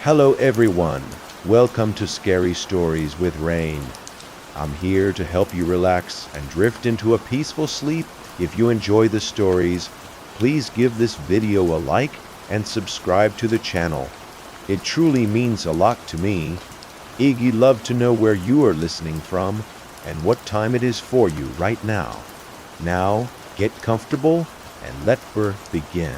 Hello everyone, welcome to Scary Stories with Rain. I'm here to help you relax and drift into a peaceful sleep. If you enjoy the stories, please give this video a like and subscribe to the channel. It truly means a lot to me. Iggy love to know where you are listening from and what time it is for you right now. Now, get comfortable and let us begin.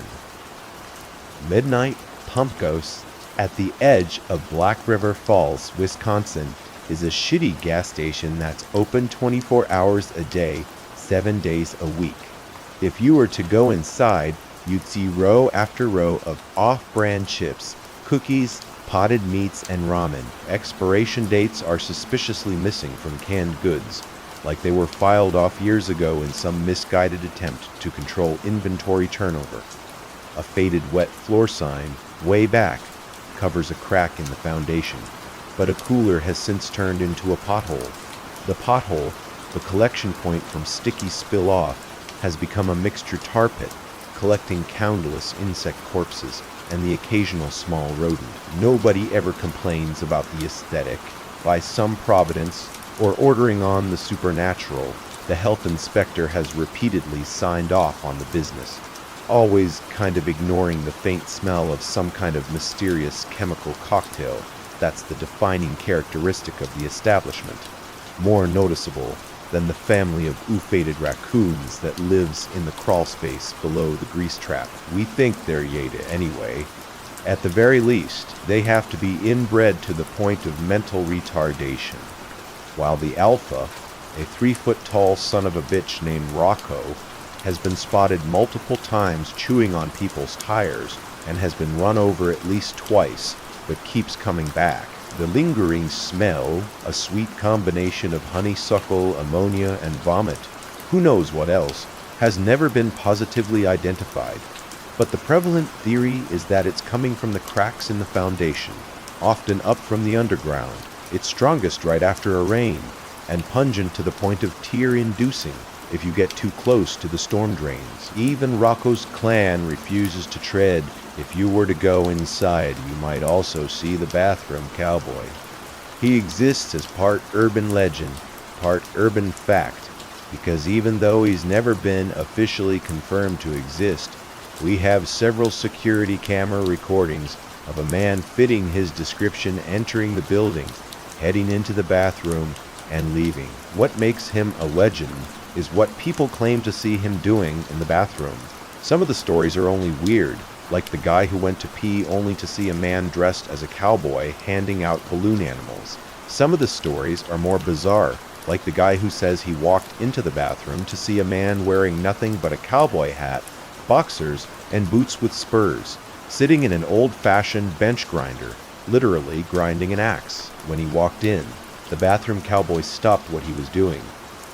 Midnight Pump Ghost at the edge of Black River Falls, Wisconsin, is a shitty gas station that's open 24 hours a day, 7 days a week. If you were to go inside, you'd see row after row of off-brand chips, cookies, potted meats, and ramen. Expiration dates are suspiciously missing from canned goods, like they were filed off years ago in some misguided attempt to control inventory turnover. A faded wet floor sign, way back, covers a crack in the foundation, but a cooler has since turned into a pothole. The pothole, the collection point from sticky spill off, has become a mixture tar pit, collecting countless insect corpses and the occasional small rodent. Nobody ever complains about the aesthetic. By some providence, or ordering on the supernatural, the health inspector has repeatedly signed off on the business, always kind of ignoring the faint smell of some kind of mysterious chemical cocktail that's the defining characteristic of the establishment, more noticeable than the family of oofated raccoons that lives in the crawl space below the grease trap. We think they're Yeta anyway. At the very least, they have to be inbred to the point of mental retardation, while the alpha, a 3-foot-tall son of a bitch named Rocco, has been spotted multiple times chewing on people's tires and has been run over at least twice, but keeps coming back. The lingering smell, a sweet combination of honeysuckle, ammonia, and vomit, who knows what else, has never been positively identified. But the prevalent theory is that it's coming from the cracks in the foundation, often up from the underground. It's strongest right after a rain, and pungent to the point of tear-inducing if you get too close to the storm drains. Even Rocco's clan refuses to tread. If you were to go inside, you might also see the bathroom cowboy. He exists as part urban legend, part urban fact, because even though he's never been officially confirmed to exist, we have several security camera recordings of a man fitting his description entering the building, heading into the bathroom, and leaving. What makes him a legend is what people claim to see him doing in the bathroom. Some of the stories are only weird, like the guy who went to pee only to see a man dressed as a cowboy handing out balloon animals. Some of the stories are more bizarre, like the guy who says he walked into the bathroom to see a man wearing nothing but a cowboy hat, boxers, and boots with spurs, sitting in an old-fashioned bench grinder, literally grinding an axe. When he walked in, the bathroom cowboy stopped what he was doing,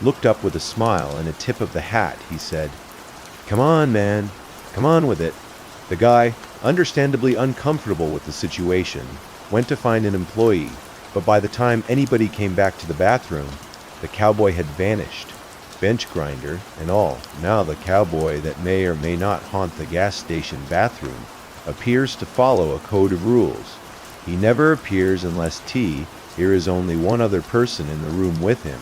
looked up with a smile and a tip of the hat. He said, "Come on, man, come on with it." The guy, understandably uncomfortable with the situation, went to find an employee, but by the time anybody came back to the bathroom, the cowboy had vanished, bench grinder and all. Now the cowboy that may or may not haunt the gas station bathroom appears to follow a code of rules. He never appears unless there is only one other person in the room with him.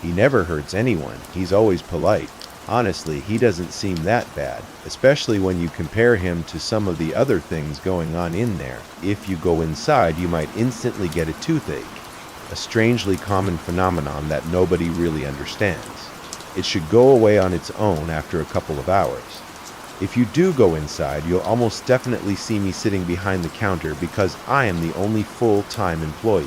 He never hurts anyone. He's always polite. Honestly, he doesn't seem that bad, especially when you compare him to some of the other things going on in there. If you go inside, you might instantly get a toothache, a strangely common phenomenon that nobody really understands. It should go away on its own after a couple of hours. If you do go inside, you'll almost definitely see me sitting behind the counter because I am the only full-time employee,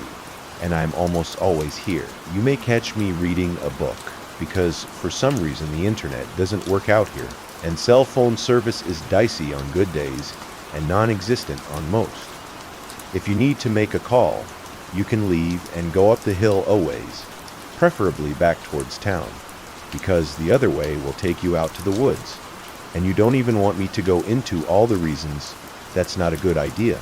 and I'm almost always here. You may catch me reading a book, because for some reason the internet doesn't work out here, and cell phone service is dicey on good days and non-existent on most. If you need to make a call, you can leave and go up the hill a ways, preferably back towards town, because the other way will take you out to the woods, and you don't even want me to go into all the reasons that's not a good idea.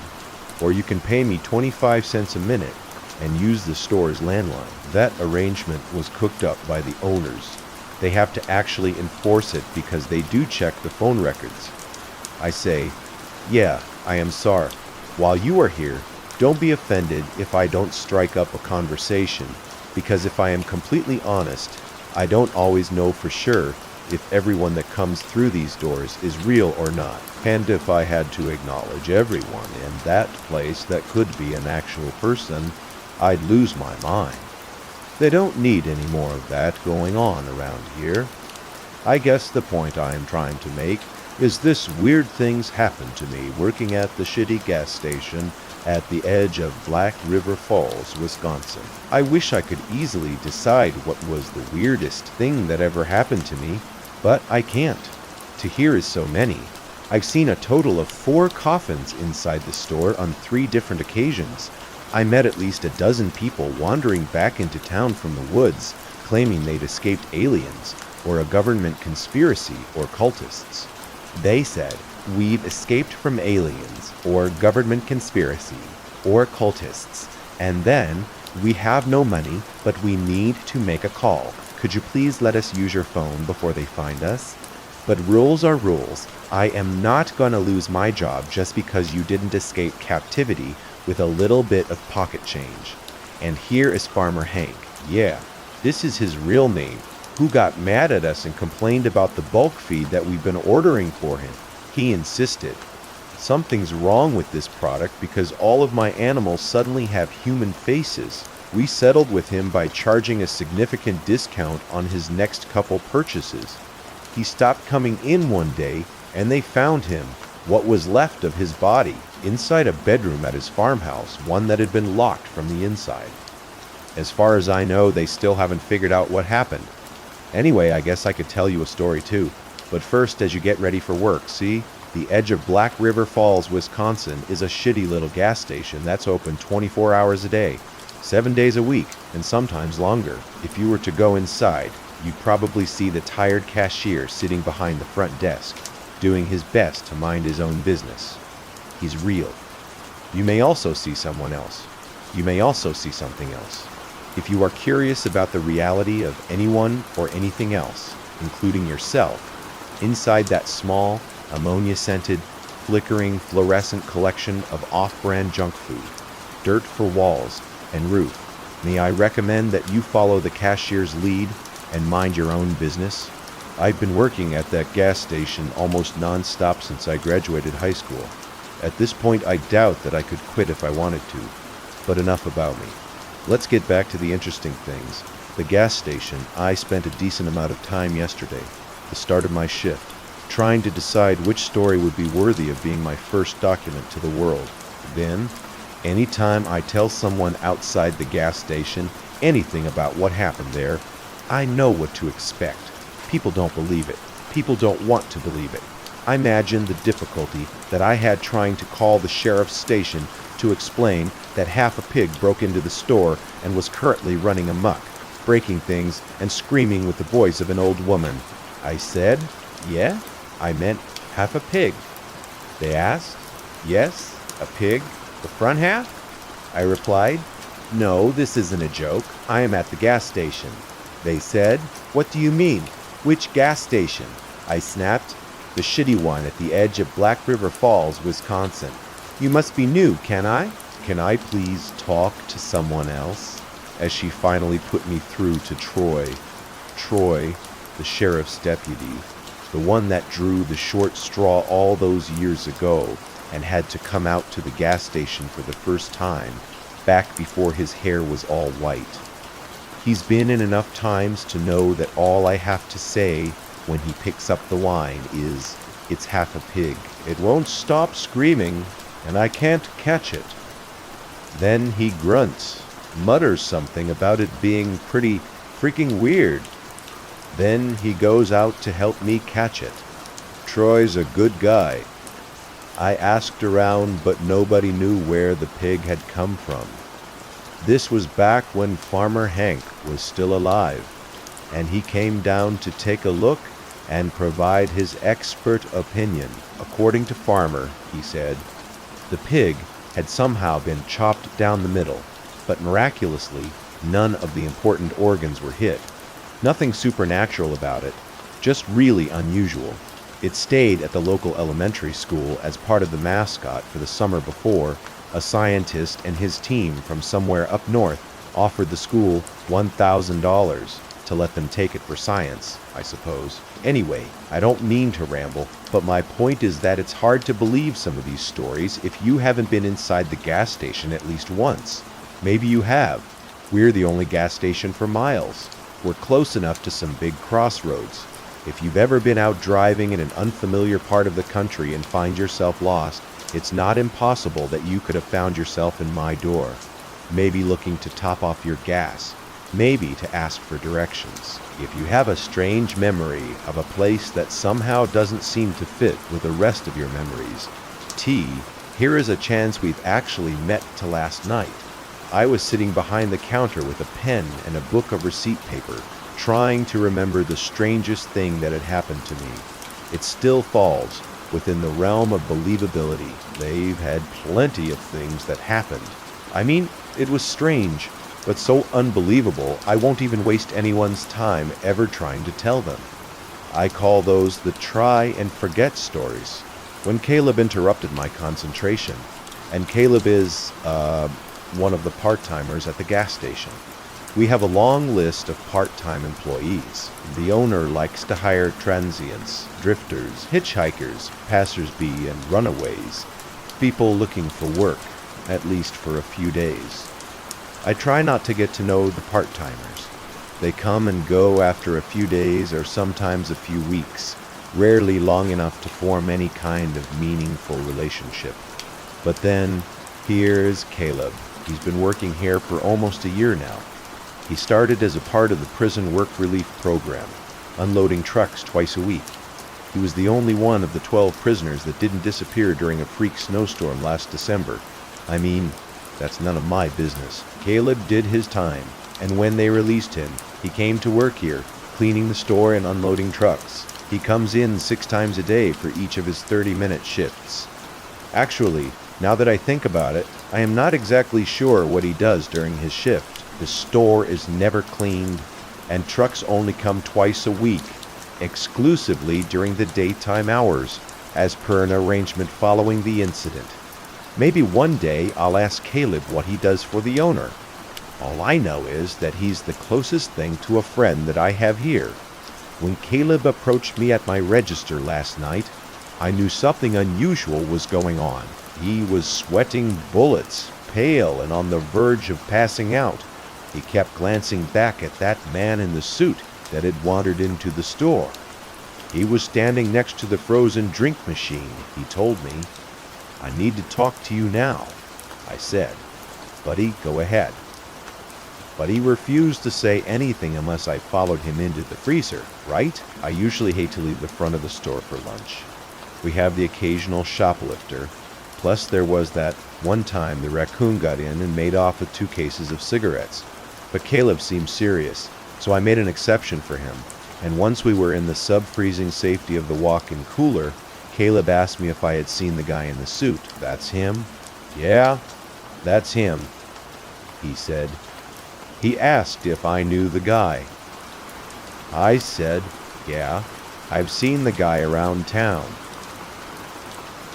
Or you can pay me 25 cents a minute and use the store's landline. That arrangement was cooked up by the owners. They have to actually enforce it because they do check the phone records. I say, "Yeah, I am sorry. While you are here, Don't be offended if I don't strike up a conversation, because if I am completely honest, I don't always know for sure if everyone that comes through these doors is real or not. And if I had to acknowledge everyone in that place that could be an actual person, I'd lose my mind. They don't need any more of that going on around here. I guess the point I am trying to make is this: weird things happen to me working at the shitty gas station at the edge of Black River Falls, Wisconsin. I wish I could easily decide what was the weirdest thing that ever happened to me, but I can't. To hear is so many. I've seen a total of 4 coffins inside the store on 3 different occasions. I met at least a dozen people wandering back into town from the woods, claiming they'd escaped aliens, or a government conspiracy, or cultists. They said, "We've escaped from aliens, or government conspiracy, or cultists, and then we have no money, but we need to make a call. Could you please let us use your phone before they find us?" But rules are rules. I am not gonna lose my job just because you didn't escape captivity with a little bit of pocket change. And here is Farmer Hank. Yeah, this is his real name, who got mad at us and complained about the bulk feed that we've been ordering for him. He insisted. Something's wrong with this product because all of my animals suddenly have human faces. We settled with him by charging a significant discount on his next couple purchases. He stopped coming in one day and they found him, what was left of his body, inside a bedroom at his farmhouse, one that had been locked from the inside. As far as I know, they still haven't figured out what happened. Anyway, I guess I could tell you a story too. But first, as you get ready for work, see? The edge of Black River Falls, Wisconsin is a shitty little gas station that's open 24 hours a day, 7 days a week, and sometimes longer. If you were to go inside, you'd probably see the tired cashier sitting behind the front desk, doing his best to mind his own business. He's real. You may also see someone else. You may also see something else. If you are curious about the reality of anyone or anything else, including yourself, inside that small, ammonia-scented, flickering, fluorescent collection of off-brand junk food, dirt for walls and roof, may I recommend that you follow the cashier's lead and mind your own business? I've been working at that gas station almost non-stop since I graduated high school. At this point, I doubt that I could quit if I wanted to. But enough about me. Let's get back to the interesting things. The gas station. I spent a decent amount of time yesterday, the start of my shift, trying to decide which story would be worthy of being my first document to the world. Then, anytime I tell someone outside the gas station anything about what happened there, I know what to expect. People don't believe it. People don't want to believe it. I imagine the difficulty that I had trying to call the sheriff's station to explain that half a pig broke into the store and was currently running amok, breaking things and screaming with the voice of an old woman. I said, "Yeah, I meant half a pig." They asked, "Yes, a pig, the front half?" I replied, "No, this isn't a joke. I am at the gas station." They said, "What do you mean? Which gas station?" I snapped, "The shitty one at the edge of Black River Falls, Wisconsin." "You must be new, can I? Can I please talk to someone else?" As she finally put me through to Troy. Troy, the sheriff's deputy, the one that drew the short straw all those years ago and had to come out to the gas station for the first time, back before his hair was all white. He's been in enough times to know that all I have to say when he picks up the line is, "It's half a pig. It won't stop screaming, and I can't catch it." Then he grunts, mutters something about it being pretty freaking weird. Then he goes out to help me catch it. Troy's a good guy. I asked around, but nobody knew where the pig had come from. This was back when Farmer Hank was still alive, and he came down to take a look and provide his expert opinion. According to Farmer, he said, the pig had somehow been chopped down the middle, but miraculously, none of the important organs were hit. Nothing supernatural about it, just really unusual. It stayed at the local elementary school as part of the mascot for the summer before, A scientist and his team from somewhere up north offered the school $1,000 to let them take it for science, I suppose. Anyway, I don't mean to ramble, but my point is that it's hard to believe some of these stories if you haven't been inside the gas station at least once. Maybe you have. We're the only gas station for miles. We're close enough to some big crossroads. If you've ever been out driving in an unfamiliar part of the country and find yourself lost, it's not impossible that you could have found yourself in my door. Maybe looking to top off your gas. Maybe to ask for directions. If you have a strange memory of a place that somehow doesn't seem to fit with the rest of your memories, here is a chance we've actually met to last night. I was sitting behind the counter with a pen and a book of receipt paper, trying to remember the strangest thing that had happened to me. It still falls within the realm of believability. They've had plenty of things that happened. I mean, it was strange, but so unbelievable I won't even waste anyone's time ever trying to tell them. I call those the try and forget stories. When Caleb interrupted my concentration, and Caleb is, one of the part-timers at the gas station. We have a long list of part-time employees. The owner likes to hire transients, drifters, hitchhikers, passers-by, and runaways, people looking for work, at least for a few days. I try not to get to know the part-timers. They come and go after a few days or sometimes a few weeks, rarely long enough to form any kind of meaningful relationship. But then, here's Caleb. He's been working here for almost a year now. He started as a part of the prison work relief program, unloading trucks twice a week. He was the only one of the 12 prisoners that didn't disappear during a freak snowstorm last December. I mean, that's none of my business. Caleb did his time, and when they released him, he came to work here, cleaning the store and unloading trucks. He comes in 6 times a day for each of his 30-minute shifts. Actually, now that I think about it, I am not exactly sure what he does during his shift. The store is never cleaned, and trucks only come twice a week, exclusively during the daytime hours, as per an arrangement following the incident. Maybe one day I'll ask Caleb what he does for the owner. All I know is that he's the closest thing to a friend that I have here. When Caleb approached me at my register last night, I knew something unusual was going on. He was sweating bullets, pale and on the verge of passing out. He kept glancing back at that man in the suit that had wandered into the store. He was standing next to the frozen drink machine, he told me. "I need to talk to you now," I said. "Buddy, go ahead." But he refused to say anything unless I followed him into the freezer, right? I usually hate to leave the front of the store for lunch. We have the occasional shoplifter. Plus there was that one time the raccoon got in and made off with 2 cases of cigarettes. But Caleb seemed serious, so I made an exception for him. And once we were in the sub-freezing safety of the walk-in cooler, Caleb asked me if I had seen the guy in the suit. "That's him?" "Yeah, that's him," he said. He asked if I knew the guy. I said, "Yeah, I've seen the guy around town.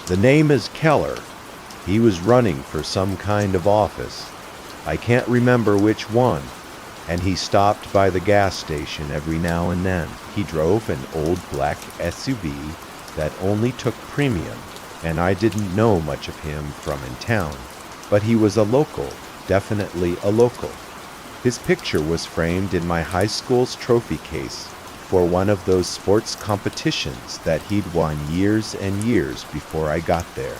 The name is Keller. He was running for some kind of office. I can't remember which one. And he stopped by the gas station every now and then. He drove an old black SUV that only took premium, and I didn't know much of him from in town. But he was a local, definitely a local. His picture was framed in my high school's trophy case for one of those sports competitions that he'd won years and years before I got there.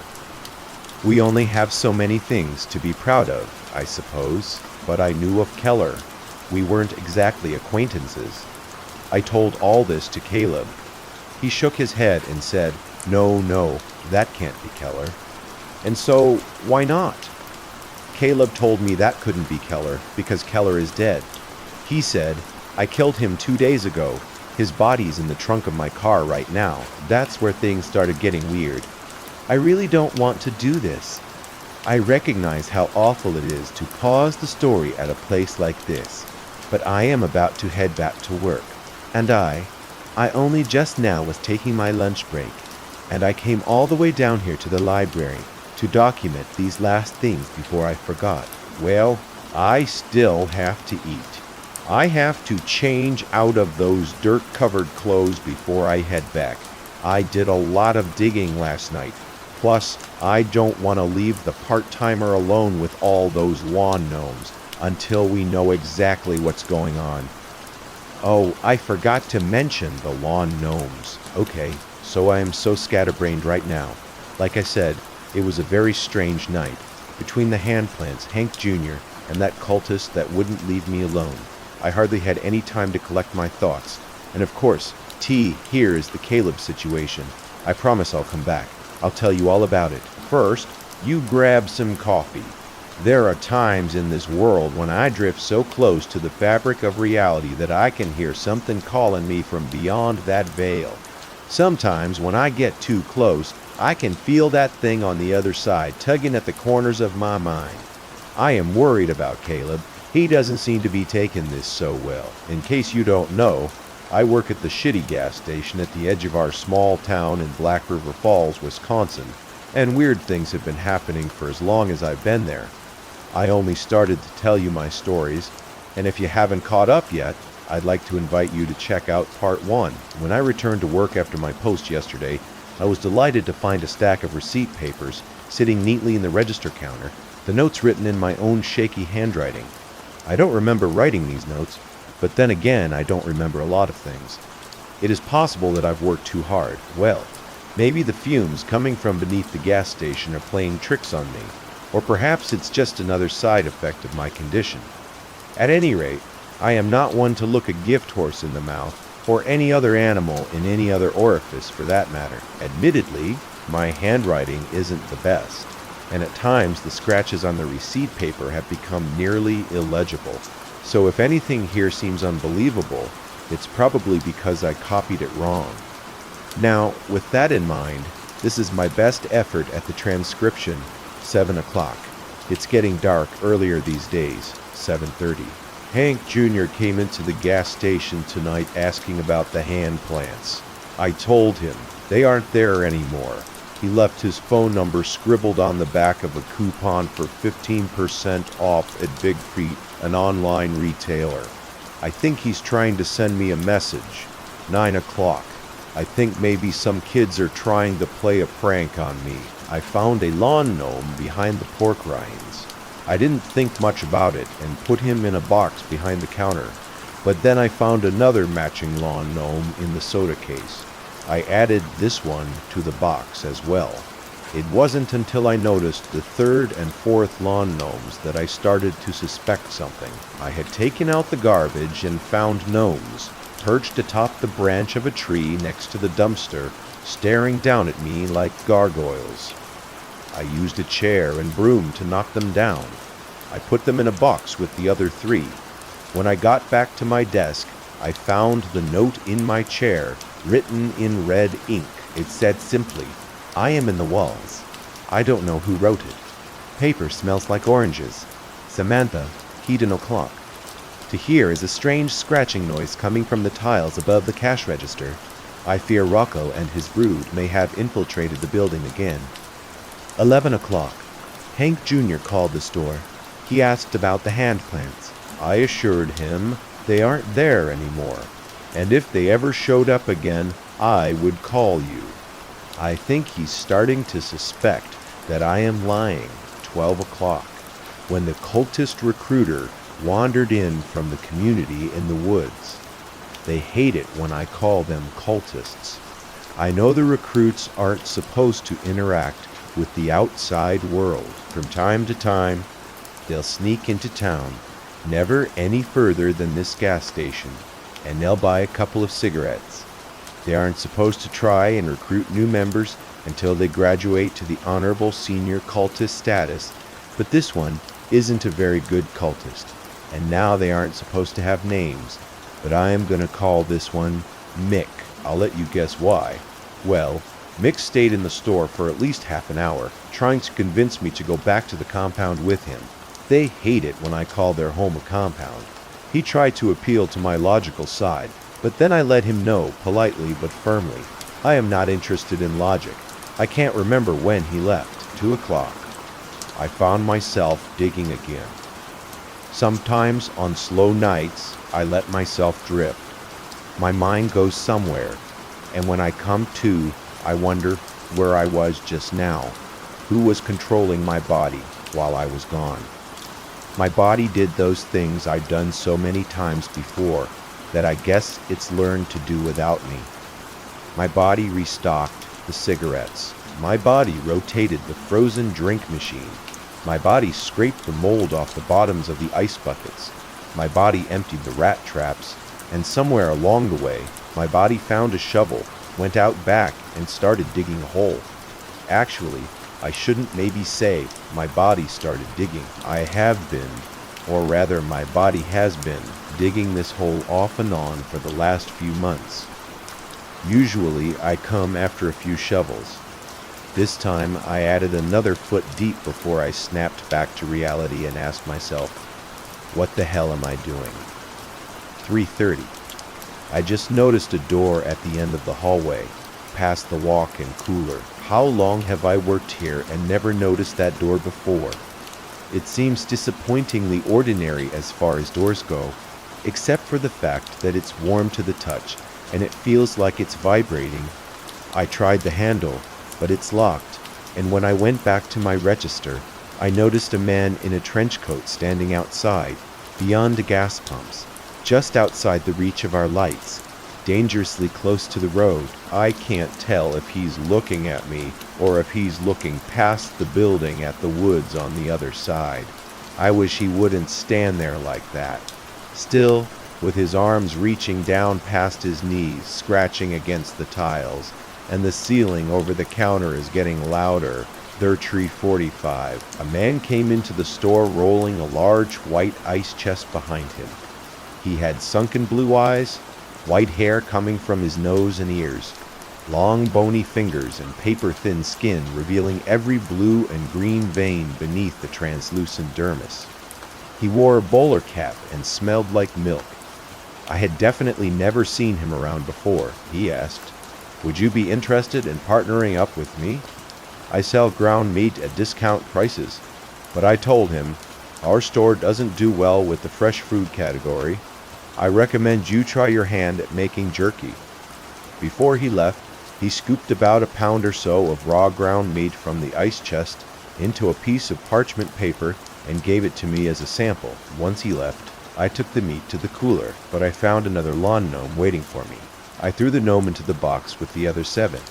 We only have so many things to be proud of, I suppose, but I knew of Keller. We weren't exactly acquaintances. I told all this to Caleb. He shook his head and said, No, that can't be Keller." And so, why not? Caleb told me that couldn't be Keller because Keller is dead. He said, "I killed him 2 days ago. His body's in the trunk of my car right now." That's where things started getting weird. I really don't want to do this. I recognize how awful it is to pause the story at a place like this, but I am about to head back to work. And I only just now was taking my lunch break, and I came all the way down here to the library to document these last things before I forgot. Well, I still have to eat. I have to change out of those dirt-covered clothes before I head back. I did a lot of digging last night. Plus, I don't want to leave the part-timer alone with all those lawn gnomes until we know exactly what's going on. Oh, I forgot to mention the lawn gnomes. Okay, so I am so scatterbrained right now. Like I said, it was a very strange night. Between the handplants, Hank Jr., and that cultist that wouldn't leave me alone, I hardly had any time to collect my thoughts. And of course, T here is the Caleb situation. I promise I'll come back. I'll tell you all about it. First, you grab some coffee. There are times in this world when I drift so close to the fabric of reality that I can hear something calling me from beyond that veil. Sometimes when I get too close, I can feel that thing on the other side tugging at the corners of my mind. I am worried about Caleb. He doesn't seem to be taking this so well. In case you don't know, I work at the shitty gas station at the edge of our small town in Black River Falls, Wisconsin, and weird things have been happening for as long as I've been there. I only started to tell you my stories, and if you haven't caught up yet, I'd like to invite you to check out part 1. When I returned to work after my post yesterday, I was delighted to find a stack of receipt papers sitting neatly in the register counter, the notes written in my own shaky handwriting. I don't remember writing these notes, but then again, I don't remember a lot of things. It is possible that I've worked too hard. Well, maybe the fumes coming from beneath the gas station are playing tricks on me, or perhaps it's just another side effect of my condition. At any rate, I am not one to look a gift horse in the mouth, or any other animal in any other orifice for that matter. Admittedly, my handwriting isn't the best, and at times the scratches on the receipt paper have become nearly illegible. So if anything here seems unbelievable, it's probably because I copied it wrong. Now, with that in mind, this is my best effort at the transcription, 7 o'clock. It's getting dark earlier these days, 7:30. Hank Jr. came into the gas station tonight asking about the hand plants. I told him they aren't there anymore. He left his phone number scribbled on the back of a coupon for 15% off at Big Feet, an online retailer. I think he's trying to send me a message. 9 o'clock. I think maybe some kids are trying to play a prank on me. I found a lawn gnome behind the pork rinds. I didn't think much about it and put him in a box behind the counter, but then I found another matching lawn gnome in the soda case. I added this one to the box as well. It wasn't until I noticed the third and fourth lawn gnomes that I started to suspect something. I had taken out the garbage and found gnomes perched atop the branch of a tree next to the dumpster, staring down at me like gargoyles. I used a chair and broom to knock them down. I put them in a box with the other 3. When I got back to my desk, I found the note in my chair, written in red ink. It said simply, "I am in the walls. I don't know who wrote it. Paper smells like oranges. Samantha, heighten o'clock." To hear is a strange scratching noise coming from the tiles above the cash register. I fear Rocco and his brood may have infiltrated the building again. 11 o'clock. Hank Jr. called the store. He asked about the hand plants. I assured him they aren't there anymore, and if they ever showed up again, I would call you. I think he's starting to suspect that I am lying. 12 o'clock. When the cultist recruiter wandered in from the community in the woods. They hate it when I call them cultists. I know the recruits aren't supposed to interact with the outside world. From time to time, they'll sneak into town, never any further than this gas station, and they'll buy a couple of cigarettes. They aren't supposed to try and recruit new members until they graduate to the honorable senior cultist status, but this one isn't a very good cultist, and now they aren't supposed to have names, but I am going to call this one Mick. I'll let you guess why. Well, Mick stayed in the store for at least half an hour, trying to convince me to go back to the compound with him. They hate it when I call their home a compound. He tried to appeal to my logical side, but then I let him know, politely but firmly, I am not interested in logic. I can't remember when he left. 2 o'clock. I found myself digging again. Sometimes on slow nights, I let myself drift. My mind goes somewhere, and when I come to, I wonder where I was just now, who was controlling my body while I was gone. My body did those things I'd done so many times before that I guess it's learned to do without me. My body restocked the cigarettes. My body rotated the frozen drink machine. My body scraped the mold off the bottoms of the ice buckets. My body emptied the rat traps, and somewhere along the way, my body found a shovel, went out back, and started digging a hole. Actually, I shouldn't maybe say my body started digging. I have been, or rather my body has been, digging this hole off and on for the last few months. Usually I come after a few shovels. This time I added another foot deep before I snapped back to reality and asked myself, what the hell am I doing? 3:30. I just noticed a door at the end of the hallway, past the walk-in cooler. How long have I worked here and never noticed that door before? It seems disappointingly ordinary as far as doors go, except for the fact that it's warm to the touch and it feels like it's vibrating. I tried the handle, but it's locked, and when I went back to my register, I noticed a man in a trench coat standing outside, beyond the gas pumps, just outside the reach of our lights, dangerously close to the road. I can't tell if he's looking at me or if he's looking past the building at the woods on the other side. I wish he wouldn't stand there like that. Still, with his arms reaching down past his knees, scratching against the tiles, and the ceiling over the counter is getting louder. 3:45. A man came into the store rolling a large white ice chest behind him. He had sunken blue eyes, white hair coming from his nose and ears, long bony fingers and paper-thin skin revealing every blue and green vein beneath the translucent dermis. He wore a bowler cap and smelled like milk. I had definitely never seen him around before. He asked, "Would you be interested in partnering up with me? I sell ground meat at discount prices." But I told him, "Our store doesn't do well with the fresh food category. I recommend you try your hand at making jerky." Before he left, he scooped about a pound or so of raw ground meat from the ice chest into a piece of parchment paper and gave it to me as a sample. Once he left, I took the meat to the cooler, but I found another lawn gnome waiting for me. I threw the gnome into the box with the other 7.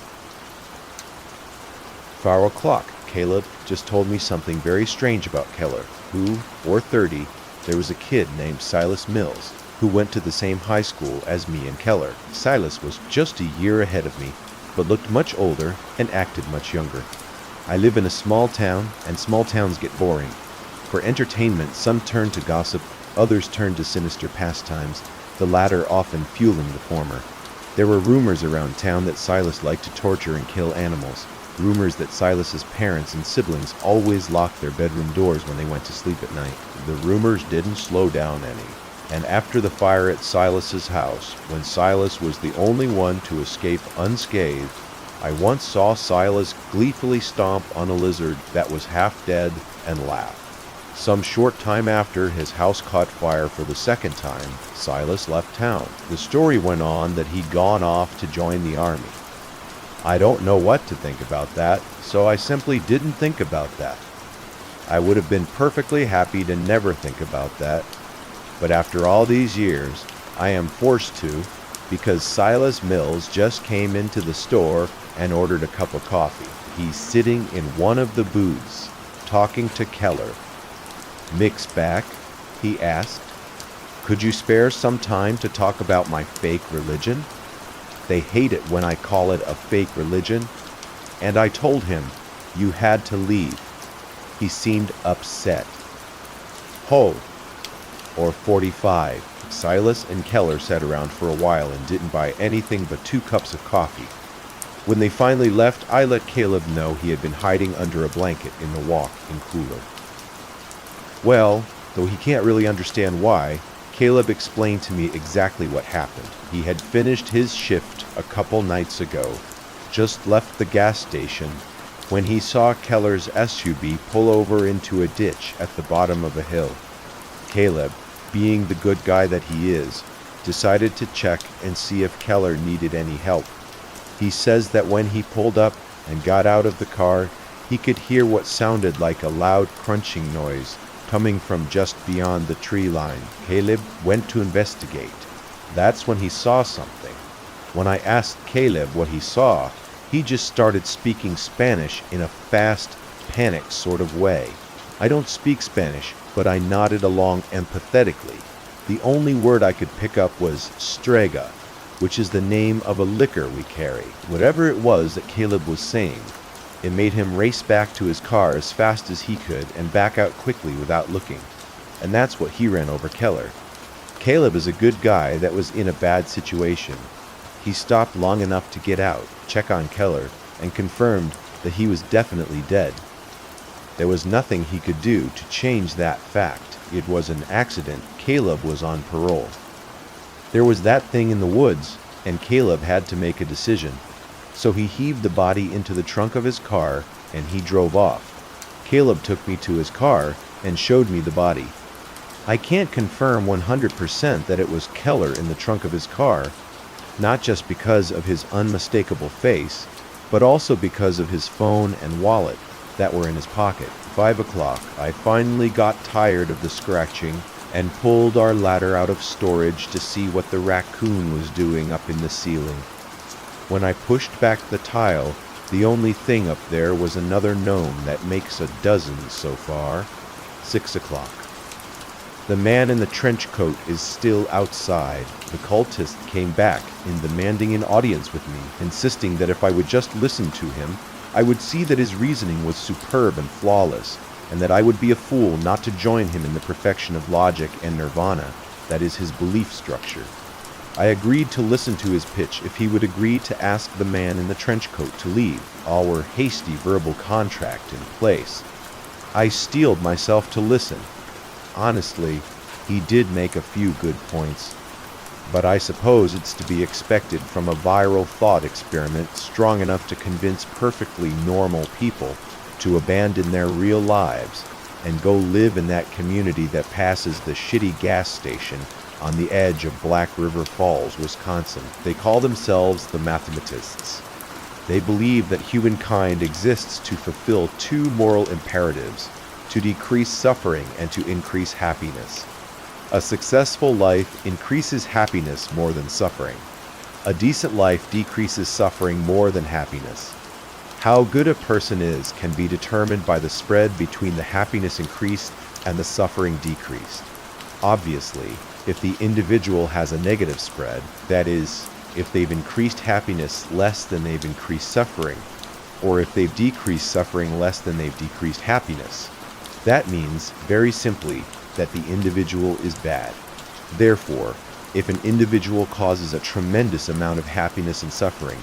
4 o'clock. Caleb just told me something very strange about Keller, who, 4:30, there was a kid named Silas Mills, who went to the same high school as me and Keller. Silas was just a year ahead of me, but looked much older and acted much younger. I live in a small town, and small towns get boring. For entertainment, some turn to gossip, others turn to sinister pastimes, the latter often fueling the former. There were rumors around town that Silas liked to torture and kill animals, rumors that Silas's parents and siblings always locked their bedroom doors when they went to sleep at night. The rumors didn't slow down any, and after the fire at Silas's house, when Silas was the only one to escape unscathed, I once saw Silas gleefully stomp on a lizard that was half dead and laugh. Some short time after his house caught fire for the second time, Silas left town. The story went on that he'd gone off to join the army. I don't know what to think about that, so I simply didn't think about that. I would have been perfectly happy to never think about that, but after all these years, I am forced to, because Silas Mills just came into the store and ordered a cup of coffee. He's sitting in one of the booths, talking to Keller. "Mix back?" he asked. "Could you spare some time to talk about my fake religion? They hate it when I call it a fake religion." And I told him, "You had to leave." He seemed upset. Ho! Or 45. Silas and Keller sat around for a while and didn't buy anything but 2 cups of coffee. When they finally left, I let Caleb know he had been hiding under a blanket in the walk-in cooler. Well, though he can't really understand why, Caleb explained to me exactly what happened. He had finished his shift a couple nights ago, just left the gas station, when he saw Keller's SUV pull over into a ditch at the bottom of a hill. Caleb, being the good guy that he is, decided to check and see if Keller needed any help. He says that when he pulled up and got out of the car, he could hear what sounded like a loud crunching noise coming from just beyond the tree line. Caleb went to investigate. That's when he saw something. When I asked Caleb what he saw, he just started speaking Spanish in a fast, panicked sort of way. I don't speak Spanish, but I nodded along empathetically. The only word I could pick up was strega, which is the name of a liquor we carry. Whatever it was that Caleb was saying, it made him race back to his car as fast as he could and back out quickly without looking. And that's what he ran over Keller. Caleb is a good guy that was in a bad situation. He stopped long enough to get out, check on Keller, and confirmed that he was definitely dead. There was nothing he could do to change that fact. It was an accident. Caleb was on parole. There was that thing in the woods, and Caleb had to make a decision. So he heaved the body into the trunk of his car, and he drove off. Caleb took me to his car and showed me the body. I can't confirm 100% that it was Keller in the trunk of his car, not just because of his unmistakable face, but also because of his phone and wallet that were in his pocket. 5 o'clock, I finally got tired of the scratching and pulled our ladder out of storage to see what the raccoon was doing up in the ceiling. When I pushed back the tile, the only thing up there was another gnome that makes a dozen so far. 6 o'clock. The man in the trench coat is still outside. The cultist came back in demanding an audience with me, insisting that if I would just listen to him, I would see that his reasoning was superb and flawless, and that I would be a fool not to join him in the perfection of logic and nirvana that is his belief structure. I agreed to listen to his pitch if he would agree to ask the man in the trench coat to leave. Our hasty verbal contract in place. I steeled myself to listen. Honestly, he did make a few good points. But I suppose it's to be expected from a viral thought experiment strong enough to convince perfectly normal people to abandon their real lives and go live in that community that passes the shitty gas station on the edge of Black River Falls, Wisconsin. They call themselves the mathematists. They believe that humankind exists to fulfill two moral imperatives: to decrease suffering and to increase happiness. A successful life increases happiness more than suffering. A decent life decreases suffering more than happiness. How good a person is can be determined by the spread between the happiness increased and the suffering decreased. Obviously, if the individual has a negative spread, that is, if they've increased happiness less than they've increased suffering, or if they've decreased suffering less than they've decreased happiness, that means, very simply, that the individual is bad. Therefore, if an individual causes a tremendous amount of happiness and suffering,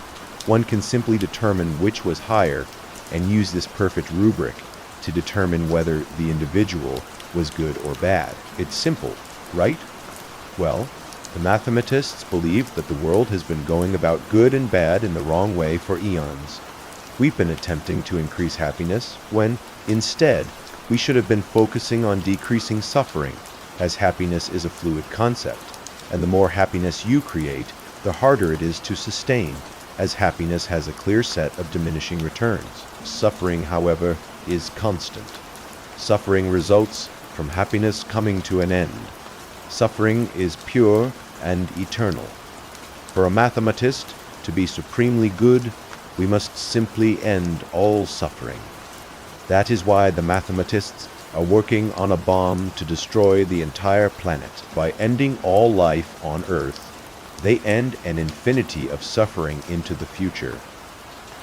one can simply determine which was higher and use this perfect rubric to determine whether the individual was good or bad. It's simple, right? Well, the mathematists believe that the world has been going about good and bad in the wrong way for eons. We've been attempting to increase happiness when, instead, we should have been focusing on decreasing suffering, as happiness is a fluid concept, and the more happiness you create, the harder it is to sustain, as happiness has a clear set of diminishing returns. Suffering, however, is constant. Suffering results from happiness coming to an end. Suffering is pure and eternal. For a mathematist to be supremely good, we must simply end all suffering. That is why the mathematists are working on a bomb to destroy the entire planet. By ending all life on Earth, they end an infinity of suffering into the future.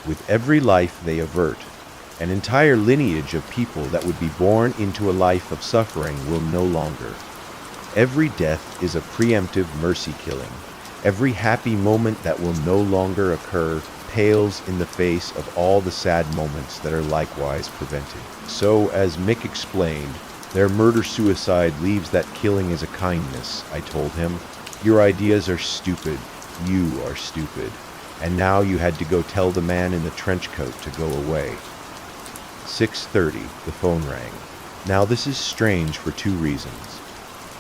With every life they avert, an entire lineage of people that would be born into a life of suffering will no longer. Every death is a preemptive mercy killing. Every happy moment that will no longer occur pales in the face of all the sad moments that are likewise prevented. So, as Mick explained, their murder-suicide leaves that killing as a kindness, I told him. Your ideas are stupid. You are stupid. And now you had to go tell the man in the trench coat to go away. 6:30, the phone rang. Now this is strange for two reasons.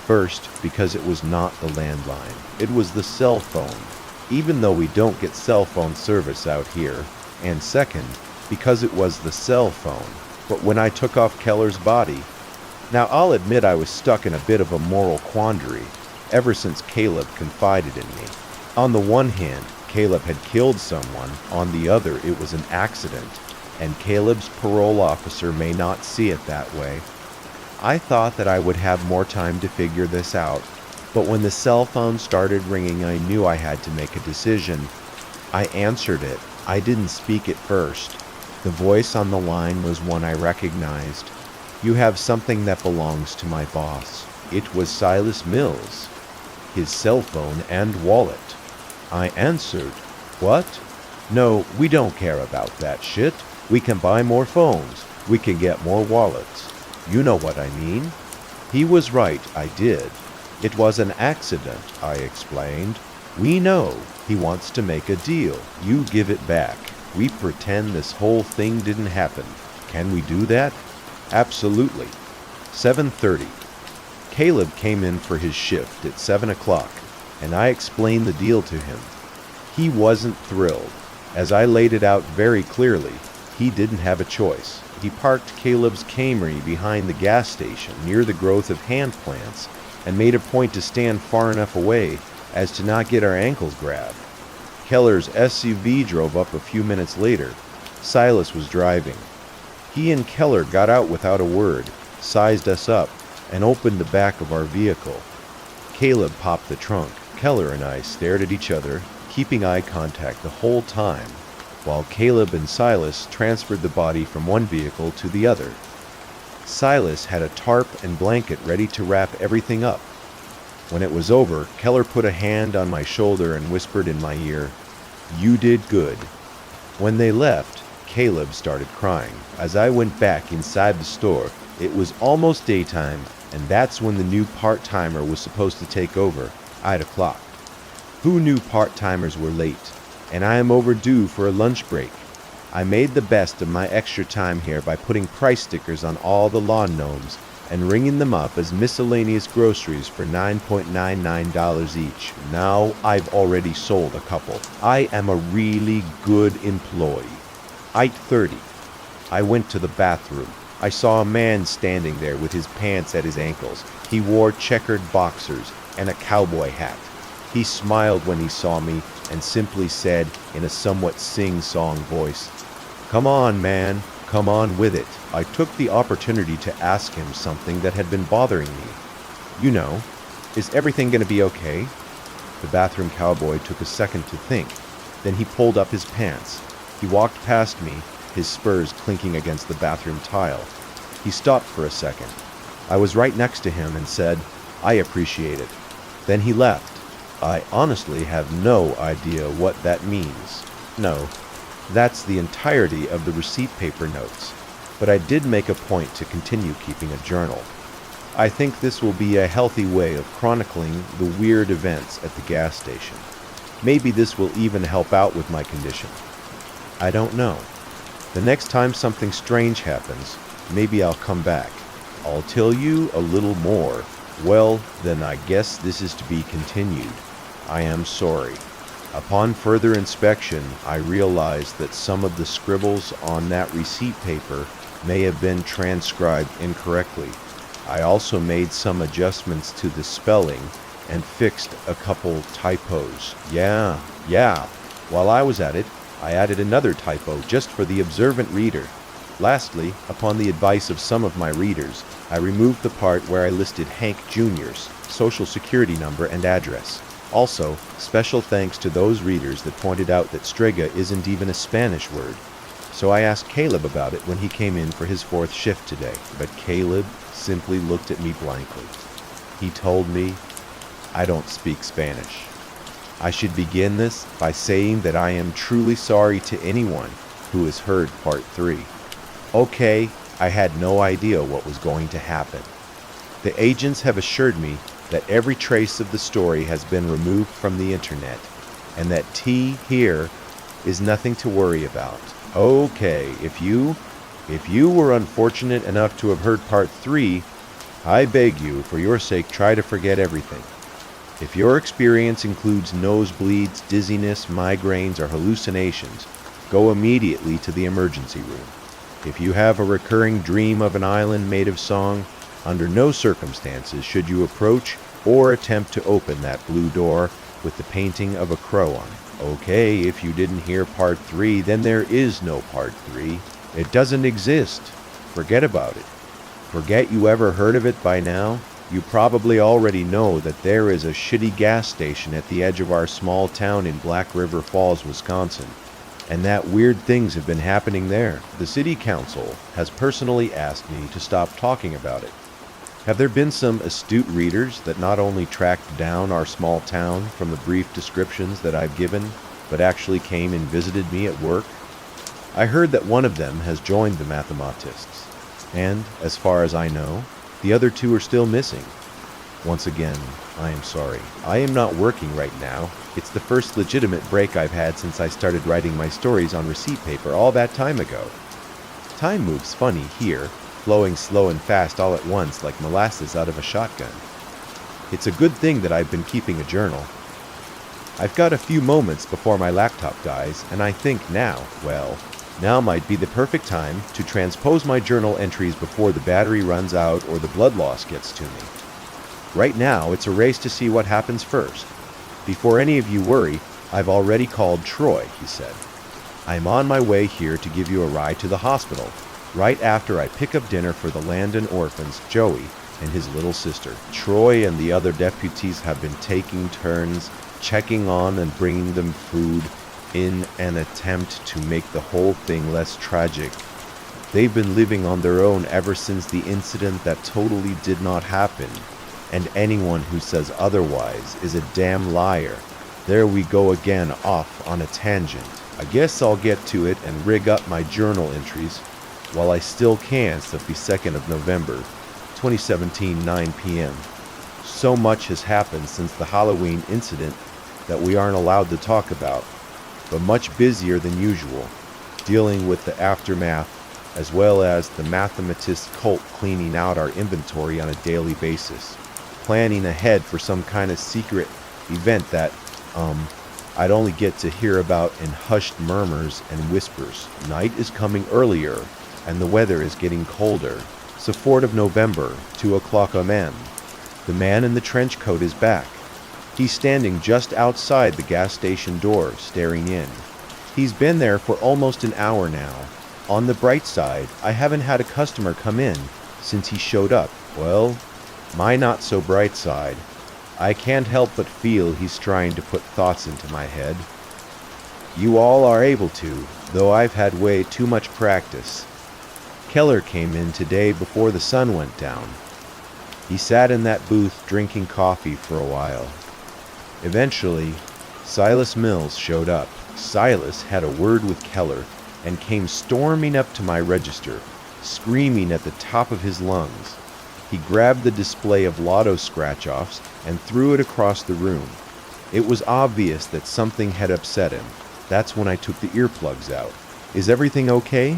First, because it was not the landline. It was the cell phone, even though we don't get cell phone service out here. And second, because it was the cell phone. But when I took off Keller's body, now I'll admit I was stuck in a bit of a moral quandary ever since Caleb confided in me. On the one hand, Caleb had killed someone. On the other, it was an accident, and Caleb's parole officer may not see it that way. I thought that I would have more time to figure this out, but when the cell phone started ringing, I knew I had to make a decision. I answered it. I didn't speak at first. The voice on the line was one I recognized. "You have something that belongs to my boss." It was Silas Mills, his cell phone and wallet. I answered, "What? No, we don't care about that shit. We can buy more phones. We can get more wallets. You know what I mean." He was right, I did. It was an accident, I explained. "We know. He wants to make a deal. You give it back. We pretend this whole thing didn't happen. Can we do that?" "Absolutely." 7:30. Caleb came in for his shift at 7 o'clock, and I explained the deal to him. He wasn't thrilled. As I laid it out very clearly, he didn't have a choice. He parked Caleb's Camry behind the gas station near the growth of hand plants and made a point to stand far enough away as to not get our ankles grabbed. Keller's SUV drove up a few minutes later. Silas was driving. He and Keller got out without a word, sized us up, and opened the back of our vehicle. Caleb popped the trunk. Keller and I stared at each other, keeping eye contact the whole time, while Caleb and Silas transferred the body from one vehicle to the other. Silas had a tarp and blanket ready to wrap everything up. When it was over, Keller put a hand on my shoulder and whispered in my ear, "You did good." When they left, Caleb started crying. As I went back inside the store, it was almost daytime, and that's when the new part-timer was supposed to take over, 8 o'clock. Who knew part-timers were late? And I am overdue for a lunch break. I made the best of my extra time here by putting price stickers on all the lawn gnomes and ringing them up as miscellaneous groceries for $9.99 each. Now I've already sold a couple. I am a really good employee. 8:30. I went to the bathroom. I saw a man standing there with his pants at his ankles. He wore checkered boxers and a cowboy hat. He smiled when he saw me and simply said in a somewhat sing-song voice, "Come on, man, come on with it." I took the opportunity to ask him something that had been bothering me. "You know, is everything going to be okay?" The bathroom cowboy took a second to think. Then he pulled up his pants. He walked past me, his spurs clinking against the bathroom tile. He stopped for a second. I was right next to him and said, "I appreciate it." Then he left. I honestly have no idea what that means. No, that's the entirety of the receipt paper notes, but I did make a point to continue keeping a journal. I think this will be a healthy way of chronicling the weird events at the gas station. Maybe this will even help out with my condition. I don't know. The next time something strange happens, maybe I'll come back. I'll tell you a little more. Well, then I guess this is to be continued. I am sorry. Upon further inspection, I realized that some of the scribbles on that receipt paper may have been transcribed incorrectly. I also made some adjustments to the spelling and fixed a couple typos. Yeah. While I was at it, I added another typo just for the observant reader. Lastly, upon the advice of some of my readers, I removed the part where I listed Hank Jr.'s social security number and address. Also, special thanks to those readers that pointed out that strega isn't even a Spanish word. So I asked Caleb about it when he came in for his 4th shift today, but Caleb simply looked at me blankly. He told me, "I don't speak Spanish." I should begin this by saying that I am truly sorry to anyone who has heard part 3. Okay, I had no idea what was going to happen. The agents have assured me that every trace of the story has been removed from the internet, and that T here is nothing to worry about. Okay, if you... If you were unfortunate enough to have heard part 3, I beg you, for your sake, try to forget everything. If your experience includes nosebleeds, dizziness, migraines, or hallucinations, go immediately to the emergency room. If you have a recurring dream of an island made of song, under no circumstances should you approach or attempt to open that blue door with the painting of a crow on it. Okay, if you didn't hear part 3, then there is no part 3. It doesn't exist. Forget about it. Forget you ever heard of it by now? You probably already know that there is a shitty gas station at the edge of our small town in Black River Falls, Wisconsin, and that weird things have been happening there. The city council has personally asked me to stop talking about it. Have there been some astute readers that not only tracked down our small town from the brief descriptions that I've given, but actually came and visited me at work? I heard that one of them has joined the mathematists, and, as far as I know, the other 2 are still missing. Once again, I am sorry. I am not working right now. It's the first legitimate break I've had since I started writing my stories on receipt paper all that time ago. Time moves funny here, flowing slow and fast all at once like molasses out of a shotgun. It's a good thing that I've been keeping a journal. I've got a few moments before my laptop dies, and I think now might be the perfect time to transpose my journal entries before the battery runs out or the blood loss gets to me. Right now, it's a race to see what happens first. Before any of you worry, I've already called Troy, he said. I'm on my way here to give you a ride to the hospital, right after I pick up dinner for the Landon orphans, Joey and his little sister. Troy and the other deputies have been taking turns, checking on and bringing them food, in an attempt to make the whole thing less tragic. They've been living on their own ever since the incident that totally did not happen, and anyone who says otherwise is a damn liar. There we go again, off on a tangent. I guess I'll get to it and rig up my journal entries while I still can. It's the 2nd of November, 2017, 9 p.m. So much has happened since the Halloween incident that we aren't allowed to talk about, but much busier than usual, dealing with the aftermath, as well as the mathematist cult cleaning out our inventory on a daily basis, planning ahead for some kind of secret event that, I'd only get to hear about in hushed murmurs and whispers. Night is coming earlier, and the weather is getting colder. It's the 4th of November, 2 o'clock a.m. The man in the trench coat is back. He's standing just outside the gas station door, staring in. He's been there for almost an hour now. On the bright side, I haven't had a customer come in since he showed up. Well, my not so bright side. I can't help but feel he's trying to put thoughts into my head. You all are able to, though I've had way too much practice. Keller came in today before the sun went down. He sat in that booth drinking coffee for a while. Eventually, Silas Mills showed up. Silas had a word with Keller and came storming up to my register, screaming at the top of his lungs. He grabbed the display of lotto scratch-offs and threw it across the room. It was obvious that something had upset him. That's when I took the earplugs out. Is everything okay?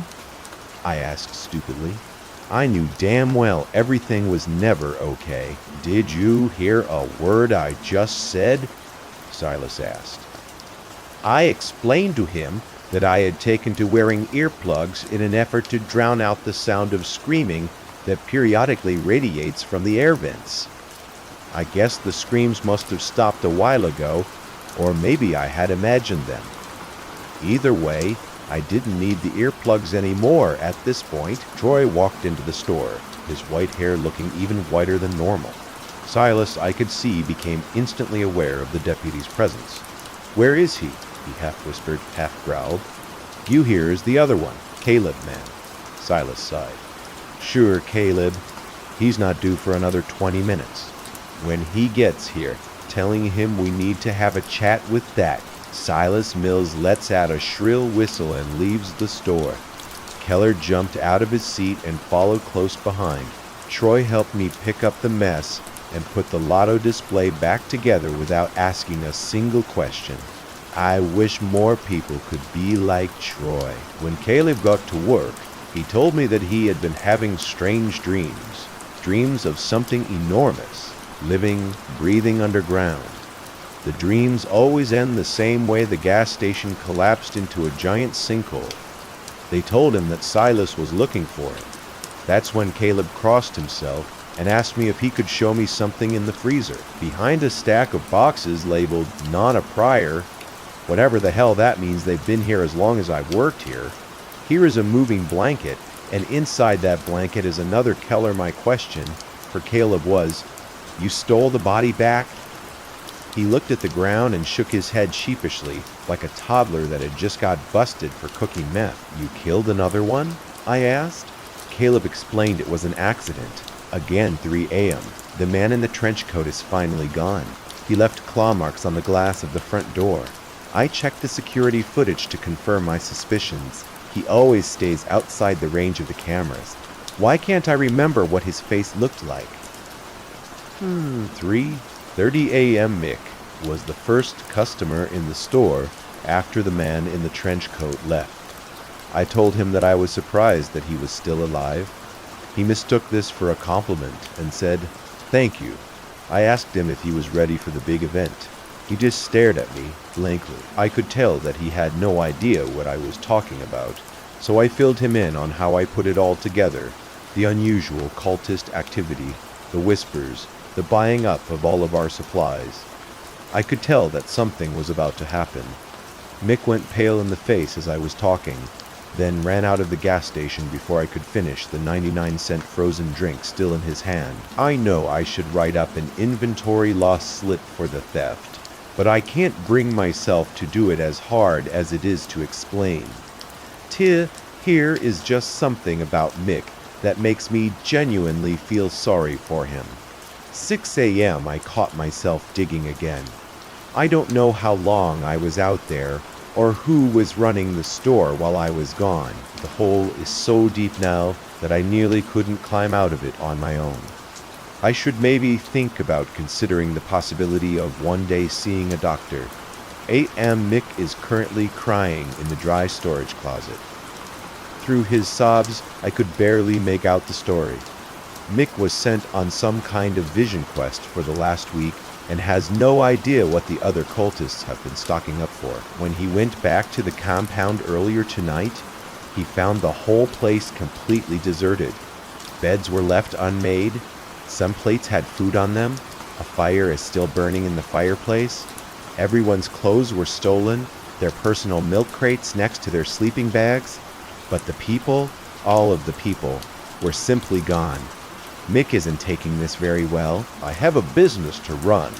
I asked stupidly. I knew damn well everything was never okay. Did you hear a word I just said? Silas asked. I explained to him that I had taken to wearing earplugs in an effort to drown out the sound of screaming that periodically radiates from the air vents. I guess the screams must have stopped a while ago, or maybe I had imagined them. Either way, I didn't need the earplugs anymore at this point. Troy walked into the store, his white hair looking even whiter than normal. Silas, I could see, became instantly aware of the deputy's presence. Where is he? He half whispered, half growled. You here is the other one, Caleb, man. Silas sighed. Sure, Caleb. He's not due for another 20 minutes. When he gets here, telling him we need to have a chat with that. Silas Mills lets out a shrill whistle and leaves the store. Keller jumped out of his seat and followed close behind. Troy helped me pick up the mess and put the lotto display back together without asking a single question. I wish more people could be like Troy. When Caleb got to work, He told me that he had been having strange dreams, dreams of something enormous, living, breathing underground. The dreams always end the same way the gas station collapsed into a giant sinkhole. They told him that Silas was looking for him. That's when Caleb crossed himself and asked me if he could show me something in the freezer. Behind a stack of boxes labeled "Not a Prior," whatever the hell that means, they've been here as long as I've worked here. Here is a moving blanket, and inside that blanket is another Keller. My question for Caleb was, "You stole the body back?" He looked at the ground and shook his head sheepishly, like a toddler that had just got busted for cooking meth. "You killed another one?" I asked. Caleb explained it was an accident. Again, 3 a.m. The man in the trench coat is finally gone. He left claw marks on the glass of the front door. I checked the security footage to confirm my suspicions. He always stays outside the range of the cameras. Why can't I remember what his face looked like? 3:30 a.m. Mick was the first customer in the store after the man in the trench coat left. I told him that I was surprised that he was still alive. He mistook this for a compliment and said, "Thank you." I asked him if he was ready for the big event. He just stared at me blankly. I could tell that he had no idea what I was talking about, so I filled him in on how I put it all together, the unusual cultist activity, the whispers, the buying up of all of our supplies. I could tell that something was about to happen. Mick went pale in the face as I was talking, then ran out of the gas station before I could finish the 99-cent frozen drink still in his hand. I know I should write up an inventory loss slip for the theft, but I can't bring myself to do it as hard as it is to explain. Here is just something about Mick that makes me genuinely feel sorry for him. 6 a.m. I caught myself digging again. I don't know how long I was out there or who was running the store while I was gone. The hole is so deep now that I nearly couldn't climb out of it on my own. I should maybe think about considering the possibility of one day seeing a doctor. 8 a.m. Mick is currently crying in the dry storage closet. Through his sobs, I could barely make out the story. Mick was sent on some kind of vision quest for the last week and has no idea what the other cultists have been stocking up for. When he went back to the compound earlier tonight, he found the whole place completely deserted. Beds were left unmade, some plates had food on them, a fire is still burning in the fireplace, everyone's clothes were stolen, their personal milk crates next to their sleeping bags, but the people, all of the people, were simply gone. Mick isn't taking this very well. I have a business to run,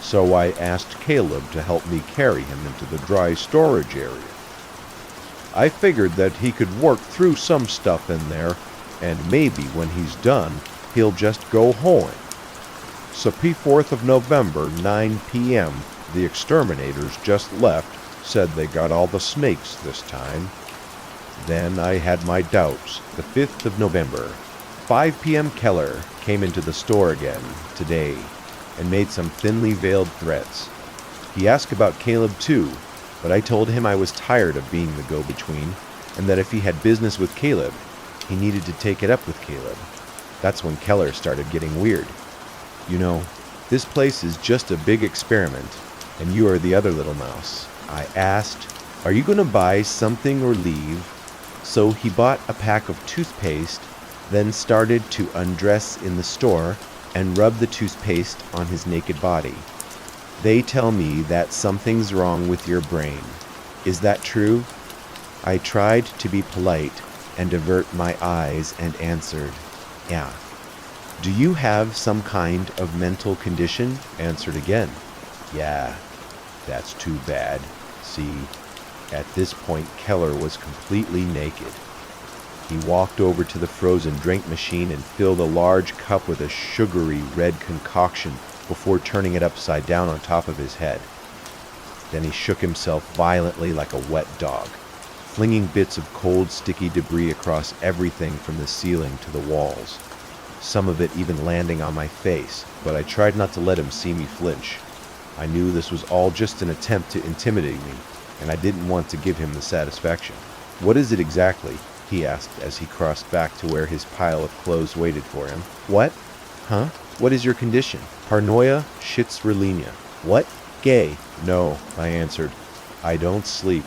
so I asked Caleb to help me carry him into the dry storage area. I figured that he could work through some stuff in there, and maybe when he's done, he'll just go home. So P4th of November, 9 p.m., the exterminators just left, said they got all the snakes this time. Then I had my doubts. The 5th of November, 5 p.m. Keller came into the store again today and made some thinly veiled threats. He asked about Caleb too, but I told him I was tired of being the go-between and that if he had business with Caleb, he needed to take it up with Caleb. That's when Keller started getting weird. "You know, this place is just a big experiment, and you are the other little mouse." I asked, "Are you going to buy something or leave?" So he bought a pack of toothpaste, then started to undress in the store and rub the toothpaste on his naked body. "They tell me that something's wrong with your brain. Is that true?" I tried to be polite and avert my eyes and answered, "Yeah." "Do you have some kind of mental condition?" Answered again, "Yeah." "That's too bad." See, at this point Keller was completely naked. He walked over to the frozen drink machine and filled a large cup with a sugary red concoction before turning it upside down on top of his head. Then he shook himself violently like a wet dog, flinging bits of cold, sticky debris across everything from the ceiling to the walls, some of it even landing on my face, but I tried not to let him see me flinch. I knew this was all just an attempt to intimidate me, and I didn't want to give him the satisfaction. "What is it exactly?" he asked as he crossed back to where his pile of clothes waited for him. What? Huh? What is your condition? Paranoia? Schizophrenia. What? Gay? No, I answered. I don't sleep.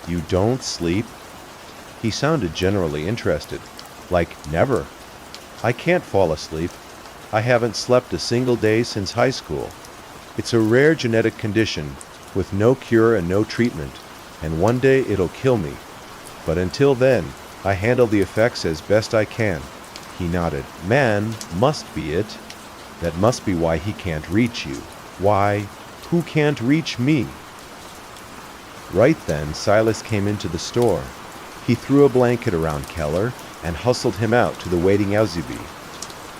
You don't sleep? He sounded generally interested. Like, never. I can't fall asleep. I haven't slept a single day since high school. It's a rare genetic condition with no cure and no treatment, and one day it'll kill me. But until then, I handle the effects as best I can. He nodded. Man must be it. That must be why he can't reach you. Why? Who can't reach me? Right then, Silas came into the store. He threw a blanket around Keller and hustled him out to the waiting Elzeby.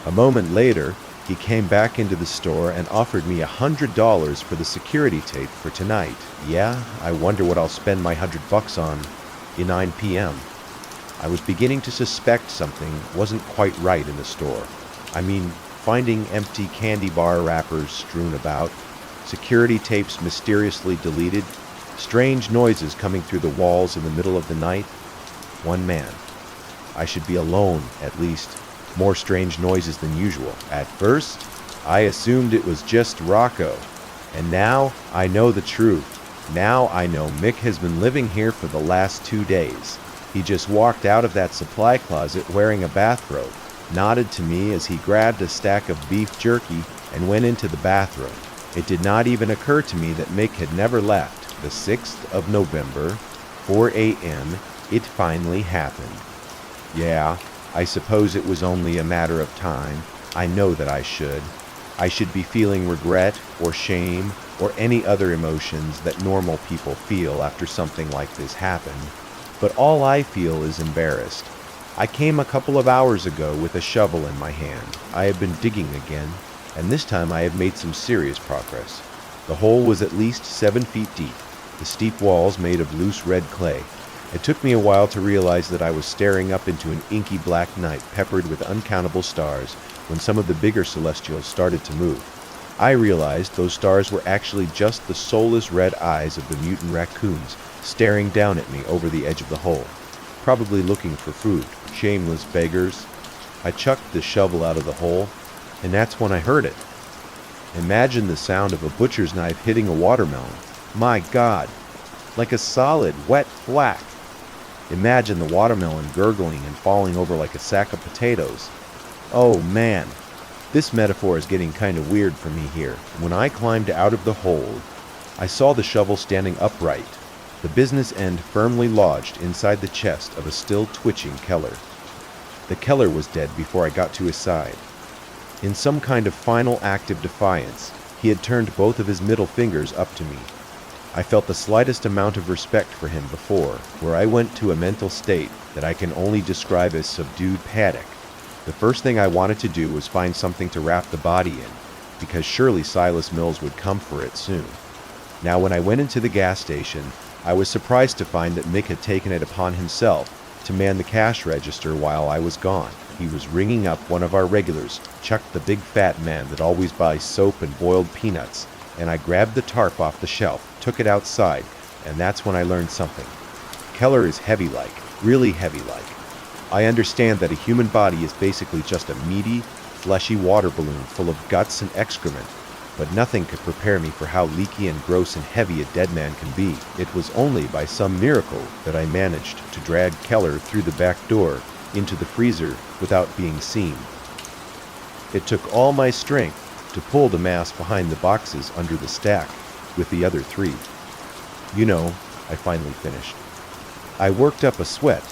A moment later, he came back into the store and offered me $100 for the security tape for tonight. Yeah, I wonder what I'll spend my $100 on at 9 p.m. I was beginning to suspect something wasn't quite right in the store. I mean, finding empty candy bar wrappers strewn about, security tapes mysteriously deleted, strange noises coming through the walls in the middle of the night. One man. I should be alone, at least. More strange noises than usual. At first, I assumed it was just Rocco. And now I know the truth. Now I know Mick has been living here for the last 2 days. He just walked out of that supply closet wearing a bathrobe, nodded to me as he grabbed a stack of beef jerky and went into the bathroom. It did not even occur to me that Mick had never left. The 6th of November, 4 a.m., it finally happened. Yeah, I suppose it was only a matter of time. I know that I should. I should be feeling regret or shame or any other emotions that normal people feel after something like this happened. But all I feel is embarrassed. I came a couple of hours ago with a shovel in my hand. I have been digging again, and this time I have made some serious progress. The hole was at least 7 feet deep, the steep walls made of loose red clay. It took me a while to realize that I was staring up into an inky black night peppered with uncountable stars when some of the bigger celestials started to move. I realized those stars were actually just the soulless red eyes of the mutant raccoons staring down at me over the edge of the hole, probably looking for food. Shameless beggars. I chucked the shovel out of the hole, and that's when I heard it. Imagine the sound of a butcher's knife hitting a watermelon. My God, like a solid, wet flack. Imagine the watermelon gurgling and falling over like a sack of potatoes. Oh man, this metaphor is getting kind of weird for me here. When I climbed out of the hole, I saw the shovel standing upright, the business end firmly lodged inside the chest of a still twitching Keller. The Keller was dead before I got to his side. In some kind of final act of defiance, he had turned both of his middle fingers up to me. I felt the slightest amount of respect for him before, where I went to a mental state that I can only describe as subdued panic. The first thing I wanted to do was find something to wrap the body in, because surely Silas Mills would come for it soon. Now when I went into the gas station, I was surprised to find that Mick had taken it upon himself to man the cash register while I was gone. He was ringing up one of our regulars, Chuck the big fat man that always buys soap and boiled peanuts, and I grabbed the tarp off the shelf, took it outside, and that's when I learned something. Keller is heavy-like, really heavy-like. I understand that a human body is basically just a meaty, fleshy water balloon full of guts and excrement, but nothing could prepare me for how leaky and gross and heavy a dead man can be. It was only by some miracle that I managed to drag Keller through the back door into the freezer without being seen. It took all my strength to pull the mass behind the boxes under the stack with the other 3. You know, I finally finished. I worked up a sweat.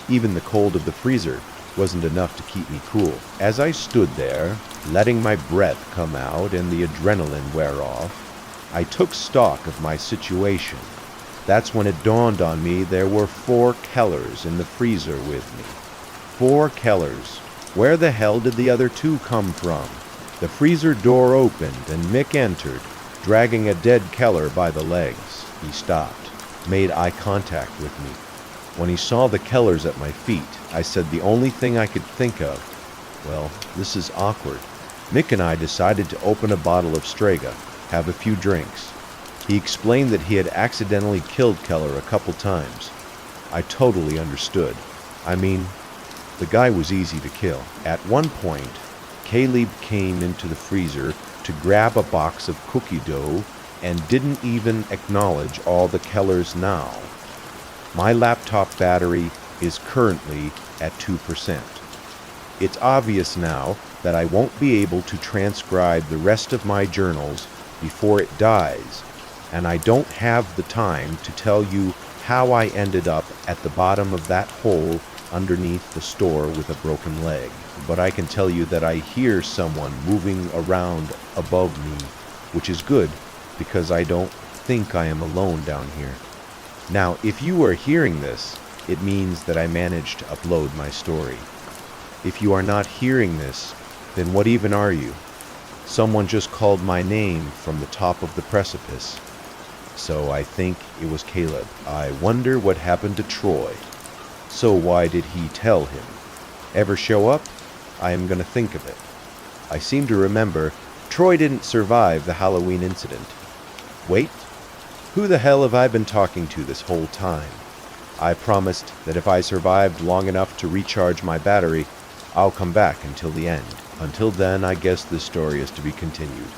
Even the cold of the freezer wasn't enough to keep me cool. As I stood there, letting my breath come out and the adrenaline wear off, I took stock of my situation. That's when it dawned on me there were 4 Kellers in the freezer with me. 4 Kellers. Where the hell did the other 2 come from? The freezer door opened and Mick entered, dragging a dead Keller by the legs. He stopped, made eye contact with me. When he saw the Kellers at my feet, I said the only thing I could think of, well, this is awkward. Mick and I decided to open a bottle of Strega, have a few drinks. He explained that he had accidentally killed Keller a couple times. I totally understood. I mean, the guy was easy to kill. At one point, Caleb came into the freezer to grab a box of cookie dough and didn't even acknowledge all the Kellers now. My laptop battery is currently at 2%. It's obvious now that I won't be able to transcribe the rest of my journals before it dies, and I don't have the time to tell you how I ended up at the bottom of that hole underneath the store with a broken leg. But I can tell you that I hear someone moving around above me, which is good because I don't think I am alone down here. Now, if you are hearing this, it means that I managed to upload my story. If you are not hearing this, then what even are you? Someone just called my name from the top of the precipice. So I think it was Caleb. I wonder what happened to Troy. So why did he tell him? Ever show up? I am going to think of it. I seem to remember Troy didn't survive the Halloween incident. Wait, who the hell have I been talking to this whole time? I promised that if I survived long enough to recharge my battery, I'll come back until the end. Until then, I guess this story is to be continued.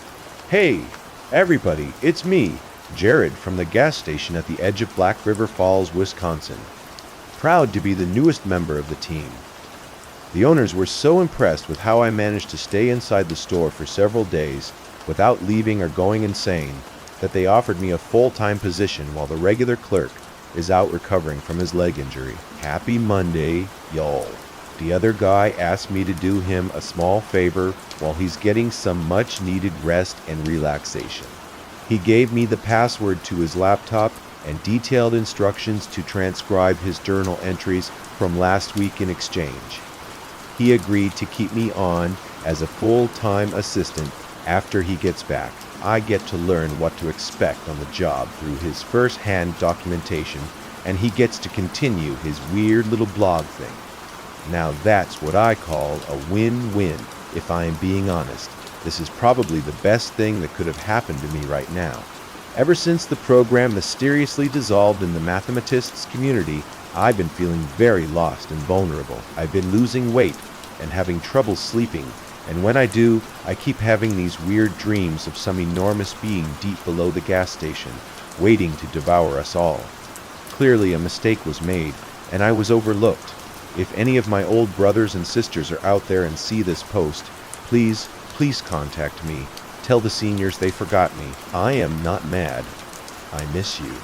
Hey, everybody, it's me, Jared from the gas station at the edge of Black River Falls, Wisconsin. Proud to be the newest member of the team. The owners were so impressed with how I managed to stay inside the store for several days without leaving or going insane that they offered me a full-time position while the regular clerk is out recovering from his leg injury. Happy Monday, y'all. The other guy asked me to do him a small favor while he's getting some much-needed rest and relaxation. He gave me the password to his laptop and detailed instructions to transcribe his journal entries from last week in exchange. He agreed to keep me on as a full-time assistant after he gets back. I get to learn what to expect on the job through his first-hand documentation, and he gets to continue his weird little blog thing. Now that's what I call a win-win, if I am being honest. This is probably the best thing that could have happened to me right now. Ever since the program mysteriously dissolved in the mathematists community, I've been feeling very lost and vulnerable. I've been losing weight and having trouble sleeping, and when I do, I keep having these weird dreams of some enormous being deep below the gas station, waiting to devour us all. Clearly a mistake was made, and I was overlooked. If any of my old brothers and sisters are out there and see this post, please contact me. Tell the seniors they forgot me. I am not mad. I miss you.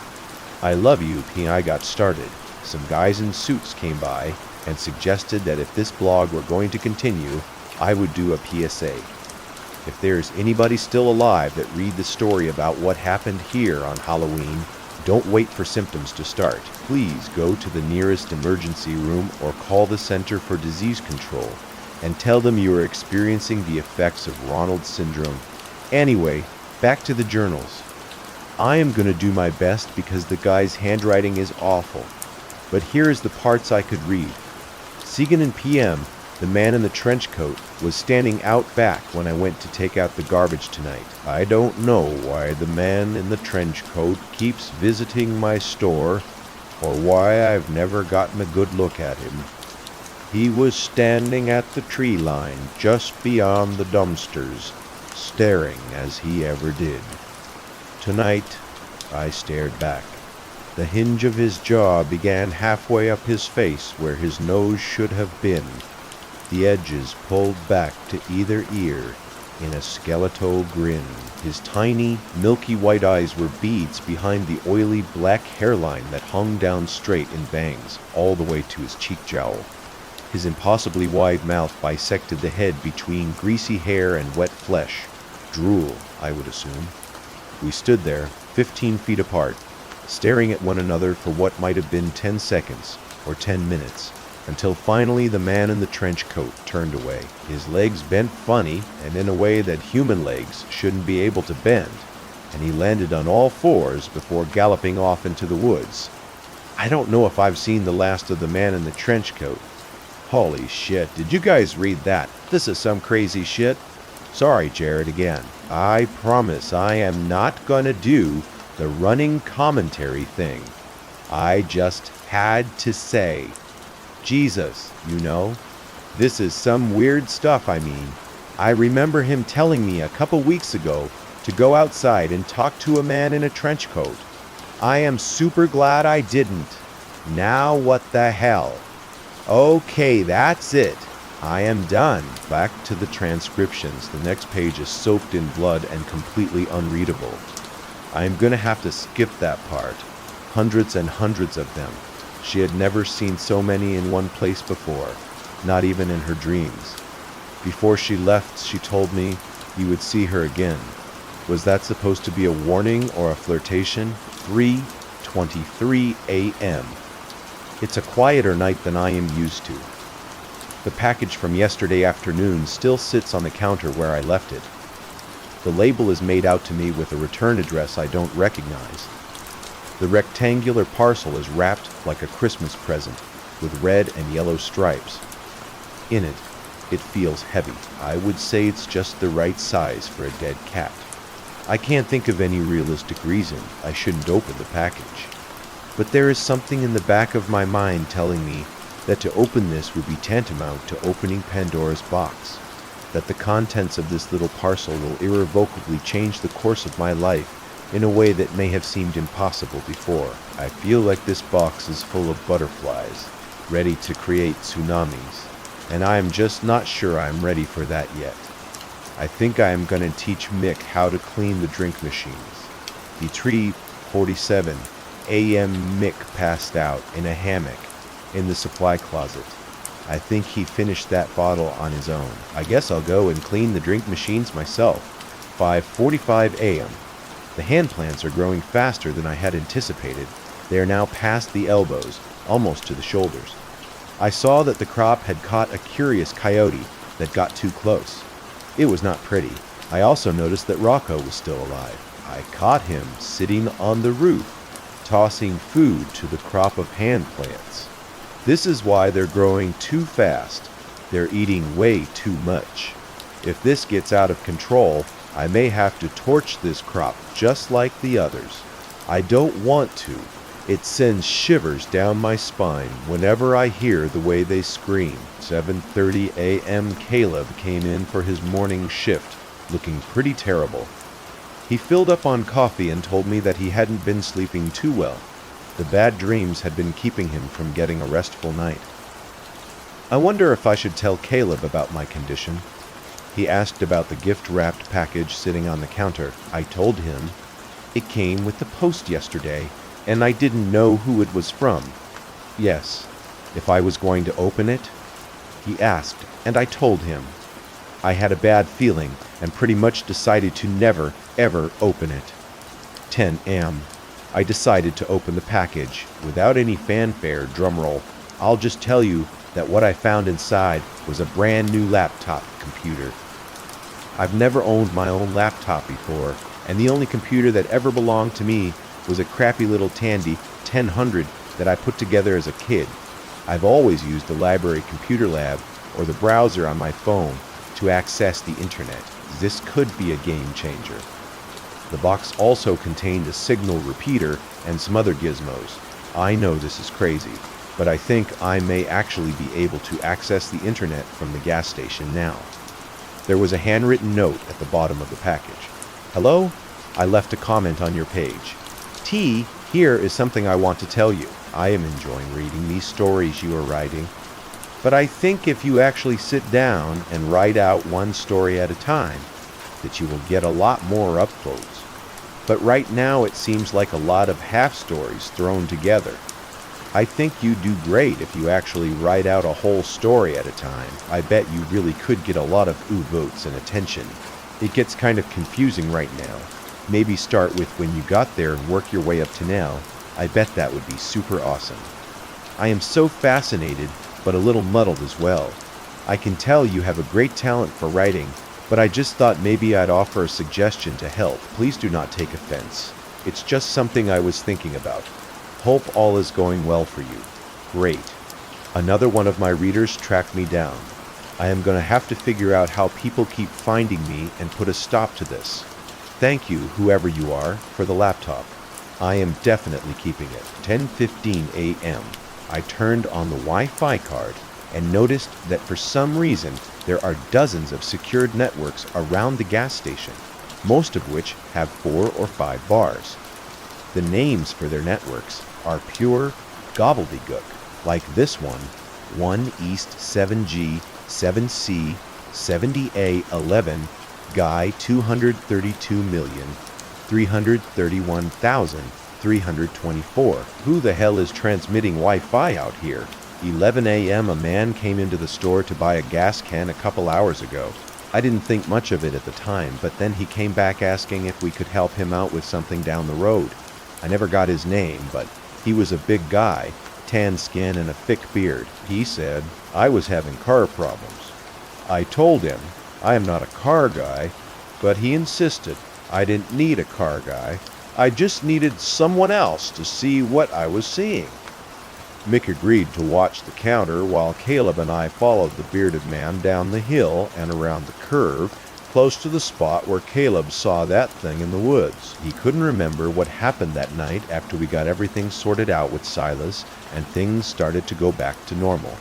I love you, I got started. Some guys in suits came by and suggested that if this blog were going to continue, I would do a PSA. If there's anybody still alive that read the story about what happened here on Halloween, don't wait for symptoms to start. Please go to the nearest emergency room or call the Center for Disease Control and tell them you are experiencing the effects of Ronald syndrome. Anyway, back to the journals. I am going to do my best because the guy's handwriting is awful. But here is the parts I could read. Segan and PM, the man in the trench coat, was standing out back when I went to take out the garbage tonight. I don't know why the man in the trench coat keeps visiting my store or why I've never gotten a good look at him. He was standing at the tree line just beyond the dumpsters, staring as he ever did. Tonight, I stared back. The hinge of his jaw began halfway up his face where his nose should have been, the edges pulled back to either ear in a skeletal grin. His tiny, milky white eyes were beads behind the oily black hairline that hung down straight in bangs all the way to his cheek jowl. His impossibly wide mouth bisected the head between greasy hair and wet flesh. Drool, I would assume. We stood there, 15 feet apart, staring at one another for what might have been 10 seconds or 10 minutes, until finally the man in the trench coat turned away. His legs bent funny and in a way that human legs shouldn't be able to bend, and he landed on all fours before galloping off into the woods. I don't know if I've seen the last of the man in the trench coat. Holy shit, did you guys read that? This is some crazy shit. Sorry, Jared, again. I promise I am not gonna do the running commentary thing. I just had to say. Jesus, you know. This is some weird stuff, I mean. I remember him telling me a couple weeks ago to go outside and talk to a man in a trench coat. I am super glad I didn't. Now what the hell? Okay, that's it. I am done. Back to the transcriptions. The next page is soaked in blood and completely unreadable. I am gonna have to skip that part. Hundreds and hundreds of them. She had never seen so many in one place before, not even in her dreams. Before she left, she told me you would see her again. Was that supposed to be a warning or a flirtation? 3:23 a.m. It's a quieter night than I am used to. The package from yesterday afternoon still sits on the counter where I left it. The label is made out to me with a return address I don't recognize. The rectangular parcel is wrapped like a Christmas present with red and yellow stripes. In it, it feels heavy. I would say it's just the right size for a dead cat. I can't think of any realistic reason I shouldn't open the package. But there is something in the back of my mind telling me that to open this would be tantamount to opening Pandora's box, that the contents of this little parcel will irrevocably change the course of my life in a way that may have seemed impossible before. I feel like this box is full of butterflies, ready to create tsunamis, and I am just not sure I'm ready for that yet. I think I am going to teach Mick how to clean the drink machines. The 3:47 a.m. Mick passed out in a hammock in the supply closet. I think he finished that bottle on his own. I guess I'll go and clean the drink machines myself. 5:45 a.m. The hand plants are growing faster than I had anticipated. They are now past the elbows, almost to the shoulders. I saw that the crop had caught a curious coyote that got too close. It was not pretty. I also noticed that Rocco was still alive. I caught him sitting on the roof, tossing food to the crop of hand plants. This is why they're growing too fast. They're eating way too much. If this gets out of control, I may have to torch this crop just like the others. I don't want to. It sends shivers down my spine whenever I hear the way they scream. 7:30 a.m. Caleb came in for his morning shift, looking pretty terrible. He filled up on coffee and told me that he hadn't been sleeping too well. The bad dreams had been keeping him from getting a restful night. I wonder if I should tell Caleb about my condition. He asked about the gift-wrapped package sitting on the counter. I told him it came with the post yesterday, and I didn't know who it was from. Yes, if I was going to open it? He asked, and I told him. I had a bad feeling and pretty much decided to never, ever open it. 10 a.m. I decided to open the package without any fanfare, drumroll. I'll just tell you that what I found inside was a brand new laptop computer. I've never owned my own laptop before, and the only computer that ever belonged to me was a crappy little Tandy 1000 that I put together as a kid. I've always used the library computer lab or the browser on my phone to access the internet. This could be a game changer. The box also contained a signal repeater and some other gizmos. I know this is crazy, but I think I may actually be able to access the internet from the gas station now. There was a handwritten note at the bottom of the package. Hello? I left a comment on your page. T, here is something I want to tell you. I am enjoying reading these stories you are writing, but I think if you actually sit down and write out one story at a time, that you will get a lot more upvotes. But right now it seems like a lot of half stories thrown together. I think you do great if you actually write out a whole story at a time. I bet you really could get a lot of votes and attention. It gets kind of confusing right now. Maybe start with when you got there and work your way up to now. I bet that would be super awesome. I am so fascinated, but a little muddled as well. I can tell you have a great talent for writing, but I just thought maybe I'd offer a suggestion to help. Please do not take offense. It's just something I was thinking about. Hope all is going well for you. Great. Another one of my readers tracked me down. I am going to have to figure out how people keep finding me and put a stop to this. Thank you, whoever you are, for the laptop. I am definitely keeping it. 10:15 a.m. I turned on the Wi-Fi card and noticed that for some reason there are dozens of secured networks around the gas station, most of which have 4 or 5 bars. The names for their networks are pure gobbledygook, like this one, 1 East 7G 7C 70A11 Guy 232,331,324. Who the hell is transmitting Wi-Fi out here? 11 a.m. a man came into the store to buy a gas can a couple hours ago. I didn't think much of it at the time, but then he came back asking if we could help him out with something down the road. I never got his name, but he was a big guy, tan skin and a thick beard. He said I was having car problems. I told him I am not a car guy, but he insisted I didn't need a car guy. I just needed someone else to see what I was seeing. Mick agreed to watch the counter while Caleb and I followed the bearded man down the hill and around the curve, close to the spot where Caleb saw that thing in the woods. He couldn't remember what happened that night after we got everything sorted out with Silas and things started to go back to normal.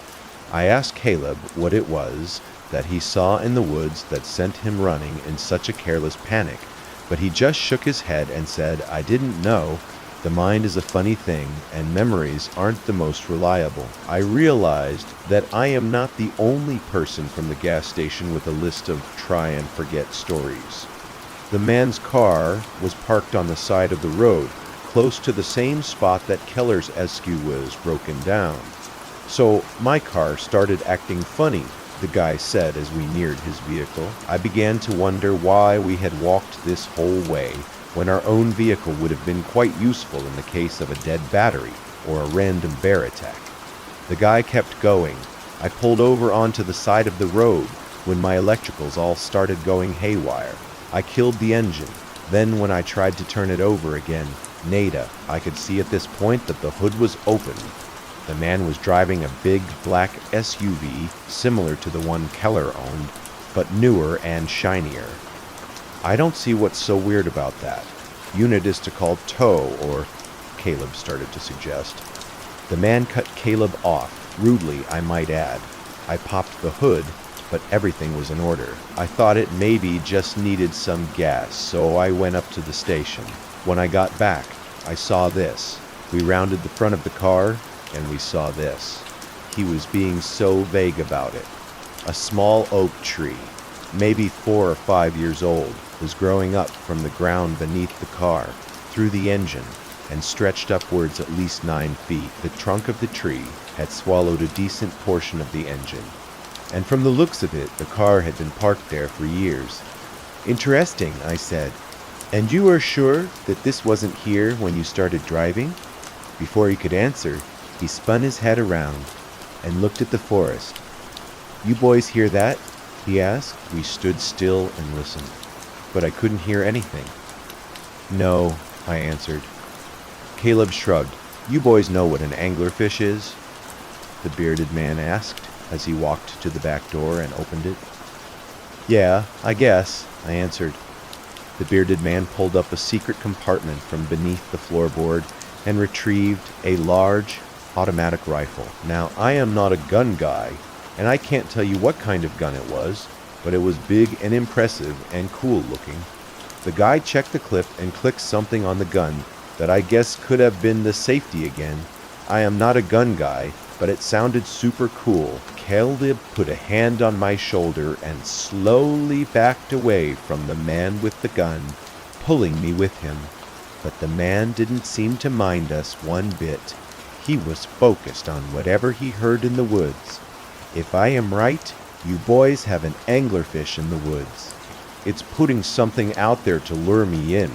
I asked Caleb what it was that he saw in the woods that sent him running in such a careless panic, but he just shook his head and said, I didn't know. The mind is a funny thing, and memories aren't the most reliable. I realized that I am not the only person from the gas station with a list of try-and-forget stories. The man's car was parked on the side of the road, close to the same spot that Keller's SQ was broken down. So my car started acting funny, the guy said as we neared his vehicle. I began to wonder why we had walked this whole way, when our own vehicle would have been quite useful in the case of a dead battery or a random bear attack. The guy kept going. I pulled over onto the side of the road when my electricals all started going haywire. I killed the engine. Then when I tried to turn it over again, nada. I could see at this point that the hood was open. The man was driving a big black SUV similar to the one Keller owned, but newer and shinier. I don't see what's so weird about that. Unit is to call tow, or Caleb started to suggest. The man cut Caleb off, rudely I might add. I popped the hood, but everything was in order. I thought it maybe just needed some gas, so I went up to the station. When I got back, I saw this. We rounded the front of the car, and we saw this. He was being so vague about it. A small oak tree, maybe 4 or 5 years old, was growing up from the ground beneath the car, through the engine, and stretched upwards at least 9 feet. The trunk of the tree had swallowed a decent portion of the engine, and from the looks of it, the car had been parked there for years. Interesting, I said. And you are sure that this wasn't here when you started driving? Before he could answer, he spun his head around and looked at the forest. You boys hear that? He asked. We stood still and listened, but I couldn't hear anything. No, I answered. Caleb shrugged. You boys know what an anglerfish is? The bearded man asked as he walked to the back door and opened it. Yeah, I guess, I answered. The bearded man pulled up a secret compartment from beneath the floorboard and retrieved a large automatic rifle. Now, I am not a gun guy, and I can't tell you what kind of gun it was, but it was big and impressive and cool looking. The guy checked the clip and clicked something on the gun that I guess could have been the safety again. I am not a gun guy, but it sounded super cool. Caleb put a hand on my shoulder and slowly backed away from the man with the gun, pulling me with him. But the man didn't seem to mind us one bit. He was focused on whatever he heard in the woods. If I am right, you boys have an anglerfish in the woods. It's putting something out there to lure me in.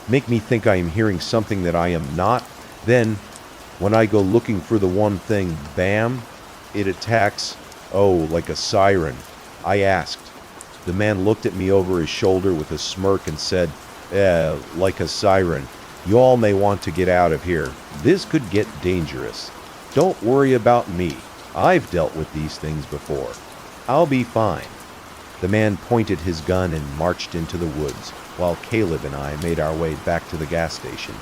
Make me think I am hearing something that I am not. Then, when I go looking for the one thing, bam, it attacks, like a siren. I asked. The man looked at me over his shoulder with a smirk and said, like a siren. You all may want to get out of here. This could get dangerous. Don't worry about me. I've dealt with these things before. I'll be fine. The man pointed his gun and marched into the woods, while Caleb and I made our way back to the gas station.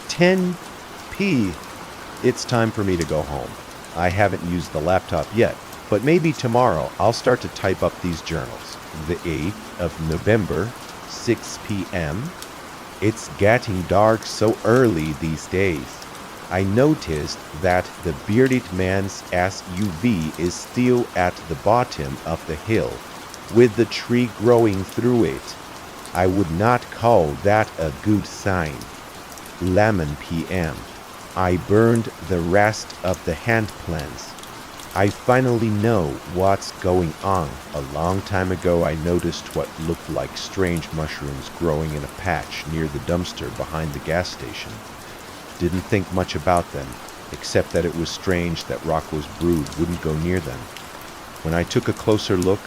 10p. It's time for me to go home. I haven't used the laptop yet, but maybe tomorrow I'll start to type up these journals. The 8th of November, 6 p.m. It's getting dark so early these days. I noticed that the bearded man's SUV is still at the bottom of the hill, with the tree growing through it. I would not call that a good sign. 11 p.m. I burned the rest of the hand plants. I finally know what's going on. A long time ago I noticed what looked like strange mushrooms growing in a patch near the dumpster behind the gas station. Didn't think much about them, except that it was strange that Rocco's brood wouldn't go near them. When I took a closer look,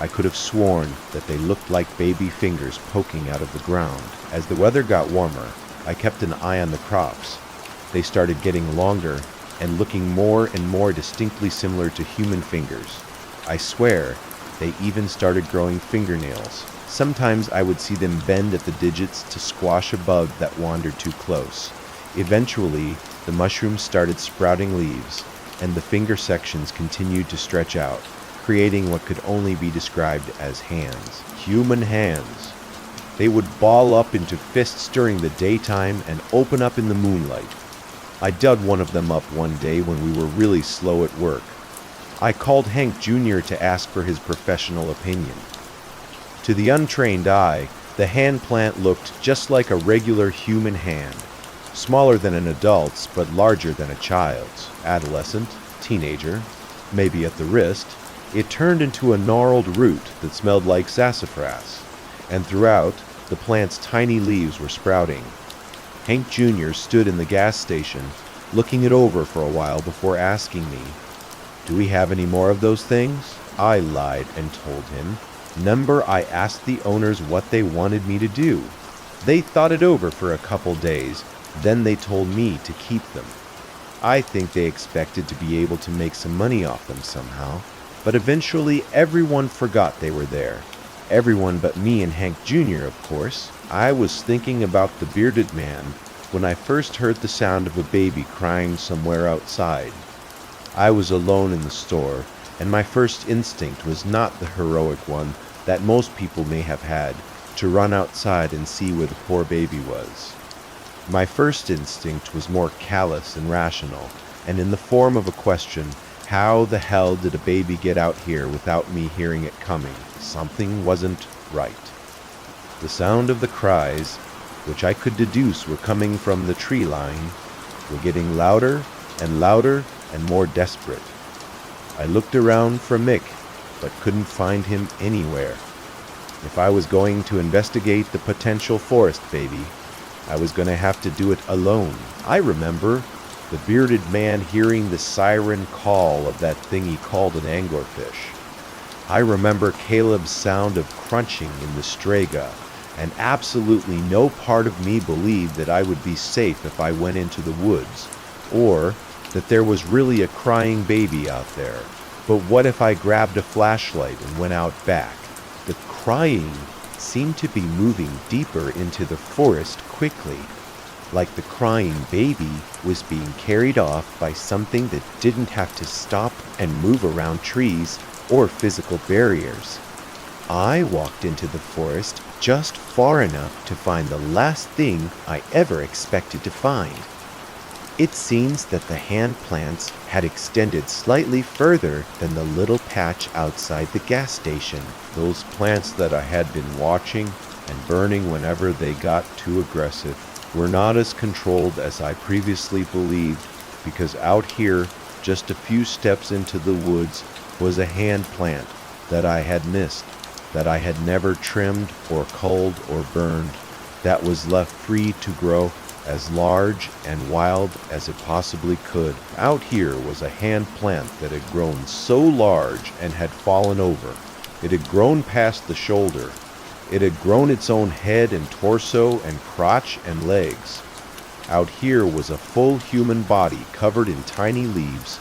I could have sworn that they looked like baby fingers poking out of the ground. As the weather got warmer, I kept an eye on the crops. They started getting longer and looking more and more distinctly similar to human fingers. I swear, they even started growing fingernails. Sometimes I would see them bend at the digits to squash a bug that wandered too close. Eventually, the mushrooms started sprouting leaves, and the finger sections continued to stretch out, creating what could only be described as hands. Human hands. They would ball up into fists during the daytime and open up in the moonlight. I dug one of them up one day when we were really slow at work. I called Hank Jr. to ask for his professional opinion. To the untrained eye, the hand plant looked just like a regular human hand, smaller than an adult's but larger than a child's, adolescent, teenager, maybe at the wrist. It turned into a gnarled root that smelled like sassafras, and throughout, the plant's tiny leaves were sprouting. Hank Jr. stood in the gas station, looking it over for a while before asking me, "Do we have any more of those things?" I lied and told him. Number I asked the owners what they wanted me to do. They thought it over for a couple days, then they told me to keep them. I think they expected to be able to make some money off them somehow, but eventually everyone forgot they were there. Everyone but me and Hank Jr., of course. I was thinking about the bearded man when I first heard the sound of a baby crying somewhere outside. I was alone in the store, and my first instinct was not the heroic one that most people may have had, to run outside and see where the poor baby was. My first instinct was more callous and rational, and in the form of a question: how the hell did a baby get out here without me hearing it coming? Something wasn't right. The sound of the cries, which I could deduce were coming from the tree line, were getting louder and louder and more desperate. I looked around for Mick, but couldn't find him anywhere. If I was going to investigate the potential forest baby, I was going to have to do it alone. I remember the bearded man hearing the siren call of that thing he called an anglerfish. I remember Caleb's sound of crunching in the strega, and absolutely no part of me believed that I would be safe if I went into the woods, or that there was really a crying baby out there. But what if I grabbed a flashlight and went out back? The crying seemed to be moving deeper into the forest quickly, like the crying baby was being carried off by something that didn't have to stop and move around trees or physical barriers. I walked into the forest just far enough to find the last thing I ever expected to find. It seems that the hand plants had extended slightly further than the little patch outside the gas station. Those plants that I had been watching and burning whenever they got too aggressive were not as controlled as I previously believed, because out here, just a few steps into the woods, was a hand plant that I had missed, that I had never trimmed or culled or burned, that was left free to grow as large and wild as it possibly could. Out here was a hand plant that had grown so large and had fallen over. It had grown past the shoulder. It had grown its own head and torso and crotch and legs. Out here was a full human body covered in tiny leaves,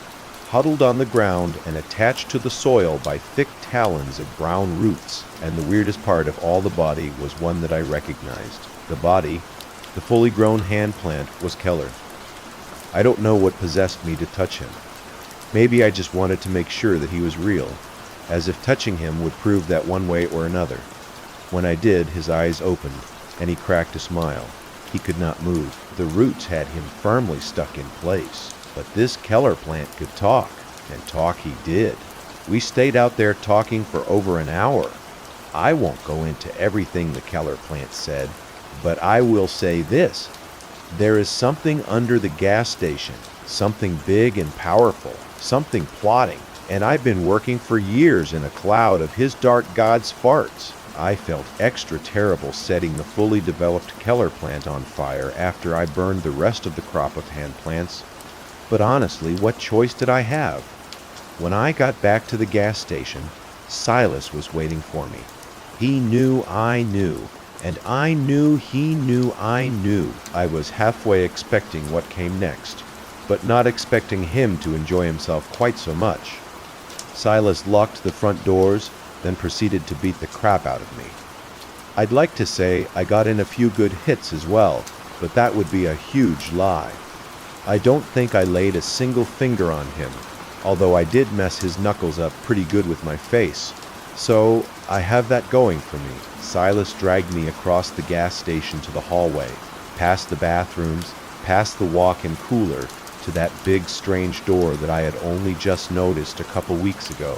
huddled on the ground and attached to the soil by thick talons of brown roots. And the weirdest part of all the body was one that I recognized. The body, the fully grown hand plant, was Keller. I don't know what possessed me to touch him. Maybe I just wanted to make sure that he was real, as if touching him would prove that one way or another. When I did, his eyes opened, and he cracked a smile. He could not move. The roots had him firmly stuck in place. But this Keller plant could talk, and talk he did. We stayed out there talking for over an hour. I won't go into everything the Keller plant said, but I will say this. There is something under the gas station, something big and powerful, something plotting, and I've been working for years in a cloud of his dark god's farts. I felt extra terrible setting the fully developed Keller plant on fire after I burned the rest of the crop of hand plants. But honestly, what choice did I have? When I got back to the gas station, Silas was waiting for me. He knew I knew, and I knew he knew I knew. I was halfway expecting what came next, but not expecting him to enjoy himself quite so much. Silas locked the front doors, then proceeded to beat the crap out of me. I'd like to say I got in a few good hits as well, but that would be a huge lie. I don't think I laid a single finger on him, although I did mess his knuckles up pretty good with my face. So I have that going for me. Silas dragged me across the gas station to the hallway, past the bathrooms, past the walk-in cooler, to that big strange door that I had only just noticed a couple weeks ago.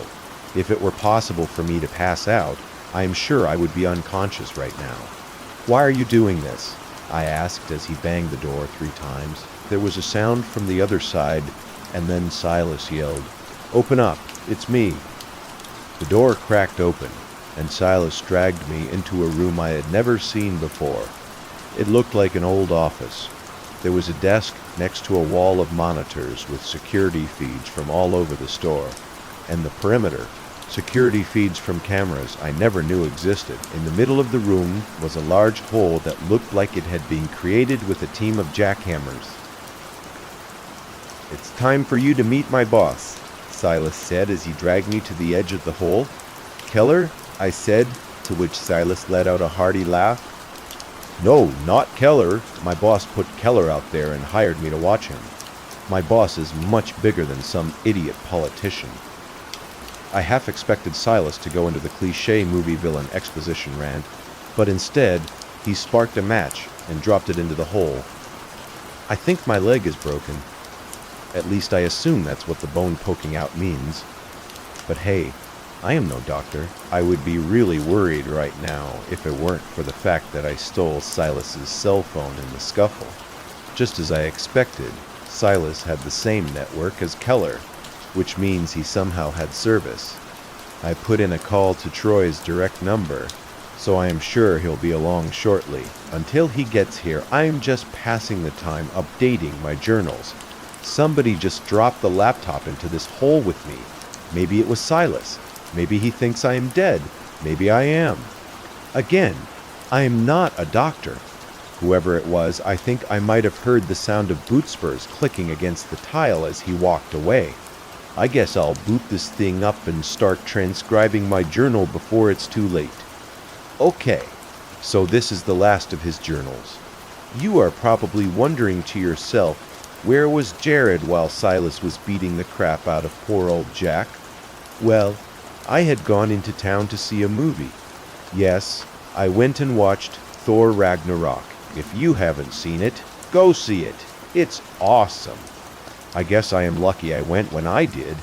If it were possible for me to pass out, I am sure I would be unconscious right now. "Why are you doing this?" I asked as he banged the door 3 times. There was a sound from the other side, and then Silas yelled, "Open up, it's me." The door cracked open, and Silas dragged me into a room I had never seen before. It looked like an old office. There was a desk next to a wall of monitors with security feeds from all over the store, and the perimeter, security feeds from cameras I never knew existed. In the middle of the room was a large hole that looked like it had been created with a team of jackhammers. "It's time for you to meet my boss," Silas said as he dragged me to the edge of the hole. "Keller?" I said, to which Silas let out a hearty laugh. "No, not Keller. My boss put Keller out there and hired me to watch him. My boss is much bigger than some idiot politician." I half expected Silas to go into the cliché movie villain exposition rant, but instead, he sparked a match and dropped it into the hole. "I think my leg is broken. At least I assume that's what the bone poking out means. But hey, I am no doctor. I would be really worried right now if it weren't for the fact that I stole Silas's cell phone in the scuffle. Just as I expected, Silas had the same network as Keller, which means he somehow had service. I put in a call to Troy's direct number, so I am sure he'll be along shortly. Until he gets here, I'm just passing the time updating my journals. Somebody just dropped the laptop into this hole with me. Maybe it was Silas. Maybe he thinks I am dead. Maybe I am. Again, I am not a doctor. Whoever it was, I think I might have heard the sound of boot spurs clicking against the tile as he walked away. I guess I'll boot this thing up and start transcribing my journal before it's too late. Okay, so this is the last of his journals. You are probably wondering to yourself, where was Jared while Silas was beating the crap out of poor old Jack? Well, I had gone into town to see a movie. Yes, I went and watched Thor Ragnarok. If you haven't seen it, go see it. It's awesome. I guess I am lucky I went when I did.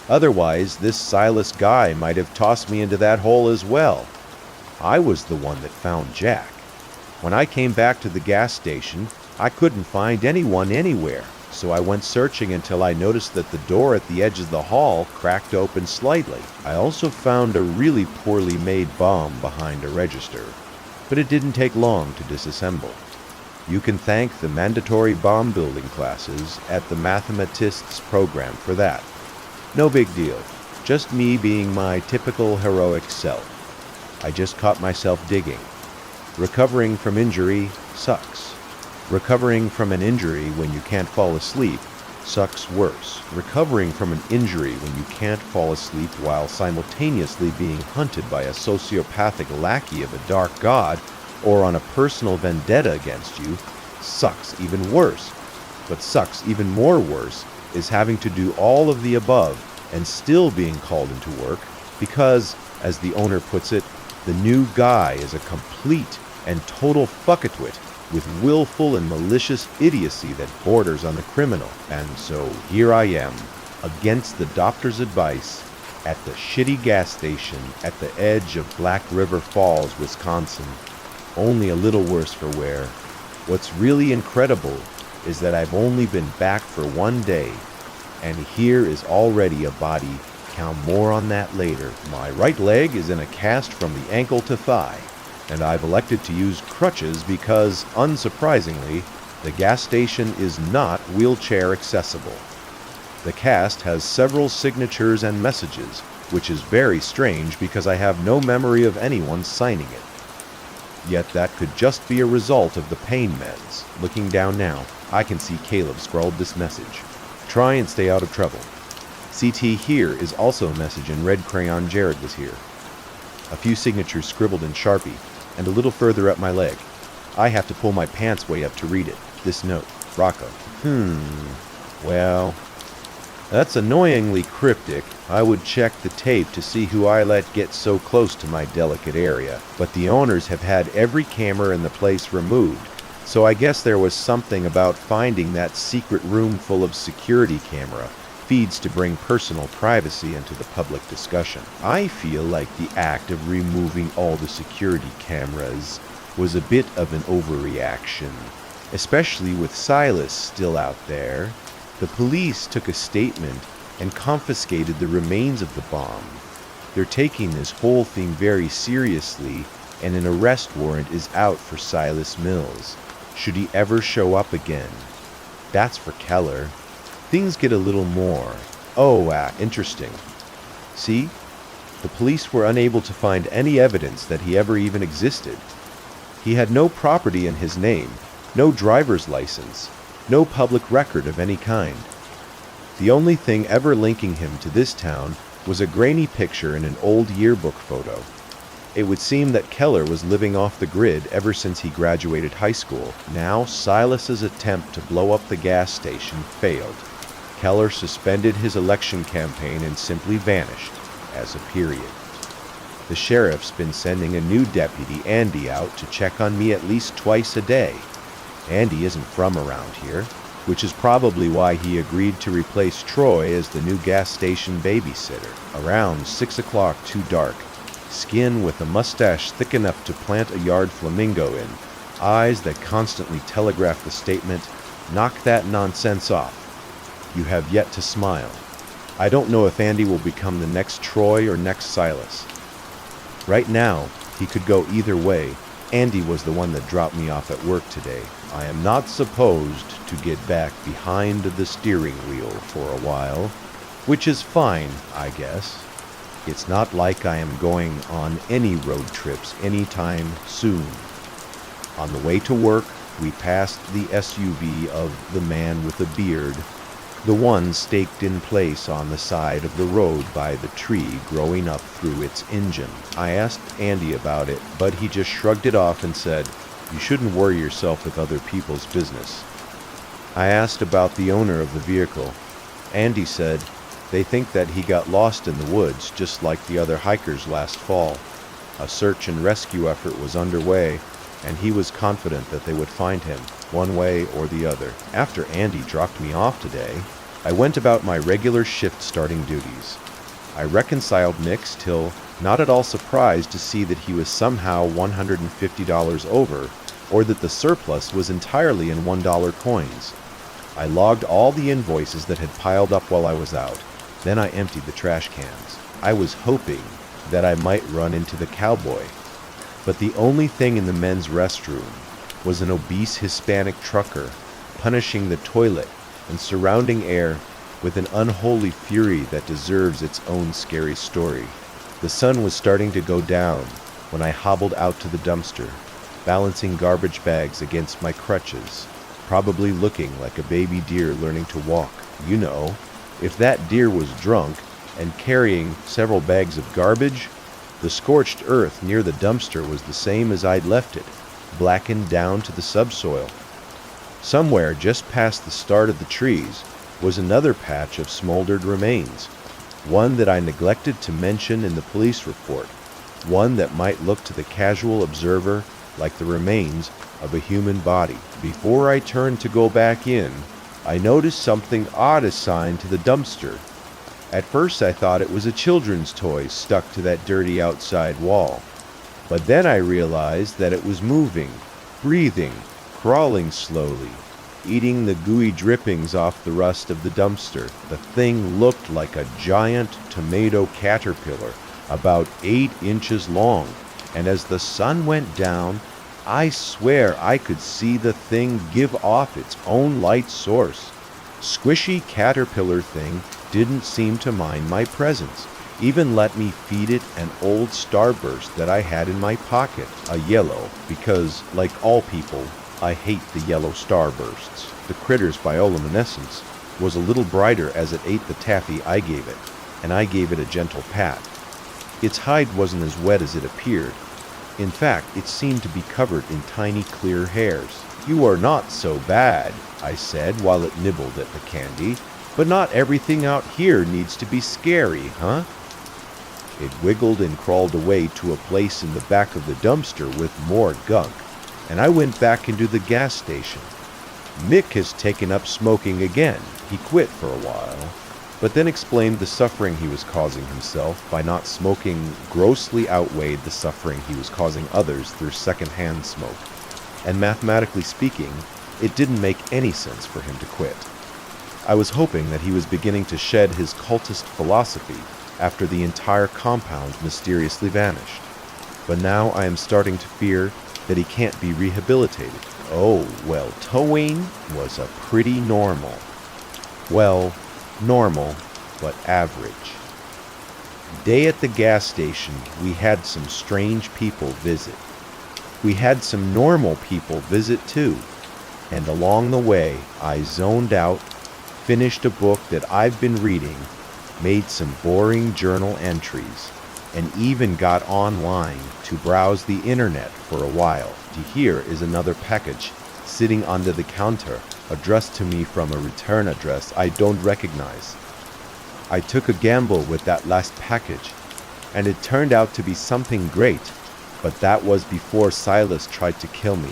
Otherwise, this Silas guy might have tossed me into that hole as well. I was the one that found Jack. When I came back to the gas station, I couldn't find anyone anywhere, so I went searching until I noticed that the door at the edge of the hall cracked open slightly. I also found a really poorly made bomb behind a register, but it didn't take long to disassemble. You can thank the mandatory bomb building classes at the mathematists program for that. No big deal, just me being my typical heroic self. I just caught myself digging. Recovering from injury sucks. Recovering from an injury when you can't fall asleep sucks worse. Recovering from an injury when you can't fall asleep while simultaneously being hunted by a sociopathic lackey of a dark god or on a personal vendetta against you sucks even worse. What sucks even more worse is having to do all of the above and still being called into work because, as the owner puts it, the new guy is a complete and total fuckitwit with willful and malicious idiocy that borders on the criminal. And so here I am, against the doctor's advice, at the shitty gas station at the edge of Black River Falls, Wisconsin. Only a little worse for wear. What's really incredible is that I've only been back for 1 day, and here is already a body. Count more on that later. My right leg is in a cast from the ankle to thigh, and I've elected to use crutches because, unsurprisingly, the gas station is not wheelchair accessible. The cast has several signatures and messages, which is very strange because I have no memory of anyone signing it. Yet that could just be a result of the pain meds. Looking down now, I can see Caleb scrawled this message. Try and stay out of trouble. CT here is also a message in red crayon. Jared was here. A few signatures scribbled in Sharpie, and a little further up my leg. I have to pull my pants way up to read it. This note, Rocco. Well, that's annoyingly cryptic. I would check the tape to see who I let get so close to my delicate area, but the owners have had every camera in the place removed, so I guess there was something about finding that secret room full of security camera feeds to bring personal privacy into the public discussion. I feel like the act of removing all the security cameras was a bit of an overreaction, especially with Silas still out there. The police took a statement and confiscated the remains of the bomb. They're taking this whole thing very seriously, and an arrest warrant is out for Silas Mills, should he ever show up again. That's for Keller. Things get a little more. Interesting. See? The police were unable to find any evidence that he ever even existed. He had no property in his name, no driver's license, no public record of any kind. The only thing ever linking him to this town was a grainy picture in an old yearbook photo. It would seem that Keller was living off the grid ever since he graduated high school. Now Silas's attempt to blow up the gas station failed. Keller suspended his election campaign and simply vanished, as a period. The sheriff's been sending a new deputy, Andy, out to check on me at least twice a day. Andy isn't from around here, which is probably why he agreed to replace Troy as the new gas station babysitter. Around 6 o'clock, too dark, skin with a mustache thick enough to plant a yard flamingo in, eyes that constantly telegraph the statement, "Knock that nonsense off. You have yet to smile." I don't know if Andy will become the next Troy or next Silas. Right now, he could go either way. Andy was the one that dropped me off at work today. I am not supposed to get back behind the steering wheel for a while, which is fine, I guess. It's not like I am going on any road trips anytime soon. On the way to work, we passed the SUV of the man with a beard, the one staked in place on the side of the road by the tree growing up through its engine. I asked Andy about it, but he just shrugged it off and said, "You shouldn't worry yourself with other people's business." I asked about the owner of the vehicle. Andy said they think that he got lost in the woods, just like the other hikers last fall. A search and rescue effort was underway, and he was confident that they would find him, one way or the other. After Andy dropped me off today, I went about my regular shift starting duties. I reconciled Mix till not at all surprised to see that he was somehow $150 over, or that the surplus was entirely in $1 coins. I logged all the invoices that had piled up while I was out. Then I emptied the trash cans. I was hoping that I might run into the cowboy, but the only thing in the men's restroom was an obese Hispanic trucker punishing the toilet and surrounding air with an unholy fury that deserves its own scary story. The sun was starting to go down when I hobbled out to the dumpster, balancing garbage bags against my crutches, probably looking like a baby deer learning to walk. You know, if that deer was drunk and carrying several bags of garbage, the scorched earth near the dumpster was the same as I'd left it, blackened down to the subsoil. Somewhere just past the start of the trees was another patch of smoldered remains, one that I neglected to mention in the police report, one that might look to the casual observer like the remains of a human body. Before I turned to go back in, I noticed something odd assigned to the dumpster. At first I thought it was a children's toy stuck to that dirty outside wall. But then I realized that it was moving, breathing, crawling slowly, eating the gooey drippings off the rust of the dumpster. The thing looked like a giant tomato caterpillar, about 8 inches long, and as the sun went down, I swear I could see the thing give off its own light source. Squishy caterpillar thing didn't seem to mind my presence, even let me feed it an old starburst that I had in my pocket, a yellow, because, like all people, I hate the yellow starbursts. The critter's bioluminescence was a little brighter as it ate the taffy I gave it, and I gave it a gentle pat. Its hide wasn't as wet as it appeared. In fact, it seemed to be covered in tiny clear hairs. "You are not so bad," I said while it nibbled at the candy. "But not everything out here needs to be scary, huh?" It wiggled and crawled away to a place in the back of the dumpster with more gunk, and I went back into the gas station. Mick has taken up smoking again. He quit for a while, but then explained the suffering he was causing himself by not smoking grossly outweighed the suffering he was causing others through secondhand smoke. And mathematically speaking, it didn't make any sense for him to quit. I was hoping that he was beginning to shed his cultist philosophy after the entire compound mysteriously vanished. But now I am starting to fear that he can't be rehabilitated. Oh, well, towing was a pretty normal. Well, normal, but average. Day at the gas station, we had some strange people visit. We had some normal people visit too. And along the way, I zoned out, finished a book that I've been reading, made some boring journal entries, and even got online to browse the internet for a while. Here is another package sitting under the counter, addressed to me from a return address I don't recognize. I took a gamble with that last package, and it turned out to be something great, but that was before Silas tried to kill me.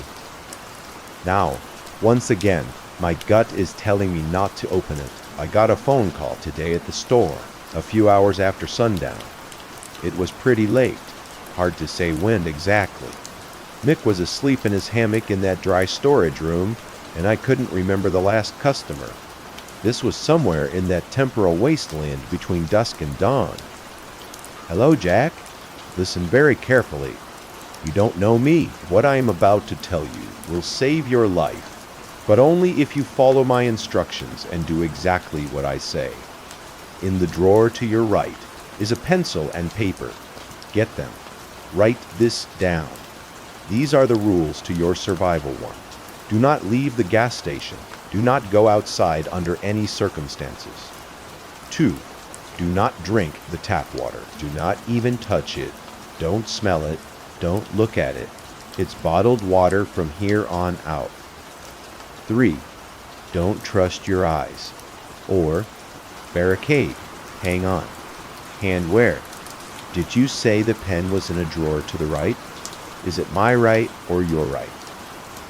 Now, once again, my gut is telling me not to open it. I got a phone call today at the store, a few hours after sundown. It was pretty late, hard to say when exactly. Mick was asleep in his hammock in that dry storage room, and I couldn't remember the last customer. This was somewhere in that temporal wasteland between dusk and dawn. "Hello, Jack. Listen very carefully. You don't know me. What I am about to tell you will save your life, but only if you follow my instructions and do exactly what I say. In the drawer to your right is a pencil and paper. Get them. Write this down. These are the rules to your survival one. Do not leave the gas station. Do not go outside under any circumstances. 2. Do not drink the tap water. Do not even touch it. Don't smell it. Don't look at it. It's bottled water from here on out. 3. Don't trust your eyes. Or, barricade. Hang on. Hand where? Did you say the pen was in a drawer to the right? Is it my right or your right?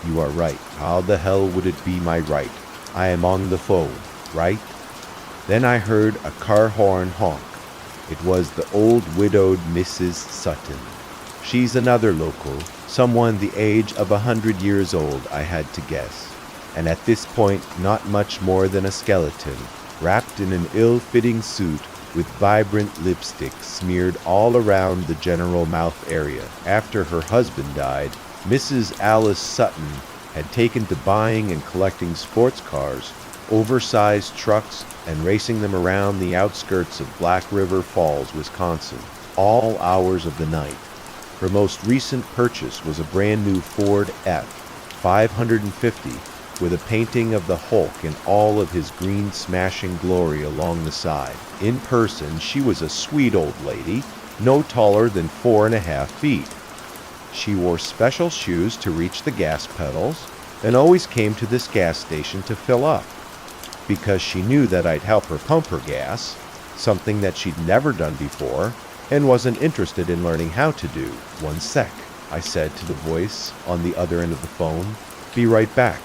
You are right. How the hell would it be my right? I am on the phone, right? Then I heard a car horn honk. It was the old widowed Mrs. Sutton. She's another local, someone the age of 100 years old, I had to guess. And at this point, not much more than a skeleton, wrapped in an ill-fitting suit with vibrant lipstick smeared all around the general mouth area. After her husband died, Mrs. Alice Sutton had taken to buying and collecting sports cars, oversized trucks, and racing them around the outskirts of Black River Falls, Wisconsin, all hours of the night. Her most recent purchase was a brand new Ford F-550 with a painting of the Hulk in all of his green smashing glory along the side. In person, she was a sweet old lady, no taller than 4.5 feet. She wore special shoes to reach the gas pedals, and always came to this gas station to fill up, because she knew that I'd help her pump her gas, something that she'd never done before, and wasn't interested in learning how to do. "1 sec," I said to the voice on the other end of the phone. "Be right back.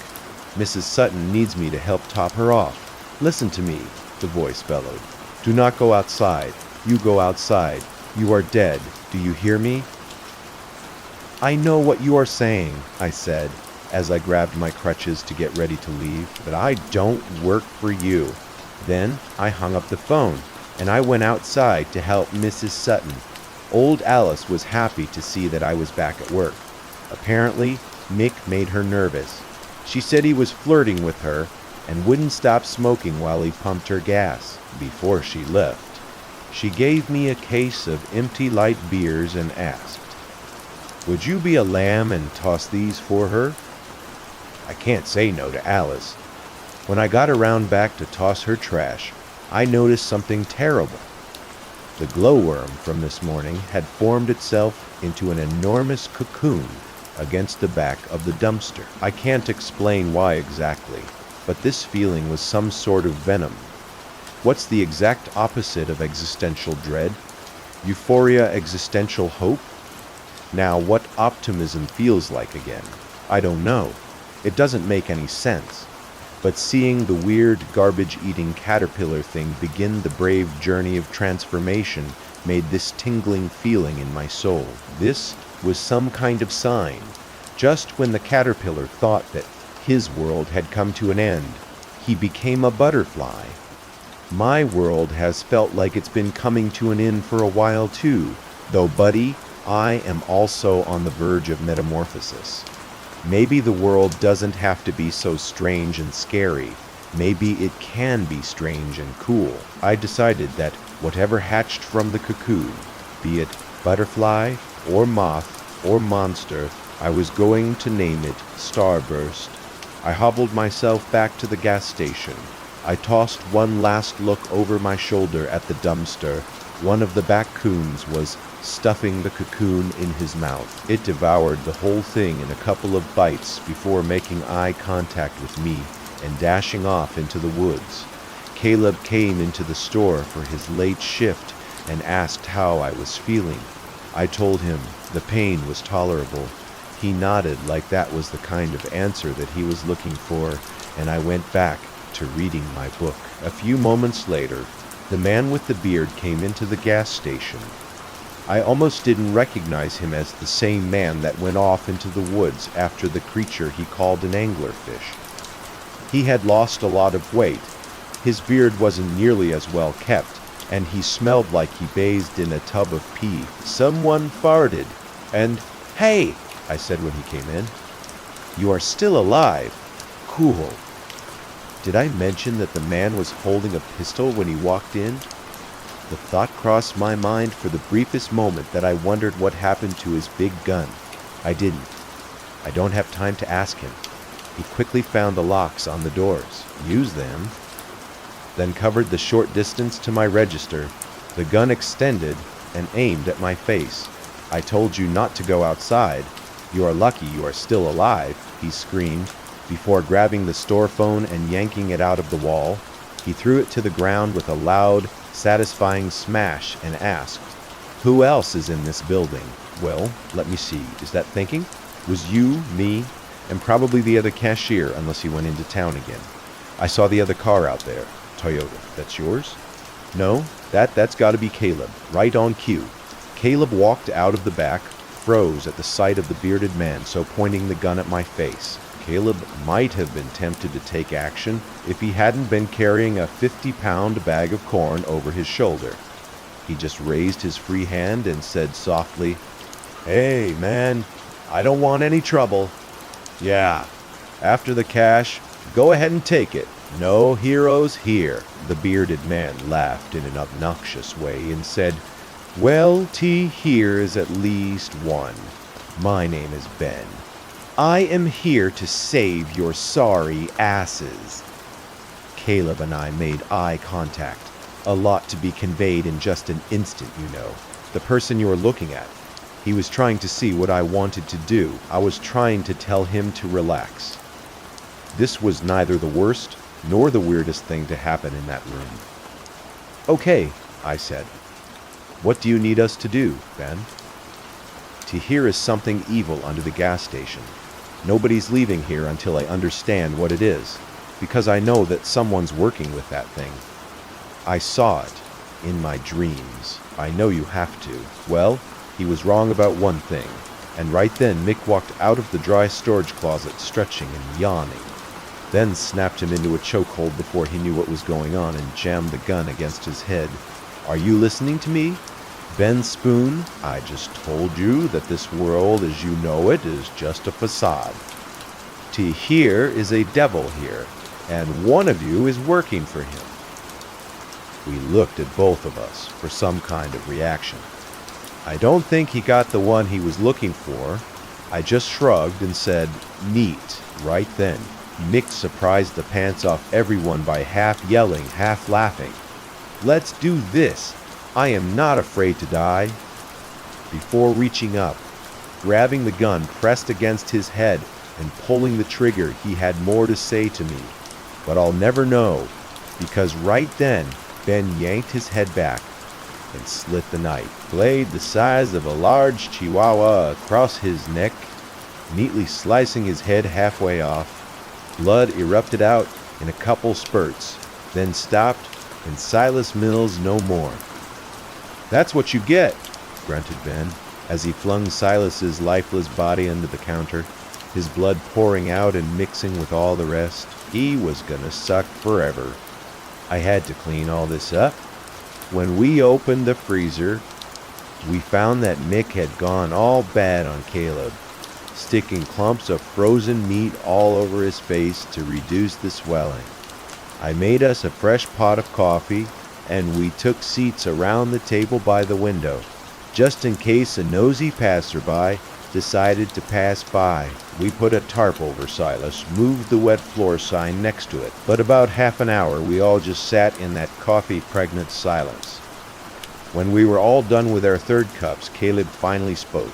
Mrs. Sutton needs me to help top her off." "Listen to me," the voice bellowed. "Do not go outside. You go outside. You are dead. Do you hear me?" "I know what you are saying," I said, as I grabbed my crutches to get ready to leave, "but I don't work for you." Then I hung up the phone, and I went outside to help Mrs. Sutton. Old Alice was happy to see that I was back at work. Apparently, Mick made her nervous. She said he was flirting with her and wouldn't stop smoking while he pumped her gas before she left. She gave me a case of empty light beers and asked, "Would you be a lamb and toss these for her?" I can't say no to Alice. When I got around back to toss her trash, I noticed something terrible. The glowworm from this morning had formed itself into an enormous cocoon against the back of the dumpster. I can't explain why exactly, but this feeling was some sort of venom. What's the exact opposite of existential dread? Euphoria, existential hope? Now, what optimism feels like again? I don't know. It doesn't make any sense. But seeing the weird, garbage-eating caterpillar thing begin the brave journey of transformation made this tingling feeling in my soul. This was some kind of sign. Just when the caterpillar thought that his world had come to an end, he became a butterfly. My world has felt like it's been coming to an end for a while too, though, buddy, I am also on the verge of metamorphosis. Maybe the world doesn't have to be so strange and scary. Maybe it can be strange and cool. I decided that whatever hatched from the cocoon, be it butterfly or moth or monster, I was going to name it Starburst. I hobbled myself back to the gas station. I tossed one last look over my shoulder at the dumpster. One of the raccoons was stuffing the cocoon in his mouth. It devoured the whole thing in a couple of bites before making eye contact with me and dashing off into the woods. Caleb came into the store for his late shift and asked how I was feeling. I told him the pain was tolerable. He nodded like that was the kind of answer that he was looking for, and I went back to reading my book. A few moments later, the man with the beard came into the gas station. I almost didn't recognize him as the same man that went off into the woods after the creature he called an anglerfish. He had lost a lot of weight. His beard wasn't nearly as well kept, and he smelled like he bathed in a tub of pee. Someone farted, and, "Hey," I said when he came in. "You are still alive. Cool." Did I mention that the man was holding a pistol when he walked in? The thought crossed my mind for the briefest moment that I wondered what happened to his big gun. I didn't. I don't have time to ask him. He quickly found the locks on the doors, used them, then covered the short distance to my register, the gun extended and aimed at my face. "I told you not to go outside. You are lucky you are still alive," he screamed, before grabbing the store phone and yanking it out of the wall. He threw it to the ground with a loud, satisfying smash and asked, "Who else is in this building?" "Well, let me see. Is that thinking? Was you, me, and probably the other cashier, unless he went into town again. I saw the other car out there. Toyota. That's yours?" "No, that's got to be Caleb. Right on cue." Caleb walked out of the back, froze at the sight of the bearded man so pointing the gun at my face. Caleb might have been tempted to take action if he hadn't been carrying a 50-pound bag of corn over his shoulder. He just raised his free hand and said softly, "Hey, man, I don't want any trouble." "Yeah, after the cash, go ahead and take it. No heroes here." The bearded man laughed in an obnoxious way and said, "Well, T here is at least one. My name is Ben. I am here to save your sorry asses." Caleb and I made eye contact. A lot to be conveyed in just an instant, you know. The person you are looking at. He was trying to see what I wanted to do. I was trying to tell him to relax. This was neither the worst nor the weirdest thing to happen in that room. "Okay," I said. "What do you need us to do, Ben?" "To hear is something evil under the gas station. Nobody's leaving here until I understand what it is, because I know that someone's working with that thing. I saw it in my dreams. I know you have to." Well, he was wrong about one thing, and right then Mick walked out of the dry storage closet stretching and yawning. Then snapped him into a chokehold before he knew what was going on and jammed the gun against his head. "Are you listening to me? Ben Spoon, I just told you that this world as you know it is just a facade. Here is a devil here, and one of you is working for him." We looked at both of us for some kind of reaction. I don't think he got the one he was looking for. I just shrugged and said, "Neat," right then. Mick surprised the pants off everyone by half yelling, half laughing. "Let's do this. I am not afraid to die." Before reaching up, grabbing the gun pressed against his head and pulling the trigger, he had more to say to me. But I'll never know, because right then, Ben yanked his head back and slit the knife, blade the size of a large chihuahua, across his neck, neatly slicing his head halfway off. Blood erupted out in a couple spurts, then stopped, and Silas Mills no more. "That's what you get," grunted Ben, as he flung Silas's lifeless body under the counter, his blood pouring out and mixing with all the rest. He was gonna suck forever. I had to clean all this up. When we opened the freezer, we found that Mick had gone all bad on Caleb, sticking clumps of frozen meat all over his face to reduce the swelling. I made us a fresh pot of coffee, and we took seats around the table by the window, just in case a nosy passerby decided to pass by. We put a tarp over Silas, moved the wet floor sign next to it, but about half an hour we all just sat in that coffee-pregnant silence. When we were all done with our third cups, Caleb finally spoke.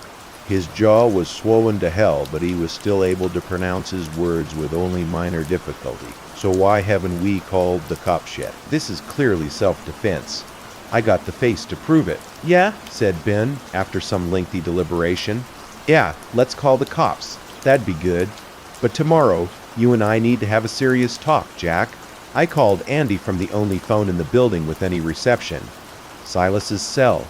His jaw was swollen to hell, but he was still able to pronounce his words with only minor difficulty. "So why haven't we called the cops yet? This is clearly self-defense. I got the face to prove it." "Yeah," said Ben, after some lengthy deliberation. "Yeah, let's call the cops. That'd be good. But tomorrow, you and I need to have a serious talk, Jack. I called Andy from the only phone in the building with any reception. Silas's cell.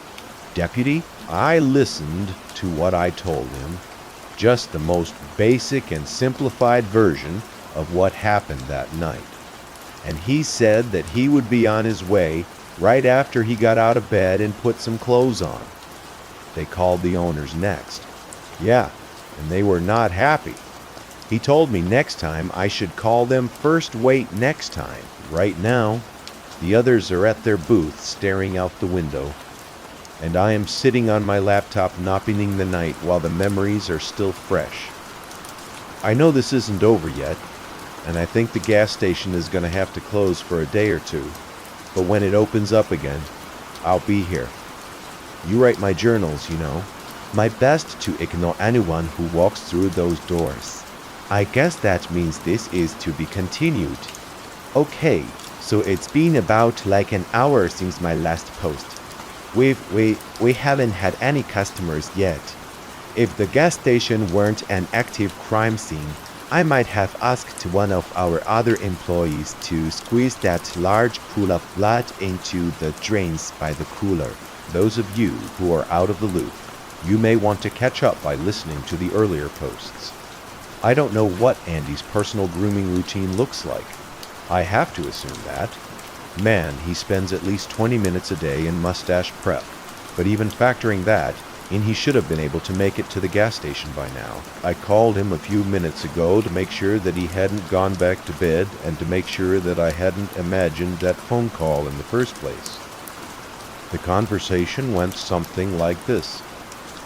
Deputy, I listened to what I told him. Just the most basic and simplified version of what happened that night. And he said that he would be on his way right after he got out of bed and put some clothes on. They called the owners next. Yeah, and they were not happy. He told me next time I should call them first. Wait, next time. Right now, the others are at their booth staring out the window, and I am sitting on my laptop nopping the night while the memories are still fresh. I know this isn't over yet, and I think the gas station is going to have to close for a day or two, but when it opens up again, I'll be here. You write my journals, you know. My best to ignore anyone who walks through those doors. I guess that means this is to be continued. Okay, so it's been about like an hour since my last post. We haven't had any customers yet. If the gas station weren't an active crime scene, I might have asked one of our other employees to squeeze that large pool of blood into the drains by the cooler. Those of you who are out of the loop, you may want to catch up by listening to the earlier posts. I don't know what Andy's personal grooming routine looks like. I have to assume that. Man, he spends at least 20 minutes a day in mustache prep. But even factoring that in, he should have been able to make it to the gas station by now. I called him a few minutes ago to make sure that he hadn't gone back to bed and to make sure that I hadn't imagined that phone call in the first place. The conversation went something like this.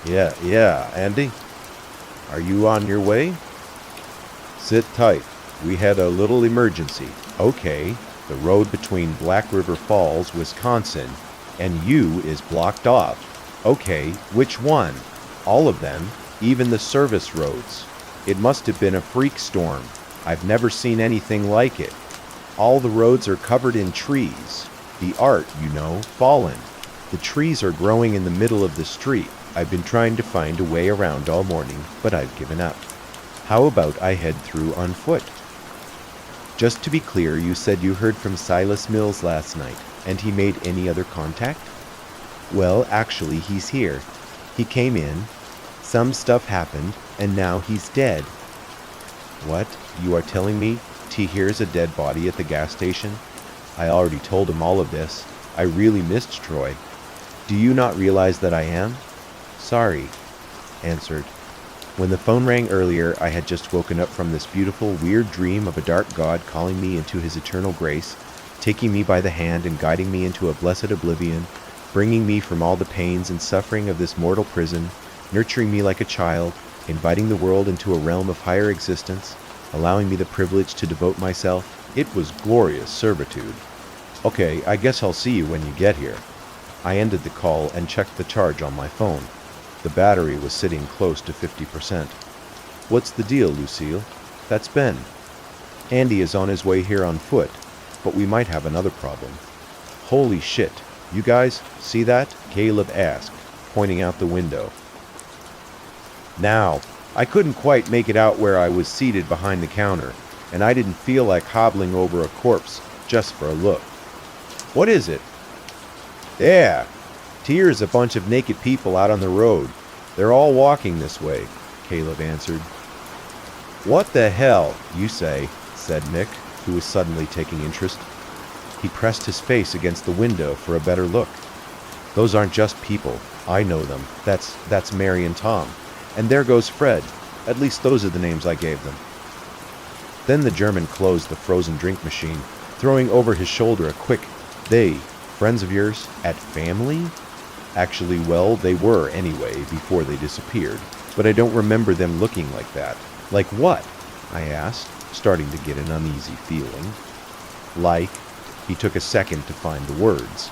Yeah, Andy? Are you on your way? Sit tight. We had a little emergency. Okay, the road between Black River Falls, Wisconsin, and you is blocked off. Okay, which one? All of them, even the service roads. It must have been a freak storm. I've never seen anything like it. All the roads are covered in trees. The art, fallen. The trees are growing in the middle of the street. I've been trying to find a way around all morning, but I've given up. How about I head through on foot? Just to be clear, you said you heard from Silas Mills last night, and he made any other contact? Well, actually, he's here. He came in, some stuff happened, and now he's dead. What? You are telling me T here's a dead body at the gas station? I already told him all of this. I really missed Troy. Do you not realize that I am? Sorry, answered. When the phone rang earlier, I had just woken up from this beautiful, weird dream of a dark God calling me into his eternal grace, taking me by the hand and guiding me into a blessed oblivion, bringing me from all the pains and suffering of this mortal prison, nurturing me like a child, inviting the world into a realm of higher existence, allowing me the privilege to devote myself. It was glorious servitude. Okay, I guess I'll see you when you get here. I ended the call and checked the charge on my phone. The battery was sitting close to 50%. What's the deal, Lucille? That's Ben. Andy is on his way here on foot, but we might have another problem. Holy shit, you guys see that? Caleb asked, pointing out the window. Now, I couldn't quite make it out where I was seated behind the counter, and I didn't feel like hobbling over a corpse just for a look. What is it? Yeah, here's a bunch of naked people out on the road. They're all walking this way, Caleb answered. What the hell, you say, said Mick, who was suddenly taking interest. He pressed his face against the window for a better look. Those aren't just people. I know them. That's Mary and Tom. And there goes Fred. At least those are the names I gave them. Then the German closed the frozen drink machine, throwing over his shoulder a quick, "They, friends of yours, at family?" Actually, well, they were anyway, before they disappeared, but I don't remember them looking like that. Like what? I asked, starting to get an uneasy feeling. Like, he took a second to find the words.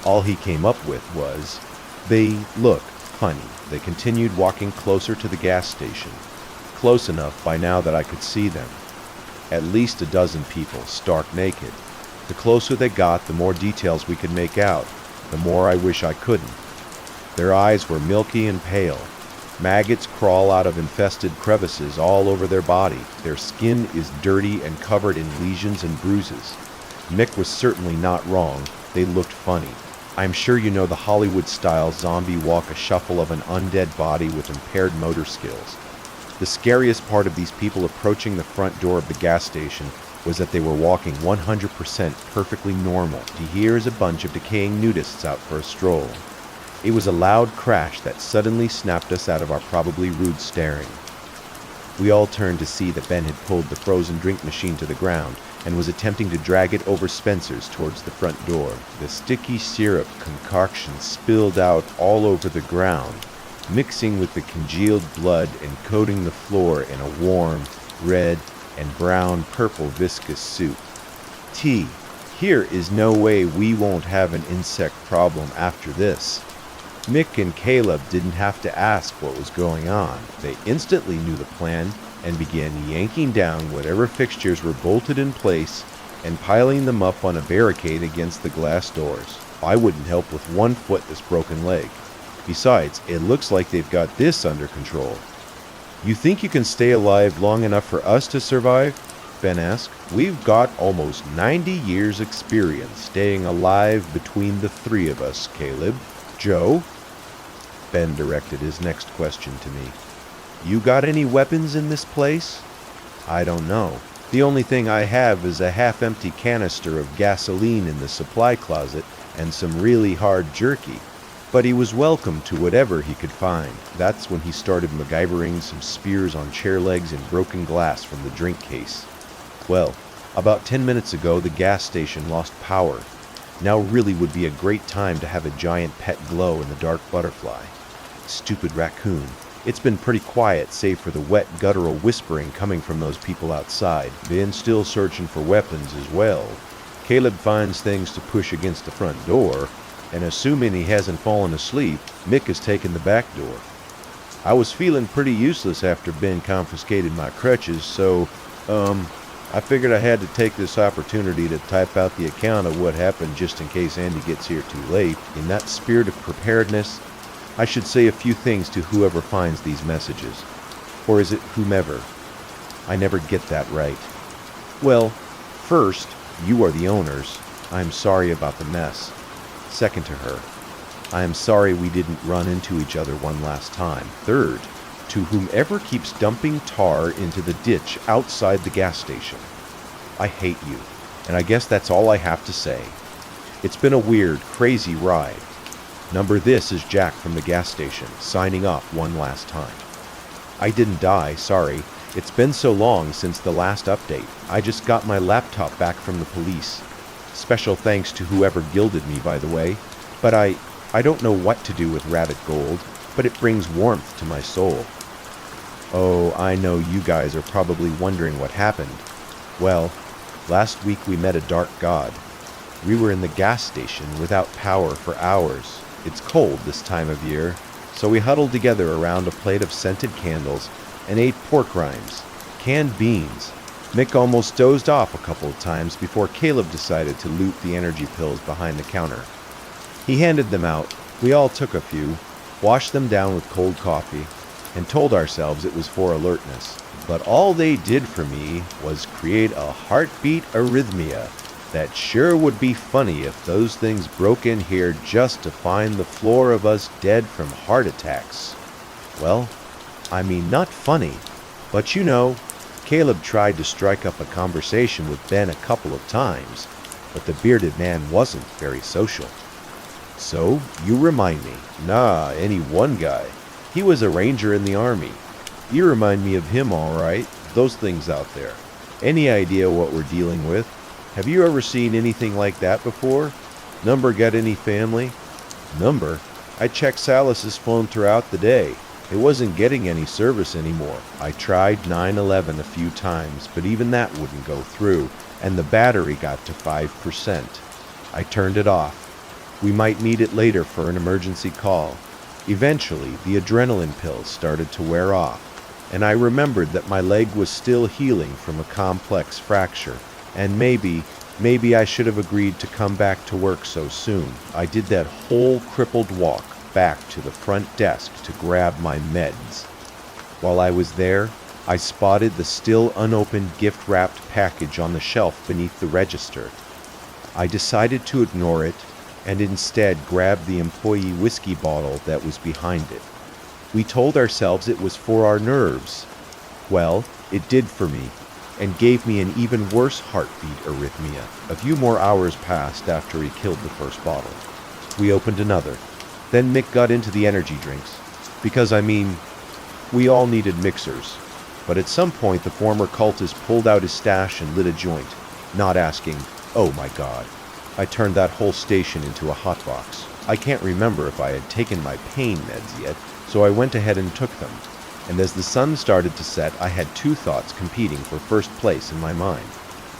All he came up with was, "They look funny." They continued walking closer to the gas station, close enough by now that I could see them. At least a dozen people, stark naked. The closer they got, the more details we could make out. The more I wish I couldn't. Their eyes were milky and pale. Maggots crawl out of infested crevices all over their body. Their skin is dirty and covered in lesions and bruises. Mick was certainly not wrong. They looked funny. I'm sure you know the Hollywood-style zombie walk, a shuffle of an undead body with impaired motor skills. The scariest part of these people approaching the front door of the gas station was that they were walking 100% perfectly normal. Here's a bunch of decaying nudists out for a stroll. It was a loud crash that suddenly snapped us out of our probably rude staring. We all turned to see that Ben had pulled the frozen drink machine to the ground and was attempting to drag it over Spencer's towards the front door. The sticky syrup concoction spilled out all over the ground, mixing with the congealed blood and coating the floor in a warm, red, and brown-purple viscous soup. T, here is no way we won't have an insect problem after this. Mick and Caleb didn't have to ask what was going on. They instantly knew the plan and began yanking down whatever fixtures were bolted in place and piling them up on a barricade against the glass doors. I wouldn't help with one foot this broken leg. Besides, it looks like they've got this under control. You think you can stay alive long enough for us to survive? Ben asked. We've got almost 90 years' experience staying alive between the three of us, Caleb. Joe? Ben directed his next question to me. You got any weapons in this place? I don't know. The only thing I have is a half-empty canister of gasoline in the supply closet and some really hard jerky. But he was welcome to whatever he could find. That's when he started MacGyvering some spears on chair legs and broken glass from the drink case. Well, about 10 minutes ago, the gas station lost power. Now really would be a great time to have a giant pet glow in the dark butterfly. Stupid raccoon. It's been pretty quiet, save for the wet, guttural whispering coming from those people outside. Been still searching for weapons as well. Caleb finds things to push against the front door, and assuming he hasn't fallen asleep, Mick has taken the back door. I was feeling pretty useless after Ben confiscated my crutches, so I figured I had to take this opportunity to type out the account of what happened just in case Andy gets here too late. In that spirit of preparedness, I should say a few things to whoever finds these messages. Or is it whomever? I never get that right. Well, first, you are the owners. I am sorry about the mess. Second to her, I am sorry we didn't run into each other one last time. Third, to whomever keeps dumping tar into the ditch outside the gas station, I hate you, and I guess that's all I have to say. It's been a weird, crazy ride. Number this is Jack from the gas station, signing off one last time. I didn't die, sorry. It's been so long since the last update. I just got my laptop back from the police. Special thanks to whoever gilded me, by the way. But I don't know what to do with rabbit gold, but it brings warmth to my soul. Oh, I know you guys are probably wondering what happened. Well, last week we met a dark god. We were in the gas station without power for hours. It's cold this time of year, so we huddled together around a plate of scented candles and ate pork rinds, canned beans. Mick almost dozed off a couple of times before Caleb decided to loot the energy pills behind the counter. He handed them out. We all took a few, washed them down with cold coffee, and told ourselves it was for alertness. But all they did for me was create a heartbeat arrhythmia that sure would be funny if those things broke in here just to find the floor of us dead from heart attacks. Well, I mean, not funny, but you know, Caleb tried to strike up a conversation with Ben a couple of times, but the bearded man wasn't very social. So, you remind me. Nah, any one guy. He was a ranger in the army. You remind me of him, all right. Those things out there. Any idea what we're dealing with? Have you ever seen anything like that before? Number got any family? Number? I checked Salas's phone throughout the day. It wasn't getting any service anymore. I tried 911 a few times, but even that wouldn't go through, and the battery got to 5%. I turned it off. We might need it later for an emergency call. Eventually, the adrenaline pills started to wear off, and I remembered that my leg was still healing from a complex fracture, and maybe I should have agreed to come back to work so soon. I did that whole crippled walk back to the front desk to grab my meds. While I was there, I spotted the still unopened gift-wrapped package on the shelf beneath the register. I decided to ignore it and instead grabbed the employee whiskey bottle that was behind it. We told ourselves it was for our nerves. Well, it did for me, and gave me an even worse heartbeat arrhythmia. A few more hours passed after he killed the first bottle. We opened another. Then Mick got into the energy drinks. Because, I mean, we all needed mixers. But at some point, the former cultist pulled out his stash and lit a joint, not asking, "Oh my God." I turned that whole station into a hotbox. I can't remember if I had taken my pain meds yet, so I went ahead and took them. And as the sun started to set, I had two thoughts competing for first place in my mind.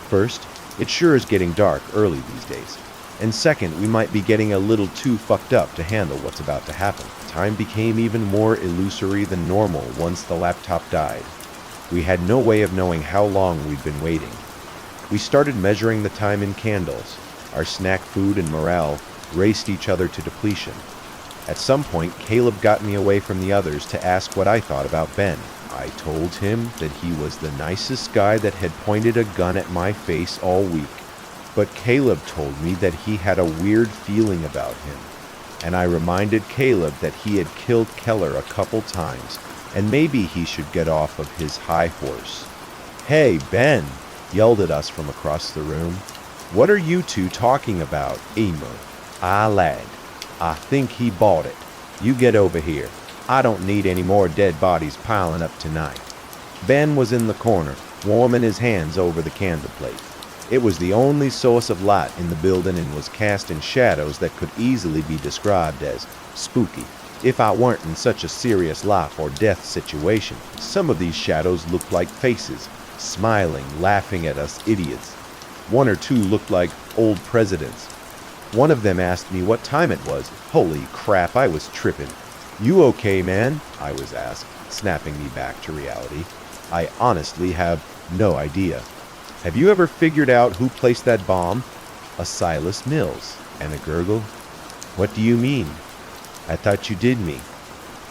First, it sure is getting dark early these days. And second, we might be getting a little too fucked up to handle what's about to happen. Time became even more illusory than normal once the laptop died. We had no way of knowing how long we'd been waiting. We started measuring the time in candles. Our snack food and morale raced each other to depletion. At some point, Caleb got me away from the others to ask what I thought about Ben. I told him that he was the nicest guy that had pointed a gun at my face all week. But Caleb told me that he had a weird feeling about him. And I reminded Caleb that he had killed Keller a couple times, and maybe he should get off of his high horse. "Hey, Ben!" yelled at us from across the room. "What are you two talking about, Emer?" "Ah, lad, I think he bought it. You get over here. I don't need any more dead bodies piling up tonight." Ben was in the corner, warming his hands over the candle plate. It was the only source of light in the building and was casting shadows that could easily be described as spooky. If I weren't in such a serious life or death situation, some of these shadows looked like faces, smiling, laughing at us idiots. One or two looked like old presidents. One of them asked me what time it was. Holy crap, I was tripping. "You okay, man?" I was asked, snapping me back to reality. I honestly have No idea. Have you ever figured out who placed that bomb? A Silas Mills. And a gurgle? What do you mean? I thought you did me.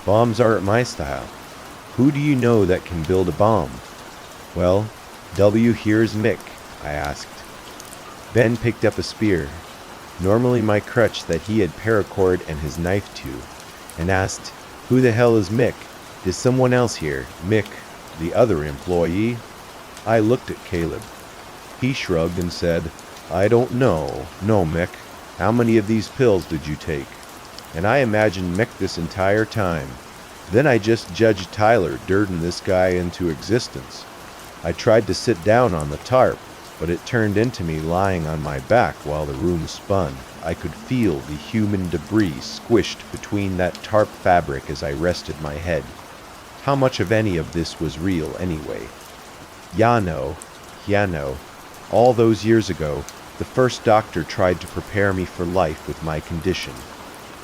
Bombs aren't my style. Who do you know that can build a bomb? Well, W, here's Mick, I asked. Ben picked up a spear, normally my crutch that he had paracord and his knife to, and asked, Who the hell is Mick? Is someone else here? Mick, the other employee? I looked at Caleb. He shrugged and said, I don't know. No, Mick. How many of these pills did you take? And I imagined Mick this entire time. Then I just judged Tyler dirting this guy into existence. I tried to sit down on the tarp, but it turned into me lying on my back while the room spun. I could feel the human debris squished between that tarp fabric as I rested my head. How much of any of this was real anyway? Yano, all those years ago, the first doctor tried to prepare me for life with my condition.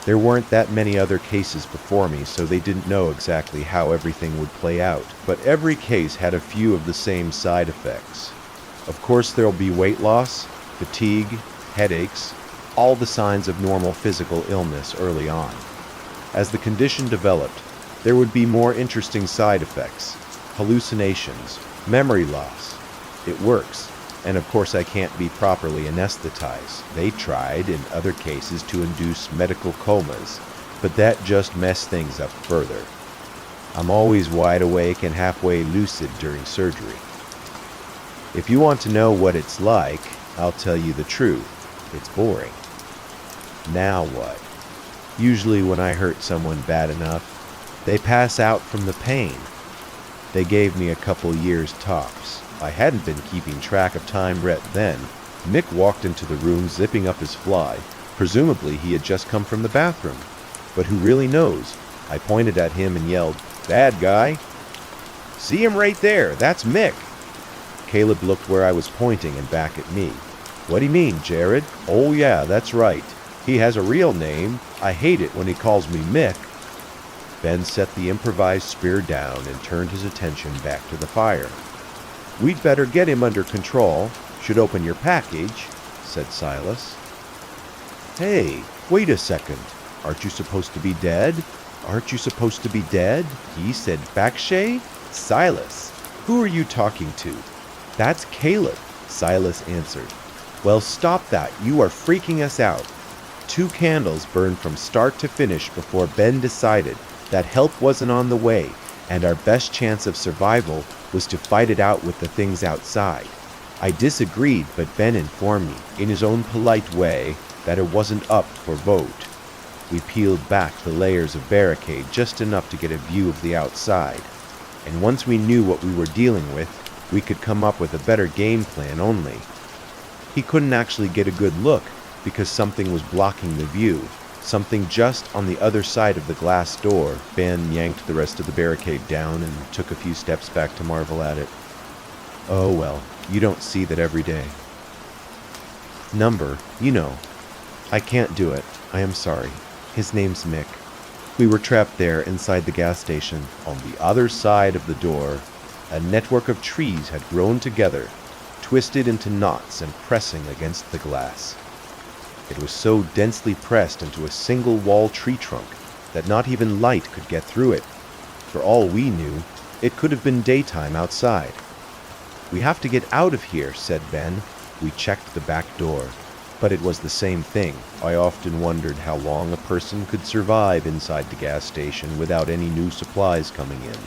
There weren't that many other cases before me, so they didn't know exactly how everything would play out, but every case had a few of the same side effects. Of course, there'll be weight loss, fatigue, headaches, all the signs of normal physical illness early on. As the condition developed, there would be more interesting side effects, hallucinations, memory loss. It works. And of course I can't be properly anesthetized. They tried, in other cases, to induce medical comas, but that just messed things up further. I'm always wide awake and halfway lucid during surgery. If you want to know what it's like, I'll tell you the truth. It's boring. Now what? Usually when I hurt someone bad enough, they pass out from the pain. They gave me a couple years tops. I hadn't been keeping track of time right then. Mick walked into the room zipping up his fly. Presumably he had just come from the bathroom. But who really knows? I pointed at him and yelled, Bad guy! See him right there, that's Mick! Caleb looked where I was pointing and back at me. What do you mean, Jared? Oh yeah, that's right. He has a real name. I hate it when he calls me Mick. Ben set the improvised spear down and turned his attention back to the fire. We'd better get him under control. Should open your package, said Silas. Hey, wait a second. Aren't you supposed to be dead? Aren't you supposed to be dead? He said Bakshay? Silas, who are you talking to? That's Caleb, Silas answered. Well, stop that. You are freaking us out. 2 candles burned from start to finish before Ben decided that help wasn't on the way, and our best chance of survival was to fight it out with the things outside. I disagreed, but Ben informed me, in his own polite way, that it wasn't up for vote. We peeled back the layers of barricade just enough to get a view of the outside, and once we knew what we were dealing with, we could come up with a better game plan only. He couldn't actually get a good look because something was blocking the view, something just on the other side of the glass door. Ben yanked the rest of the barricade down and took a few steps back to marvel at it. Oh well, you don't see that every day. Number, you know. I can't do it. I am sorry. His name's Mick. We were trapped there inside the gas station. On the other side of the door, a network of trees had grown together, twisted into knots and pressing against the glass. It was so densely pressed into a single wall tree trunk that not even light could get through it. For all we knew, it could have been daytime outside. We have to get out of here, said Ben. We checked the back door, but it was the same thing. I often wondered how long a person could survive inside the gas station without any new supplies coming in.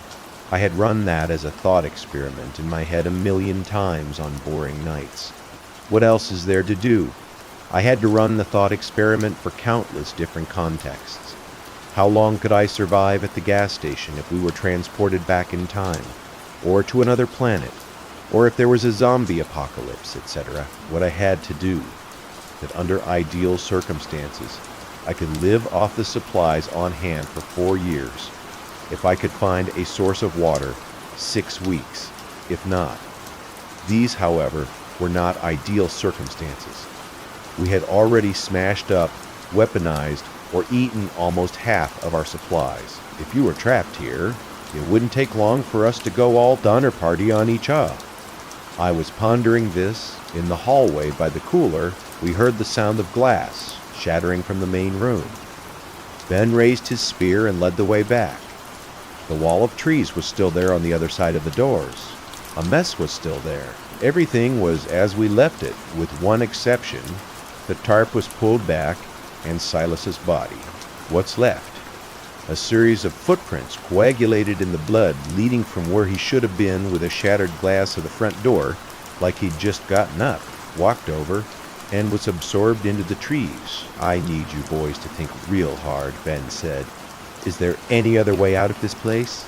I had run that as a thought experiment in my head 1,000,000 times on boring nights. What else is there to do? I had to run the thought experiment for countless different contexts. How long could I survive at the gas station if we were transported back in time, or to another planet, or if there was a zombie apocalypse, etc. What I had to do, that under ideal circumstances, I could live off the supplies on hand for 4 years. If I could find a source of water, 6 weeks, if not. These, however, were not ideal circumstances. We had already smashed up, weaponized, or eaten almost half of our supplies. If you were trapped here, it wouldn't take long for us to go all Donner Party on each other. I was pondering this. In the hallway by the cooler, we heard the sound of glass shattering from the main room. Ben raised his spear and led the way back. The wall of trees was still there on the other side of the doors. A mess was still there. Everything was as we left it, with one exception. The tarp was pulled back, and Silas's body. What's left? A series of footprints coagulated in the blood leading from where he should have been, with a shattered glass of the front door, like he'd just gotten up, walked over, and was absorbed into the trees. I need you boys to think real hard, Ben said. Is there any other way out of this place?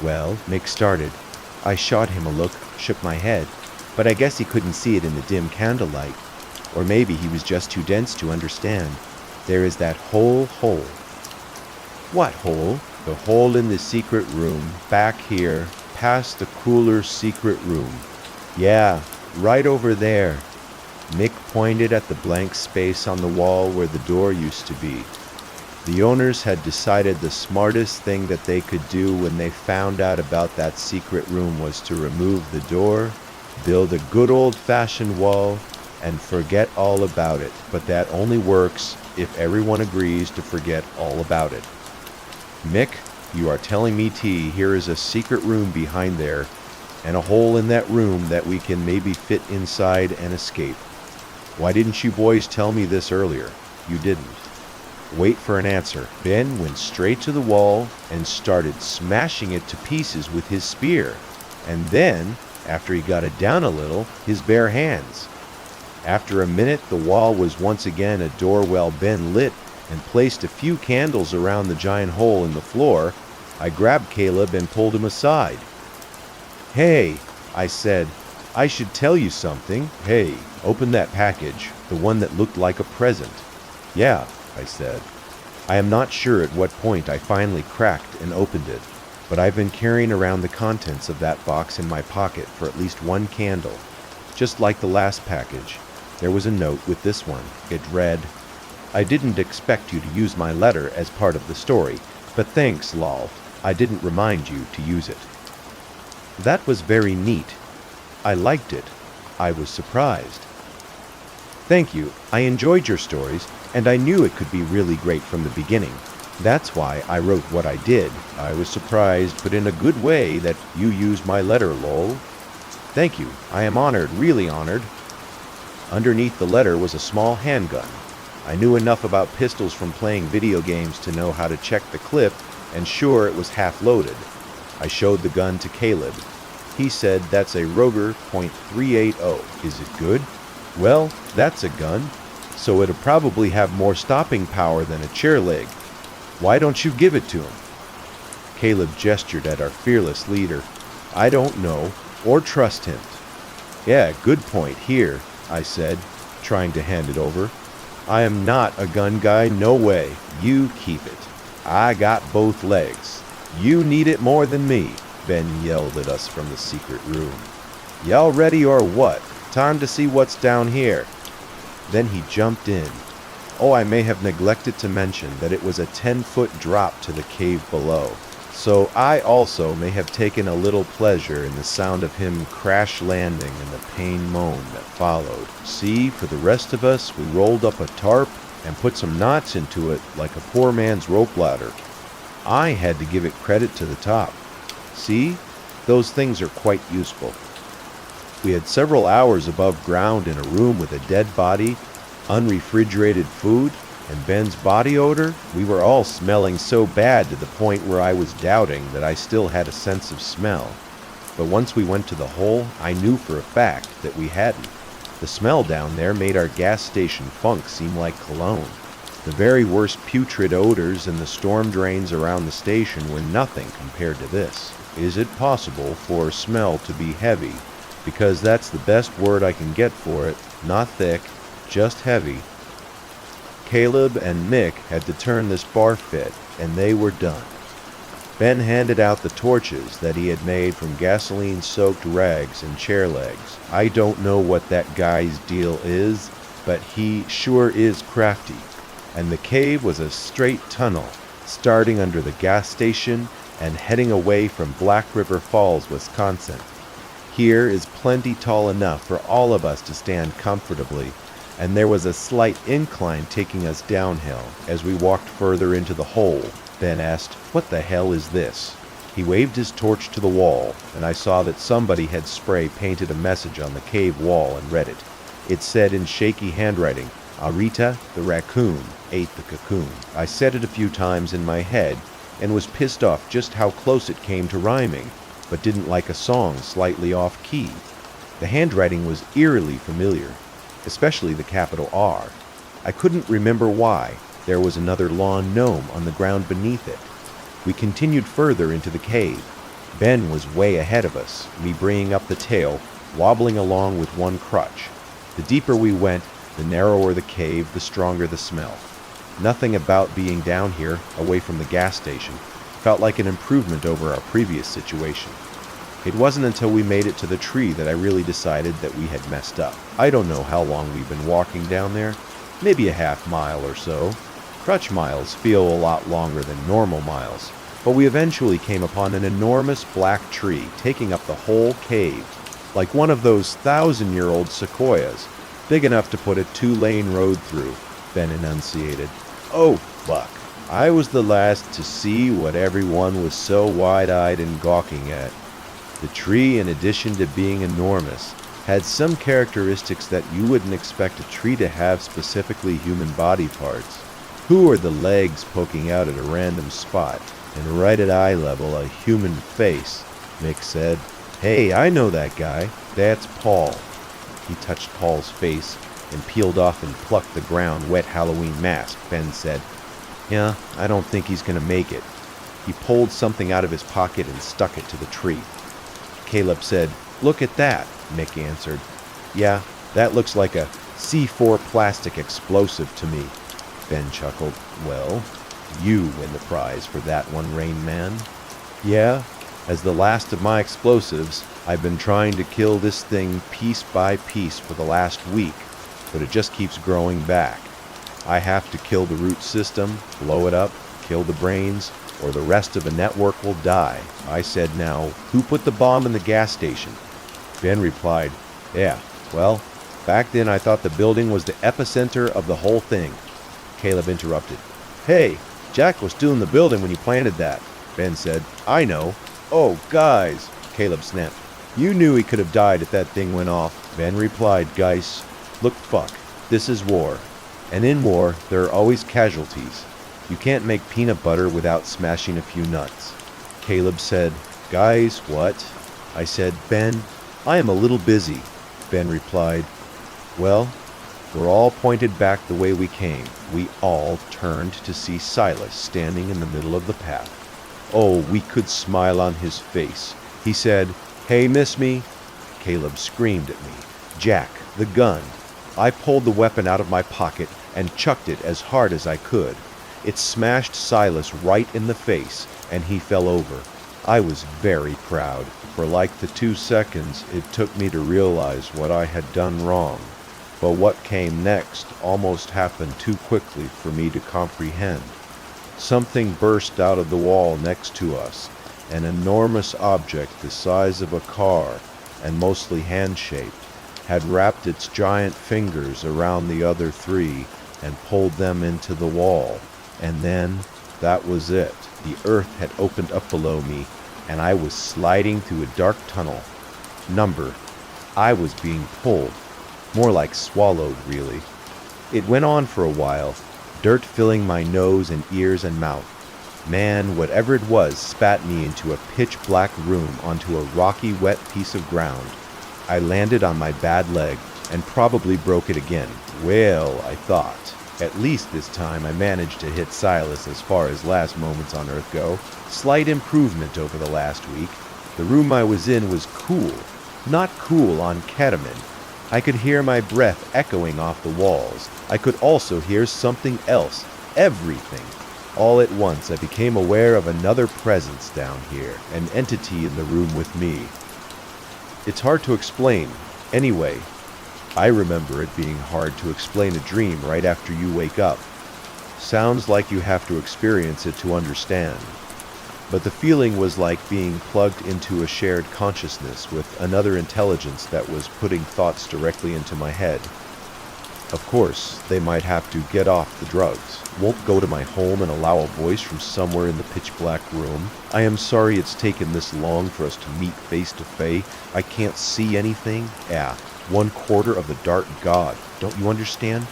Well, Mick started. I shot him a look, shook my head, but I guess he couldn't see it in the dim candlelight. Or maybe he was just too dense to understand. There is that hole. What hole? The hole in the secret room, back here, past the cooler's secret room. Yeah, right over there. Mick pointed at the blank space on the wall where the door used to be. The owners had decided the smartest thing that they could do when they found out about that secret room was to remove the door, build a good old-fashioned wall, and forget all about it. But that only works if everyone agrees to forget all about it. Mick, you are telling me, T, here is a secret room behind there, and a hole in that room that we can maybe fit inside and escape. Why didn't you boys tell me this earlier? You didn't. Wait for an answer. Ben went straight to the wall and started smashing it to pieces with his spear, and then, after he got it down a little, his bare hands. After a minute, the wall was once again a door while Ben lit and placed a few candles around the giant hole in the floor. I grabbed Caleb and pulled him aside. Hey, I said, I should tell you something. Hey, open that package, the one that looked like a present. Yeah, I said. I am not sure at what point I finally cracked and opened it, but I've been carrying around the contents of that box in my pocket for at least one candle. Just like the last package, there was a note with this one. It read, I didn't expect you to use my letter as part of the story, but thanks, lol. I didn't remind you to use it. That was very neat. I liked it. I was surprised. Thank you. I enjoyed your stories, and I knew it could be really great from the beginning. That's why I wrote what I did. I was surprised, but in a good way, that you used my letter, lol. Thank you. I am honored, really honored. Underneath the letter was a small handgun. I knew enough about pistols from playing video games to know how to check the clip, and sure, it was half loaded. I showed the gun to Caleb. He said that's a Roger .380. Is it good? Well, that's a gun, so it'll probably have more stopping power than a chair leg. Why don't you give it to him? Caleb gestured at our fearless leader. I don't know, or trust him. Yeah, good point. Here, I said, trying to hand it over. I am not a gun guy, no way. You keep it. I got both legs. You need it more than me, Ben yelled at us from the secret room. Y'all ready or what? Time to see what's down here. Then he jumped in. Oh, I may have neglected to mention that it was a 10-foot drop to the cave below, so I also may have taken a little pleasure in the sound of him crash landing and the pain moan that followed. See, for the rest of us, we rolled up a tarp and put some knots into it like a poor man's rope ladder. I had to give it credit to the top. See, those things are quite useful. We had several hours above ground in a room with a dead body, unrefrigerated food, and Ben's body odor. We were all smelling so bad to the point where I was doubting that I still had a sense of smell. But once we went to the hole, I knew for a fact that we hadn't. The smell down there made our gas station funk seem like cologne. The very worst putrid odors in the storm drains around the station were nothing compared to this. Is it possible for a smell to be heavy? Because that's the best word I can get for it. Not thick, just heavy. Caleb and Mick had to turn this bar fit, and they were done. Ben handed out the torches that he had made from gasoline-soaked rags and chair legs. I don't know what that guy's deal is, but he sure is crafty. And the cave was a straight tunnel, starting under the gas station and heading away from Black River Falls, Wisconsin. Here is plenty tall enough for all of us to stand comfortably, and there was a slight incline taking us downhill. As we walked further into the hole, Ben asked, "What the hell is this?" He waved his torch to the wall, and I saw that somebody had spray painted a message on the cave wall and read it. It said in shaky handwriting, "Arita, the raccoon, ate the cocoon." I said it a few times in my head and was pissed off just how close it came to rhyming, but didn't like a song slightly off key. The handwriting was eerily familiar, especially the capital R. I couldn't remember why. There was another lawn gnome on the ground beneath it. We continued further into the cave. Ben was way ahead of us, me bringing up the tail, wobbling along with one crutch. The deeper we went, the narrower the cave, the stronger the smell. Nothing about being down here, away from the gas station, felt like an improvement over our previous situation. It wasn't until we made it to the tree that I really decided that we had messed up. I don't know how long we've been walking down there, maybe a half mile or so. Crutch miles feel a lot longer than normal miles, but we eventually came upon an enormous black tree taking up the whole cave, like one of those 1,000-year-old sequoias, big enough to put a 2-lane road through, Ben enunciated. Oh, fuck. I was the last to see what everyone was so wide-eyed and gawking at. The tree, in addition to being enormous, had some characteristics that you wouldn't expect a tree to have, specifically human body parts. Who are the legs poking out at a random spot, and right at eye level a human face? Mick said. Hey, I know that guy. That's Paul. He touched Paul's face and peeled off and plucked the ground wet Halloween mask. Ben said, Yeah, I don't think he's going to make it. He pulled something out of his pocket and stuck it to the tree. Caleb said, Look at that, Mick answered. Yeah, that looks like a C4 plastic explosive to me. Ben chuckled. Well, you win the prize for that one, Rain Man. Yeah, as the last of my explosives, I've been trying to kill this thing piece by piece for the last week, but it just keeps growing back. I have to kill the root system, blow it up, kill the brains, or the rest of the network will die. I said, Now, who put the bomb in the gas station? Ben replied, Yeah, well, back then I thought the building was the epicenter of the whole thing. Caleb interrupted. Hey, Jack was still in the building when you planted that. Ben said, I know. Oh, guys, Caleb snapped. You knew he could have died if that thing went off. Ben replied, Guys, look, fuck, this is war. And in war, there are always casualties. You can't make peanut butter without smashing a few nuts. Caleb said, Guys, what? I said, Ben, I am a little busy. Ben replied, Well, we're all pointed back the way we came. We all turned to see Silas standing in the middle of the path. Oh, we could smile on his face. He said, Hey, miss me? Caleb screamed at me. Jack, the gun. I pulled the weapon out of my pocket and chucked it as hard as I could. It smashed Silas right in the face, and he fell over. I was very proud. For like the 2 seconds it took me to realize what I had done wrong. But what came next almost happened too quickly for me to comprehend. Something burst out of the wall next to us, an enormous object the size of a car and mostly hand-shaped, had wrapped its giant fingers around the other 3 and pulled them into the wall. And then, that was it. The earth had opened up below me, and I was sliding through a dark tunnel. I was being pulled. More like swallowed, really. It went on for a while, dirt filling my nose and ears and mouth. Man, whatever it was spat me into a pitch-black room onto a rocky, wet piece of ground. I landed on my bad leg and probably broke it again. Well, I thought. At least this time I managed to hit Silas as far as last moments on Earth go. Slight improvement over the last week. The room I was in was cool. Not cool on ketamine. I could hear my breath echoing off the walls. I could also hear something else. Everything. All at once I became aware of another presence down here, an entity in the room with me. It's hard to explain. Anyway, I remember it being hard to explain a dream right after you wake up. Sounds like you have to experience it to understand. but the feeling was like being plugged into a shared consciousness with another intelligence that was putting thoughts directly into my head. Of course, they might have to get off the drugs. Won't go to my home and allow a voice from somewhere in the pitch-black room. I am sorry it's taken this long for us to meet face to face. I can't see anything. Yeah, 1/4 of the dark god. Don't you understand?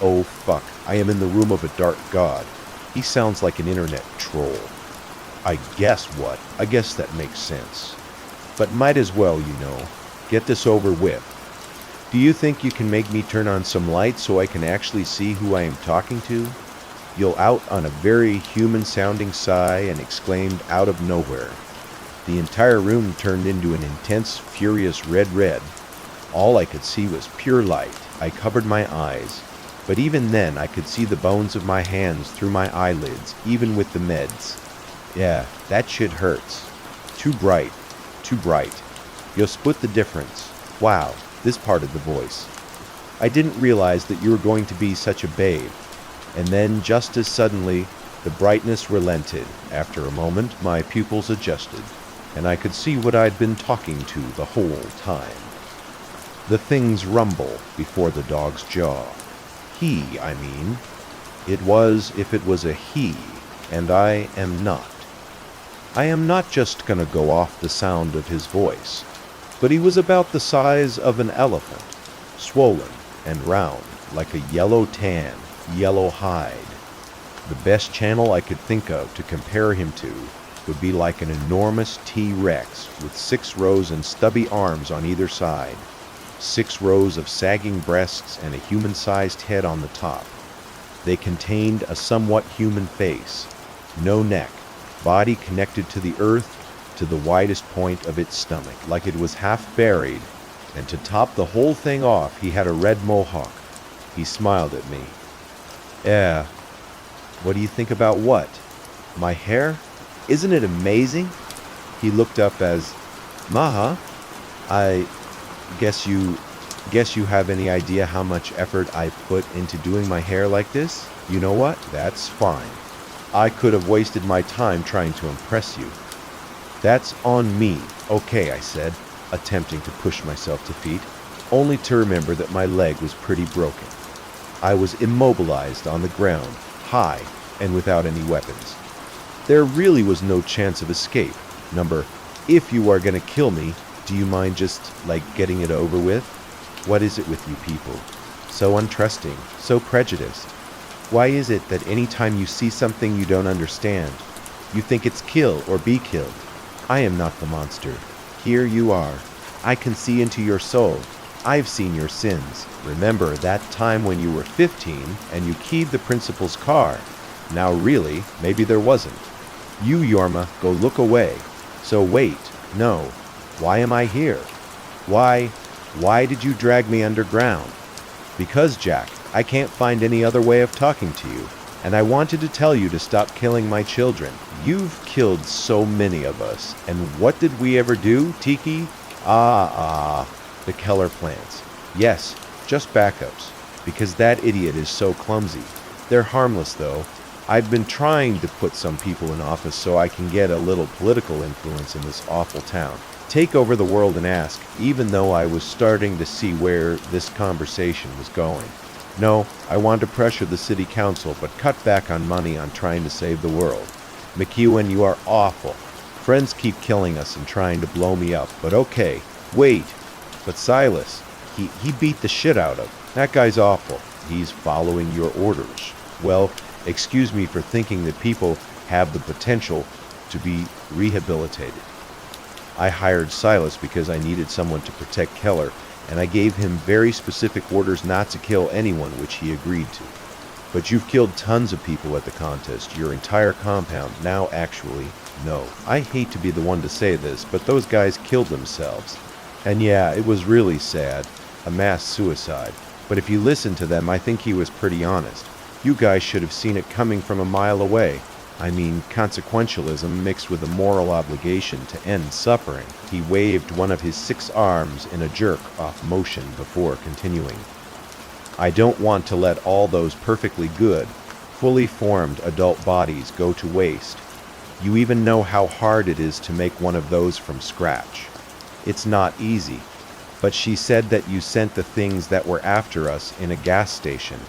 Oh, fuck. I am in the room of a dark god. He sounds like an internet troll. I guess what? I guess that makes sense. But might as well, you know. Get this over with. Do you think you can make me turn on some lights so I can actually see who I am talking to? You'll out on a very human-sounding sigh and exclaimed out of nowhere. The entire room turned into an intense, furious red. All I could see was pure light. I covered my eyes. But even then, I could see the bones of my hands through my eyelids, even with the meds. Yeah, that shit hurts. Too bright. You'll split the difference. Wow. This part of the voice. I didn't realize that you were going to be such a babe. And then, just as suddenly, the brightness relented. After a moment, my pupils adjusted, and I could see what I'd been talking to the whole time. The things rumble before the dog's jaw. He, I mean. It was if it was a he, and I am not. I am not just gonna go off the sound of his voice. But he was about the size of an elephant, swollen and round, like a yellow tan, yellow hide. The best channel I could think of to compare him to would be like an enormous T-Rex with 6 rows and stubby arms on either side, 6 rows of sagging breasts and a human-sized head on the top. They contained a somewhat human face, no neck, body connected to the earth, to the widest point of its stomach, like it was half buried, and to top the whole thing off, he had a red mohawk. He smiled at me. Yeah, what do you think about what? My hair? Isn't it amazing? He looked up as, Maha, I guess you have any idea how much effort I put into doing my hair like this? You know what? That's fine. I could have wasted my time trying to impress you. That's on me. Okay, I said, attempting to push myself to feet, only to remember that my leg was pretty broken. I was immobilized on the ground, high, and without any weapons. There really was no chance of escape. Number, if you are gonna kill me, do you mind just, getting it over with? What is it with you people? So untrusting, so prejudiced. Why is it that any time you see something you don't understand, you think it's kill or be killed? I am not the monster. Here you are. I can see into your soul. I've seen your sins. Remember that time when you were 15 and you keyed the principal's car? Now really, maybe there wasn't. You, Yorma, go look away. So wait, no. Why am I here? Why did you drag me underground? Because, Jack, I can't find any other way of talking to you. And I wanted to tell you to stop killing my children. You've killed so many of us. And what did we ever do, Tiki? The Keller plants. Yes, just backups. Because that idiot is so clumsy. They're harmless, though. I've been trying to put some people in office so I can get a little political influence in this awful town. Take over the world and ask, even though I was starting to see where this conversation was going. No, I want to pressure the city council, but cut back on money on trying to save the world. McEwen, you are awful. Friends keep killing us and trying to blow me up, but okay, wait. But Silas, he beat the shit out of. That guy's awful. He's following your orders. Well, excuse me for thinking that people have the potential to be rehabilitated. I hired Silas because I needed someone to protect Keller, and I gave him very specific orders not to kill anyone, which he agreed to. But you've killed tons of people at the contest, your entire compound. Now, actually, no. I hate to be the one to say this, but those guys killed themselves. And yeah, it was really sad. A mass suicide. But if you listen to them, I think he was pretty honest. You guys should have seen it coming from a mile away. I mean, consequentialism mixed with a moral obligation to end suffering. He waved one of his 6 arms in a jerk off motion before continuing. I don't want to let all those perfectly good, fully formed adult bodies go to waste. You even know how hard it is to make one of those from scratch. It's not easy. But she said that you sent the things that were after us in a gas station.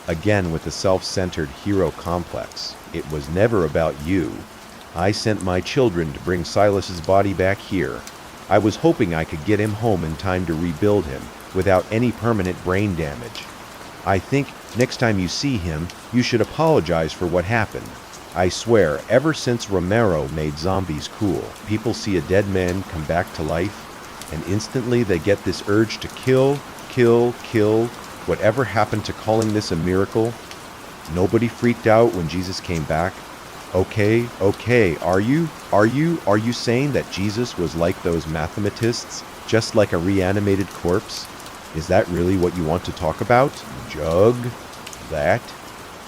Again with the self-centered hero complex. It was never about you. I sent my children to bring Silas's body back here. I was hoping I could get him home in time to rebuild him without any permanent brain damage. I think next time you see him, you should apologize for what happened. I swear, ever since Romero made zombies cool, people see a dead man come back to life, and instantly they get this urge to kill. Whatever happened to calling this a miracle? Nobody freaked out when Jesus came back. Okay, are you saying that Jesus was like those mathematists, just like a reanimated corpse? Is that really what you want to talk about? Jug? That?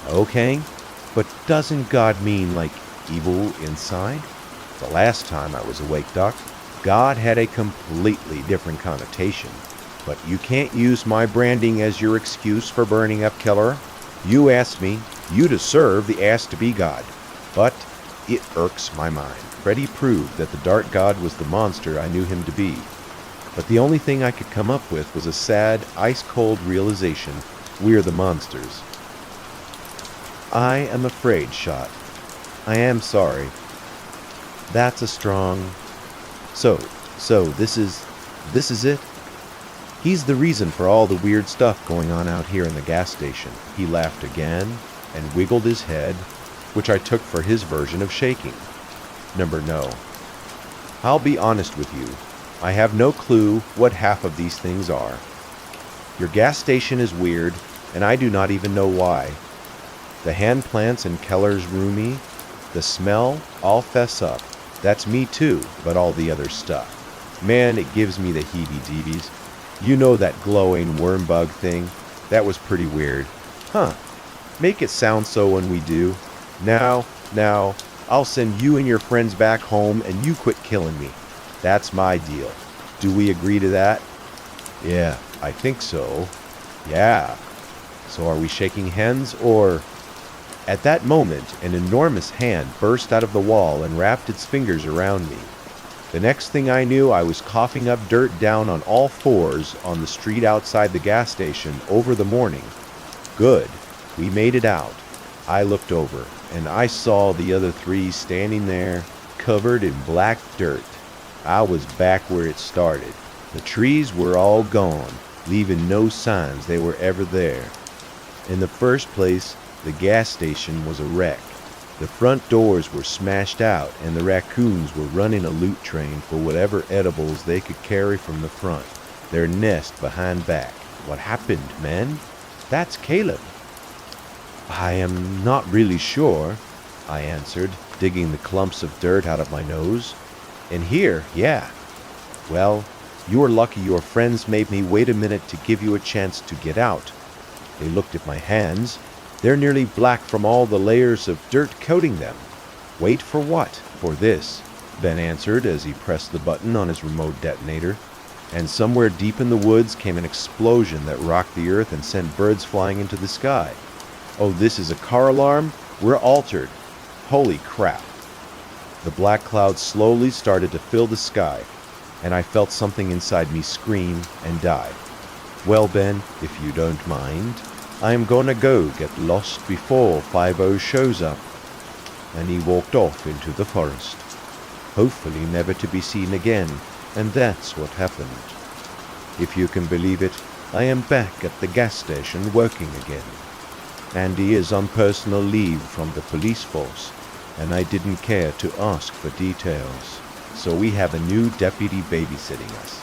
Okay, but doesn't God mean like evil inside? The last time I was awake, Doc, God had a completely different connotation. But you can't use my branding as your excuse for burning up Keller. You asked me, you deserve the ass to be God. But it irks my mind. Freddy proved that the Dark God was the monster I knew him to be. But the only thing I could come up with was a sad, ice-cold realization we're the monsters. I am afraid, Shot. I am sorry. That's a strong... So this is it? He's the reason for all the weird stuff going on out here in the gas station. He laughed again and wiggled his head, which I took for his version of shaking. No. I'll be honest with you. I have no clue what half of these things are. Your gas station is weird, and I do not even know why. The hand plants in Keller's roomie, the smell, I'll fess up. That's me too, but all the other stuff. Man, it gives me the heebie-jeebies. You know that glowing worm bug thing? That was pretty weird. Huh. Make it sound so when we do. Now, I'll send you and your friends back home and you quit killing me. That's my deal. Do we agree to that? Yeah, I think so. Yeah. So are we shaking hands or... At that moment, an enormous hand burst out of the wall and wrapped its fingers around me. The next thing I knew, I was coughing up dirt down on all fours on the street outside the gas station over the morning. Good. We made it out. I looked over, and I saw the other three standing there, covered in black dirt. I was back where it started. The trees were all gone, leaving no signs they were ever there. In the first place, the gas station was a wreck. The front doors were smashed out, and the raccoons were running a loot train for whatever edibles they could carry from the front, their nest behind back. What happened, man? That's Caleb. I am not really sure, I answered, digging the clumps of dirt out of my nose. In here, yeah. Well, you were lucky your friends made me wait a minute to give you a chance to get out. They looked at my hands. They're nearly black from all the layers of dirt coating them. Wait for what? For this, Ben answered as he pressed the button on his remote detonator. And somewhere deep in the woods came an explosion that rocked the earth and sent birds flying into the sky. Oh, this is a car alarm? We're altered. Holy crap. The black clouds slowly started to fill the sky, and I felt something inside me scream and die. Well, Ben, if you don't mind, I am gonna go get lost before 50 shows up. And he walked off into the forest, hopefully never to be seen again, and that's what happened. If you can believe it, I am back at the gas station working again. Andy is on personal leave from the police force, and I didn't care to ask for details, so we have a new deputy babysitting us.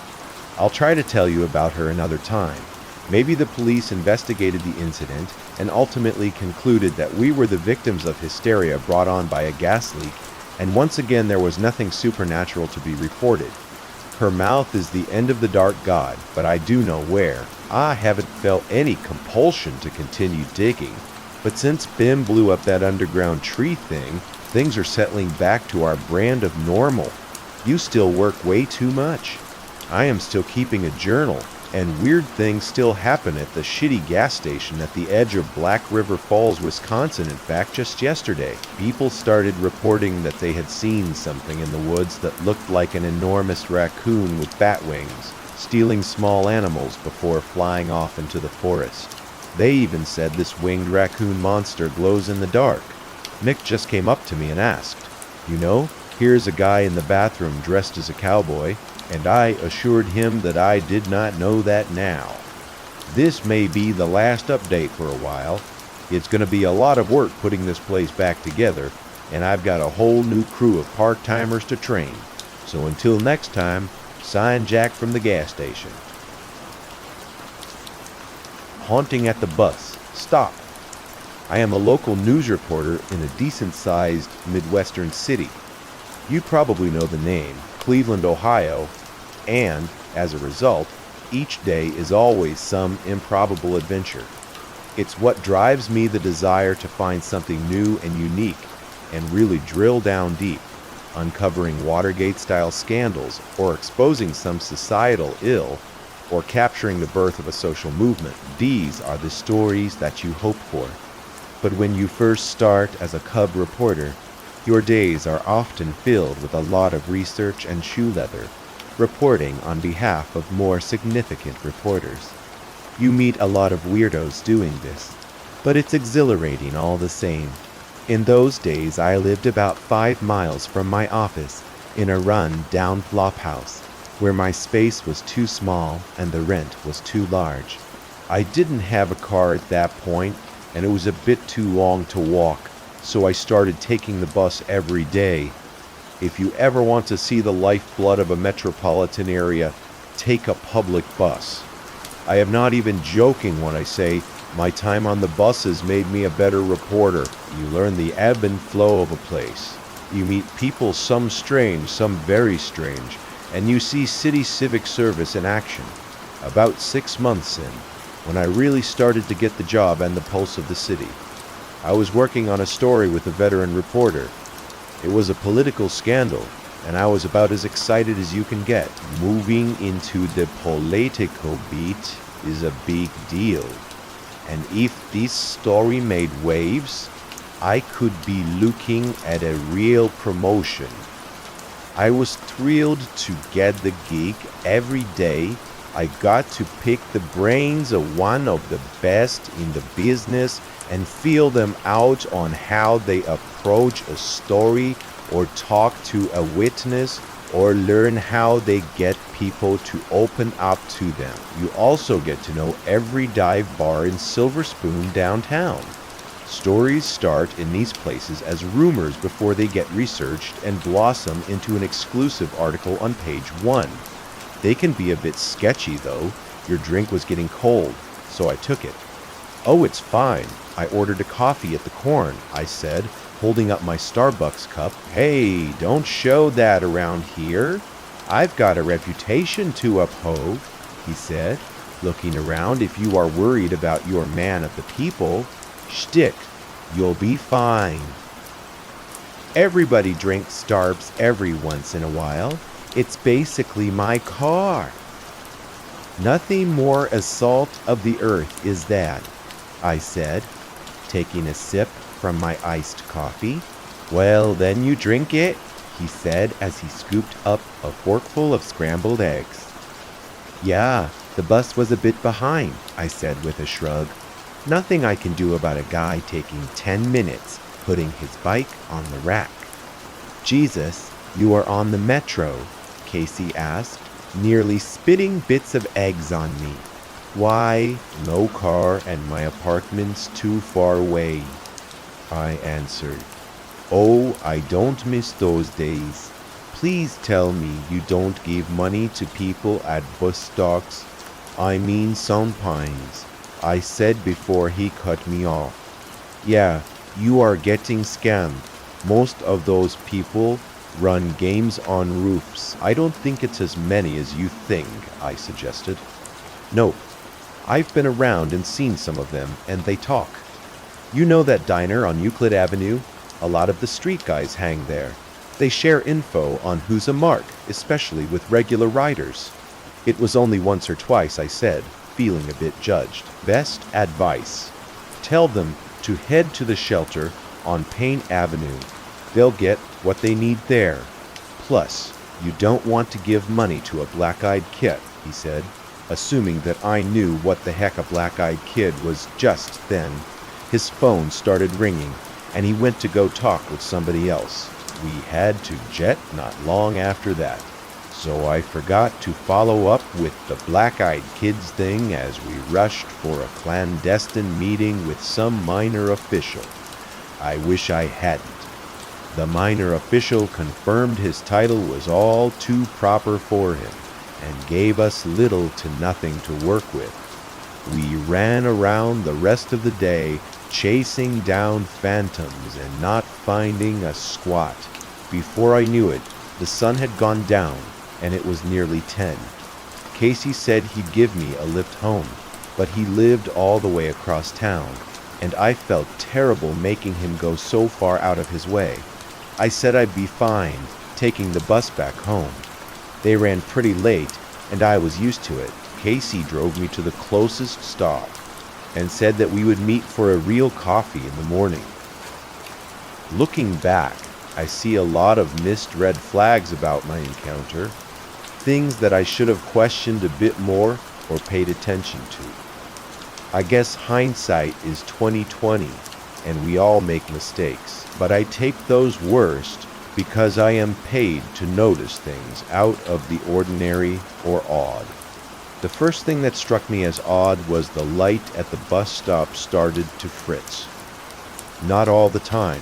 I'll try to tell you about her another time. Maybe the police investigated the incident and ultimately concluded that we were the victims of hysteria brought on by a gas leak, and once again there was nothing supernatural to be reported. Her mouth is the end of the dark god, but I do know where. I haven't felt any compulsion to continue digging, but since Bim blew up that underground tree thing, things are settling back to our brand of normal. You still work way too much. I am still keeping a journal, And weird things still happen at the shitty gas station at the edge of Black River Falls, Wisconsin. In fact, just yesterday, people started reporting that they had seen something in the woods that looked like an enormous raccoon with bat wings, stealing small animals before flying off into the forest. They even said this winged raccoon monster glows in the dark. Mick just came up to me and asked, "You know, here's a guy in the bathroom dressed as a cowboy," and I assured him that I did not know that now. This may be the last update for a while. It's going to be a lot of work putting this place back together, and I've got a whole new crew of part-timers to train. So until next time, sign Jack from the gas station. Haunting at the bus. Stop. I am a local news reporter in a decent-sized Midwestern city. You probably know the name, Cleveland, Ohio, and, as a result, each day is always some improbable adventure. It's what drives me, the desire to find something new and unique and really drill down deep, uncovering Watergate-style scandals or exposing some societal ill or capturing the birth of a social movement. These are the stories that you hope for. But when you first start as a cub reporter, your days are often filled with a lot of research and shoe leather, reporting on behalf of more significant reporters. You meet a lot of weirdos doing this, but it's exhilarating all the same. In those days, I lived about 5 miles from my office in a run-down flophouse, where my space was too small and the rent was too large. I didn't have a car at that point, and it was a bit too long to walk, so I started taking the bus every day. If you ever want to see the lifeblood of a metropolitan area, take a public bus. I am not even joking when I say my time on the buses made me a better reporter. You learn the ebb and flow of a place. You meet people, some strange, some very strange, and you see city civic service in action. About 6 months in, when I really started to get the job and the pulse of the city. I was working on a story with a veteran reporter. It was a political scandal, and I was about as excited as you can get. Moving into the political beat is a big deal. And if this story made waves, I could be looking at a real promotion. I was thrilled to get the gig. Every day I got to pick the brains of one of the best in the business and feel them out on how they approach a story or talk to a witness or learn how they get people to open up to them. You also get to know every dive bar in Silver Spoon downtown. Stories start in these places as rumors before they get researched and blossom into an exclusive article on page 1. They can be a bit sketchy, though. Your drink was getting cold, so I took it. "Oh, it's fine. I ordered a coffee at the Corn," I said, holding up my Starbucks cup. "Hey, don't show that around here. I've got a reputation to uphold," he said, looking around. "If you are worried about your man of the people, shtick, you'll be fine. Everybody drinks Starbs every once in a while. It's basically my car." "Nothing more assault of the earth is that," I said, taking a sip from my iced coffee. "Well, then you drink it," he said as he scooped up a forkful of scrambled eggs. "Yeah, the bus was a bit behind," I said with a shrug. "Nothing I can do about a guy taking 10 minutes putting his bike on the rack." "Jesus, you are on the metro?" Casey asked, nearly spitting bits of eggs on me. "Why, no car and my apartment's too far away," I answered. "Oh, I don't miss those days. Please tell me you don't give money to people at bus stops. I mean sometimes," I said before he cut me off. "Yeah, you are getting scammed. Most of those people run games on roofs. I don't think it's as many as you think," I suggested. "Nope. I've been around and seen some of them, and they talk. You know that diner on Euclid Avenue? A lot of the street guys hang there. They share info on who's a mark, especially with regular riders. It was only once or twice, I said, feeling a bit judged. Best advice: tell them to head to the shelter on Payne Avenue. They'll get what they need there. Plus, you don't want to give money to a black-eyed kid, he said, assuming that I knew what the heck a black-eyed kid was just then. His phone started ringing, and he went to go talk with somebody else. We had to jet not long after that. So I forgot to follow up with the black-eyed kids thing as we rushed for a clandestine meeting with some minor official. I wish I hadn't. The minor official confirmed his title was all too proper for him and gave us little to nothing to work with. We ran around the rest of the day chasing down phantoms and not finding a squat. Before I knew it, the sun had gone down and it was nearly 10. Casey said he'd give me a lift home, but he lived all the way across town, and I felt terrible making him go so far out of his way. I said I'd be fine taking the bus back home. They ran pretty late, and I was used to it. Casey drove me to the closest stop and said that we would meet for a real coffee in the morning. Looking back, I see a lot of missed red flags about my encounter, things that I should have questioned a bit more or paid attention to. I guess hindsight is 20/20, and we all make mistakes, but I take those worst because I am paid to notice things out of the ordinary or odd. The first thing that struck me as odd was the light at the bus stop started to fritz. Not all the time,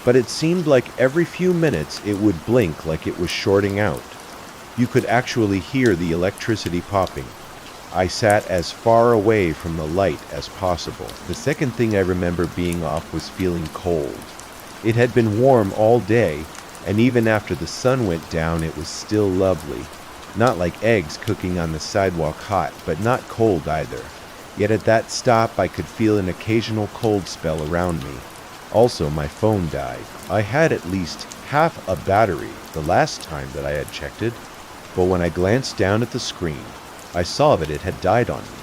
but it seemed like every few minutes it would blink like it was shorting out. You could actually hear the electricity popping. I sat as far away from the light as possible. The second thing I remember being off was feeling cold. It had been warm all day, and even after the sun went down it was still lovely. Not like eggs cooking on the sidewalk hot, but not cold either. Yet at that stop I could feel an occasional cold spell around me. Also, my phone died. I had at least half a battery the last time that I had checked it, but when I glanced down at the screen, I saw that it had died on me.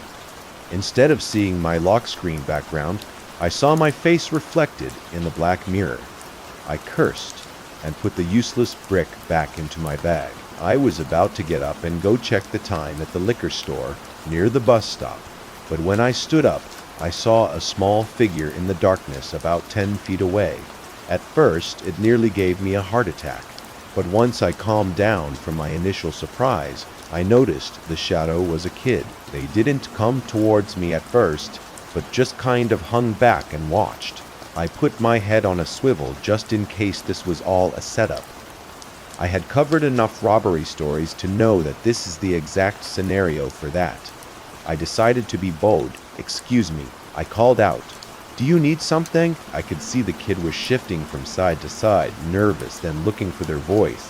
Instead of seeing my lock screen background, I saw my face reflected in the black mirror. I cursed and put the useless brick back into my bag. I was about to get up and go check the time at the liquor store near the bus stop, but when I stood up, I saw a small figure in the darkness about 10 feet away. At first, it nearly gave me a heart attack, but once I calmed down from my initial surprise, I noticed the shadow was a kid. They didn't come towards me at first, but just kind of hung back and watched. I put my head on a swivel just in case this was all a setup. I had covered enough robbery stories to know that this is the exact scenario for that. I decided to be bold. "Excuse me," I called out. "Do you need something?" I could see the kid was shifting from side to side, nervous, then looking for their voice.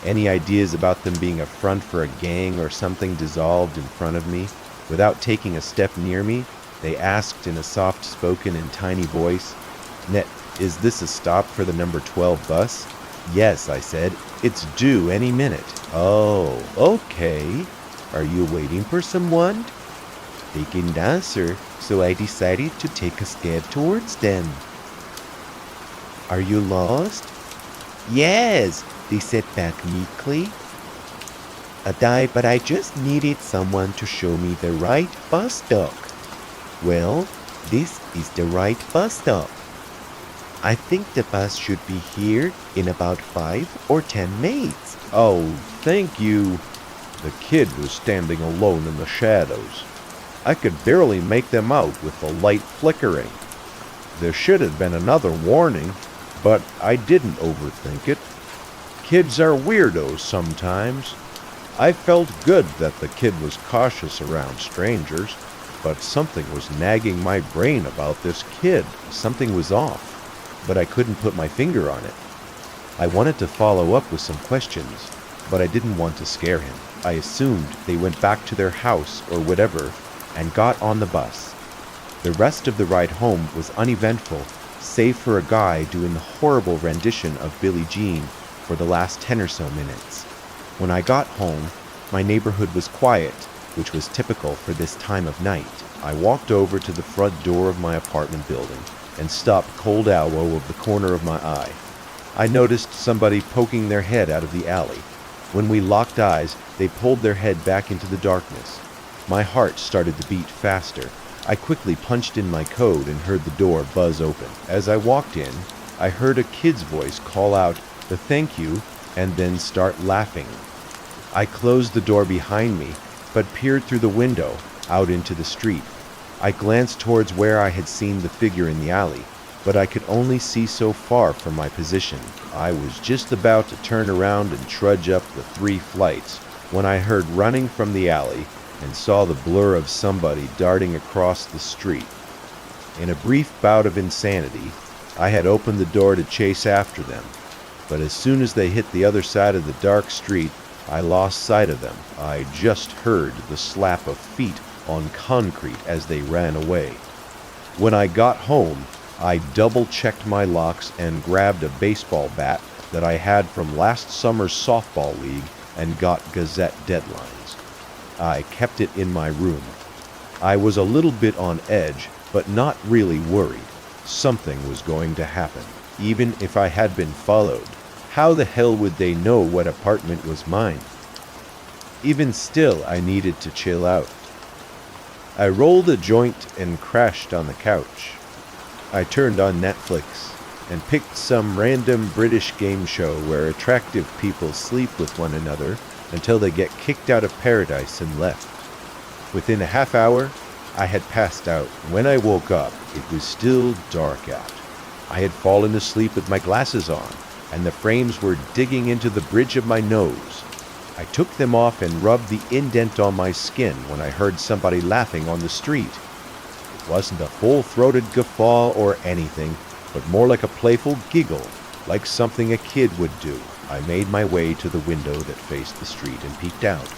Any ideas about them being a front for a gang or something dissolved in front of me? Without taking a step near me, they asked in a soft-spoken and tiny voice, "Net, is this a stop for the number 12 bus?" "Yes," I said. "It's due any minute." "Oh, okay. Are you waiting for someone?" "They didn't answer, so I decided to take a step towards them." "Are you lost?" "Yes," they said back meekly. But I just needed someone to show me the right bus stop." "Well, this is the right bus stop. I think the bus should be here in about 5 or 10 minutes." "Oh, thank you." The kid was standing alone in the shadows. I could barely make them out with the light flickering. There should have been another warning, but I didn't overthink it. Kids are weirdos sometimes. I felt good that the kid was cautious around strangers, but something was nagging my brain about this kid. Something was off, but I couldn't put my finger on it. I wanted to follow up with some questions, but I didn't want to scare him. I assumed they went back to their house or whatever and got on the bus. The rest of the ride home was uneventful, save for a guy doing the horrible rendition of Billie Jean for the last 10 or so minutes. When I got home, My neighborhood was quiet, which was typical for this time of night. I walked over to the front door of my apartment building and stopped cold elbow of the corner of my eye. I noticed somebody poking their head out of the alley. When we locked eyes, they pulled their head back into the darkness. My heart started to beat faster. I quickly punched in my code and heard the door buzz open. As I walked in, I heard a kid's voice call out the thank you and then start laughing. I closed the door behind me, but peered through the window out into the street. I glanced towards where I had seen the figure in the alley, but I could only see so far from my position. I was just about to turn around and trudge up the 3 flights when I heard running from the alley and saw the blur of somebody darting across the street. In a brief bout of insanity, I had opened the door to chase after them, but as soon as they hit the other side of the dark street, I lost sight of them. I just heard the slap of feet on concrete as they ran away. When I got home, I double-checked my locks and grabbed a baseball bat that I had from last summer's softball league and got Gazette deadlines. I kept it in my room. I was a little bit on edge, but not really worried. Something was going to happen. Even if I had been followed, how the hell would they know what apartment was mine? Even still, I needed to chill out. I rolled a joint and crashed on the couch. I turned on Netflix and picked some random British game show where attractive people sleep with one another until they get kicked out of paradise and left. Within a half hour, I had passed out. When I woke up, it was still dark out. I had fallen asleep with my glasses on, and the frames were digging into the bridge of my nose. I took them off and rubbed the indent on my skin when I heard somebody laughing on the street. It wasn't a full-throated guffaw or anything, but more like a playful giggle, like something a kid would do. I made my way to the window that faced the street and peeked out.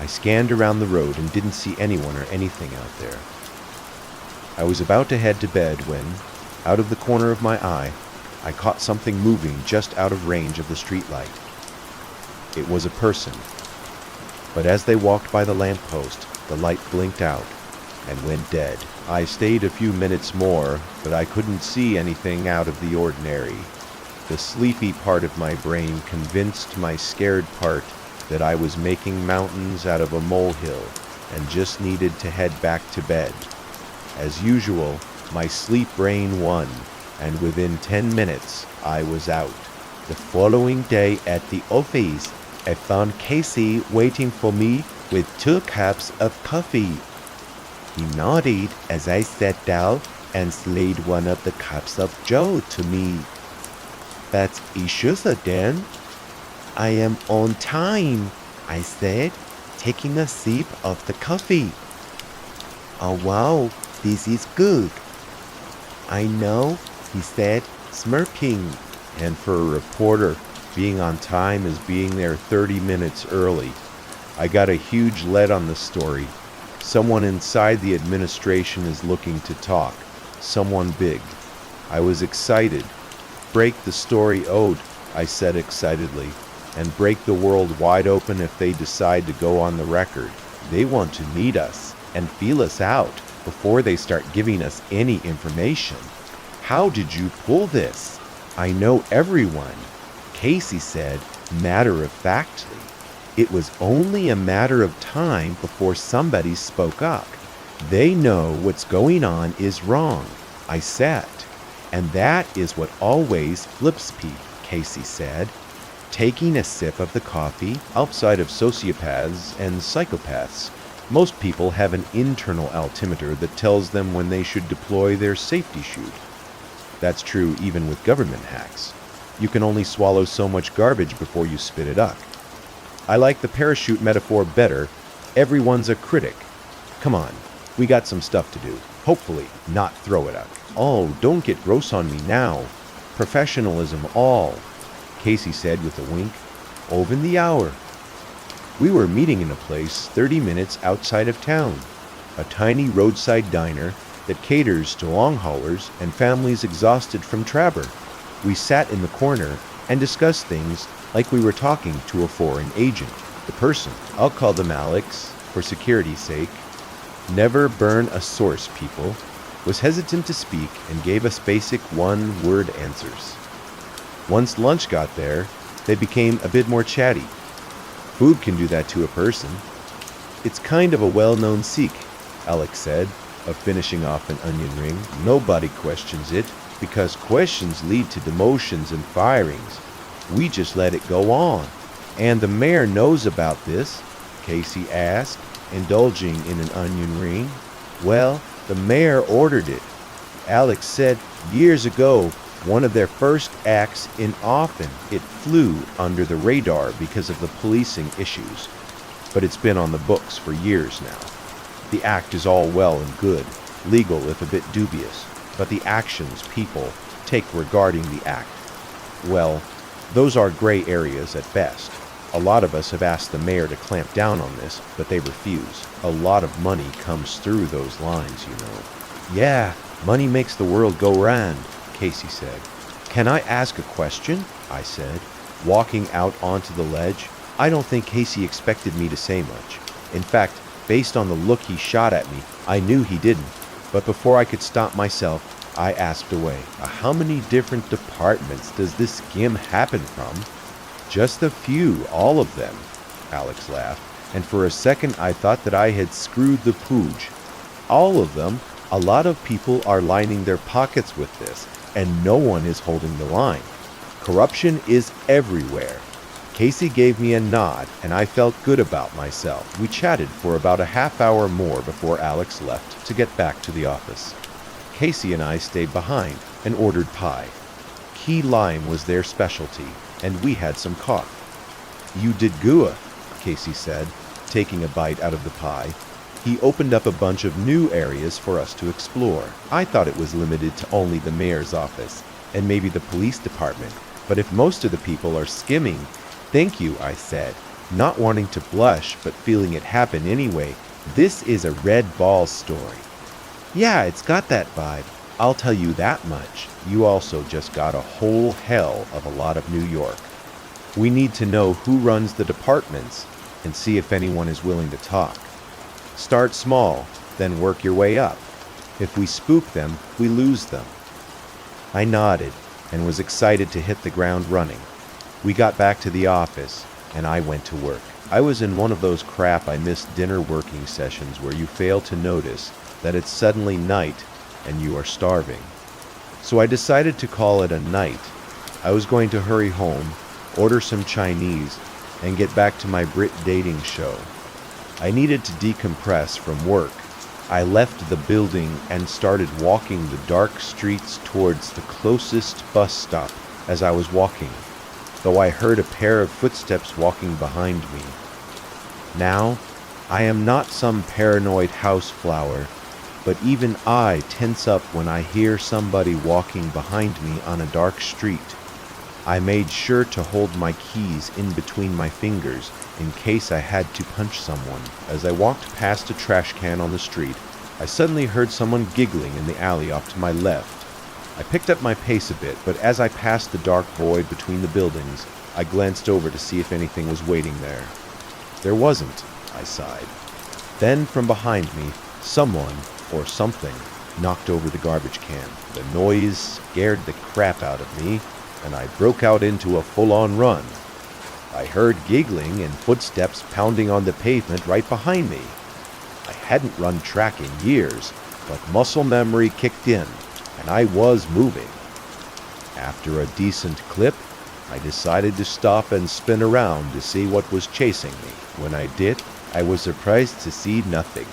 I scanned around the road and didn't see anyone or anything out there. I was about to head to bed when, out of the corner of my eye, I caught something moving just out of range of the streetlight. It was a person, but as they walked by the lamppost, the light blinked out and went dead. I stayed a few minutes more, but I couldn't see anything out of the ordinary. The sleepy part of my brain convinced my scared part that I was making mountains out of a molehill and just needed to head back to bed. As usual, my sleep brain won, and within 10 minutes, I was out. The following day at the office, I found Casey waiting for me with 2 cups of coffee. He nodded as I sat down and slid one of the cups of Joe to me. "That's issues then." "I am on time," I said, taking a sip of the coffee. "Oh wow, this is good." "I know," he said, smirking. And for a reporter, being on time is being there 30 minutes early. I got a huge lead on the story. Someone inside the administration is looking to talk. Someone big. I was excited. "Break the story ode," I said excitedly, "and break the world wide open if they decide to go on the record. They want to meet us and feel us out before they start giving us any information. How did you pull this?" "I know everyone," Casey said, matter-of-factly. "It was only a matter of time before somebody spoke up. They know what's going on is wrong," I said. "And that is what always flips people," Casey said, taking a sip of the coffee. "Outside of sociopaths and psychopaths, most people have an internal altimeter that tells them when they should deploy their safety chute. That's true even with government hacks. You can only swallow so much garbage before you spit it up. I like the parachute metaphor better. Everyone's a critic. Come on, we got some stuff to do. Hopefully, not throw it up." "Oh, don't get gross on me now. Professionalism all," Casey said with a wink. "Over in the hour." We were meeting in a place 30 minutes outside of town, a tiny roadside diner that caters to long haulers and families exhausted from travel. We sat in the corner and discussed things like we were talking to a foreign agent. The person, I'll call them Alex, for security's sake, never burn a source, people, was hesitant to speak and gave us basic one-word answers. Once lunch got there, they became a bit more chatty. Food can do that to a person. It's kind of a well-known sikh, Alex said, of finishing off an onion ring. Nobody questions it, because questions lead to demotions and firings. We just let it go on. And the mayor knows about this, Casey asked, indulging in an onion ring. Well, the mayor ordered it. Alex said years ago, one of their first acts in often, it flew under the radar because of the policing issues. But it's been on the books for years now. The act is all well and good, legal if a bit dubious, but the actions people take regarding the act, well, those are gray areas at best. A lot of us have asked the mayor to clamp down on this, but they refuse. A lot of money comes through those lines, you know. Yeah, money makes the world go round, Casey said. Can I ask a question? I said, walking out onto the ledge. I don't think Casey expected me to say much. In fact, based on the look he shot at me, I knew he didn't. But before I could stop myself, I asked away, how many different departments does this skim happen from? Just a few, all of them, Alex laughed, and for a second I thought that I had screwed the pooch. All of them, a lot of people are lining their pockets with this, and no one is holding the line. Corruption is everywhere. Casey gave me a nod, and I felt good about myself. We chatted for about a half hour more before Alex left to get back to the office. Casey and I stayed behind and ordered pie. Key lime was their specialty, and we had some coffee. You did good, Casey said, taking a bite out of the pie. He opened up a bunch of new areas for us to explore. I thought it was limited to only the mayor's office, and maybe the police department, but if most of the people are skimming, thank you, I said, not wanting to blush but feeling it happen anyway. This is a red ball story. Yeah, it's got that vibe. I'll tell you that much. You also just got a whole hell of a lot of New York. We need to know who runs the departments and see if anyone is willing to talk. Start small, then work your way up. If we spook them, we lose them. I nodded and was excited to hit the ground running. We got back to the office, and I went to work. I was in one of those crap I missed dinner working sessions where you fail to notice that it's suddenly night and you are starving. So I decided to call it a night. I was going to hurry home, order some Chinese, and get back to my Brit dating show. I needed to decompress from work. I left the building and started walking the dark streets towards the closest bus stop as I was walking, though I heard a pair of footsteps walking behind me. Now, I am not some paranoid houseflower, but even I tense up when I hear somebody walking behind me on a dark street. I made sure to hold my keys in between my fingers in case I had to punch someone. As I walked past a trash can on the street, I suddenly heard someone giggling in the alley off to my left. I picked up my pace a bit, but as I passed the dark void between the buildings, I glanced over to see if anything was waiting there. There wasn't, I sighed. Then from behind me, someone, or something, knocked over the garbage can. The noise scared the crap out of me, and I broke out into a full-on run. I heard giggling and footsteps pounding on the pavement right behind me. I hadn't run track in years, but muscle memory kicked in, and I was moving. After a decent clip, I decided to stop and spin around to see what was chasing me. When I did, I was surprised to see nothing.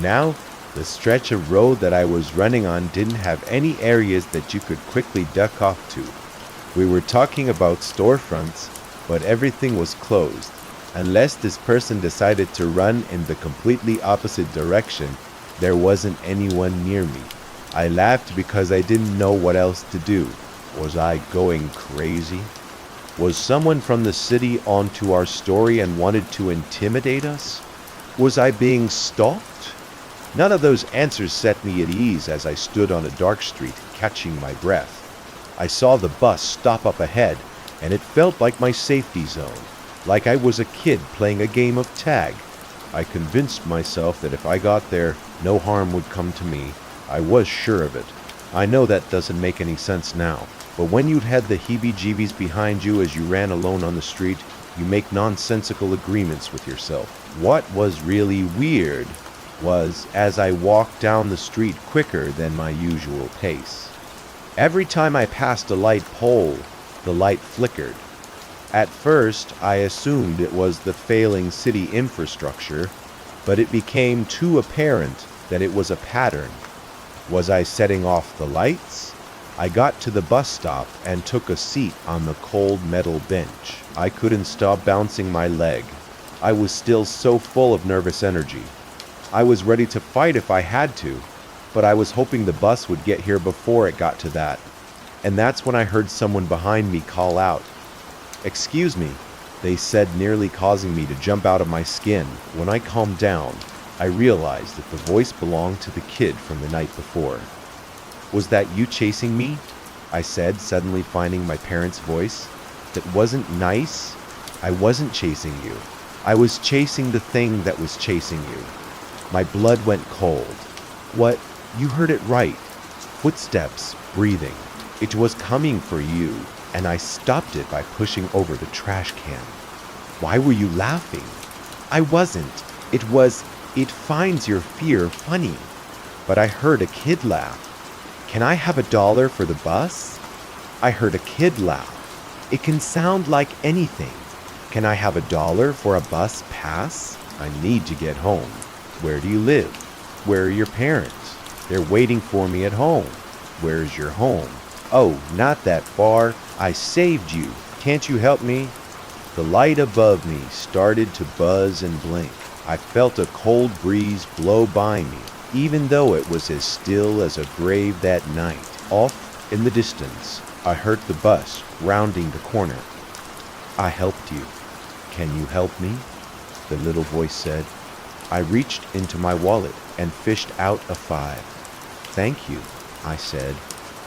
Now, the stretch of road that I was running on didn't have any areas that you could quickly duck off to. We were talking about storefronts, but everything was closed. Unless this person decided to run in the completely opposite direction, there wasn't anyone near me. I laughed because I didn't know what else to do. Was I going crazy? Was someone from the city onto our story and wanted to intimidate us? Was I being stalked? None of those answers set me at ease as I stood on a dark street, catching my breath. I saw the bus stop up ahead, and it felt like my safety zone. like I was a kid playing a game of tag. I convinced myself that if I got there, no harm would come to me. I was sure of it. I know that doesn't make any sense now, but when you'd had the heebie-jeebies behind you as you ran alone on the street, you make nonsensical agreements with yourself. What was really weird was as I walked down the street quicker than my usual pace. Every time I passed a light pole, the light flickered. At first, I assumed it was the failing city infrastructure, but it became too apparent that it was a pattern. Was I setting off the lights? I got to the bus stop and took a seat on the cold metal bench. I couldn't stop bouncing my leg. I was still so full of nervous energy. I was ready to fight if I had to, but I was hoping the bus would get here before it got to that. And that's when I heard someone behind me call out. "Excuse me," they said, nearly causing me to jump out of my skin. When I calmed down, I realized that the voice belonged to the kid from the night before. "Was that you chasing me?" I said, suddenly finding my parents' voice. "That wasn't nice. I wasn't chasing you. I was chasing the thing that was chasing you." My blood went cold. "What? You heard it right. Footsteps, breathing. It was coming for you, and I stopped it by pushing over the trash can." "Why were you laughing?" "I wasn't. It finds your fear funny." "But I heard a kid laugh." "Can I have $1 for the bus?" "I heard a kid laugh. It can sound like anything. Can I have $1 for a bus pass?" "I need to get home." "Where do you live?" "Where are your parents?" "They're waiting for me at home." "Where's your home?" "Oh, not that far. I saved you. Can't you help me?" The light above me started to buzz and blink. I felt a cold breeze blow by me, even though it was as still as a grave that night. Off in the distance, I heard the bus rounding the corner. "I helped you. Can you help me?" the little voice said. I reached into my wallet and fished out a 5. "Thank you," I said,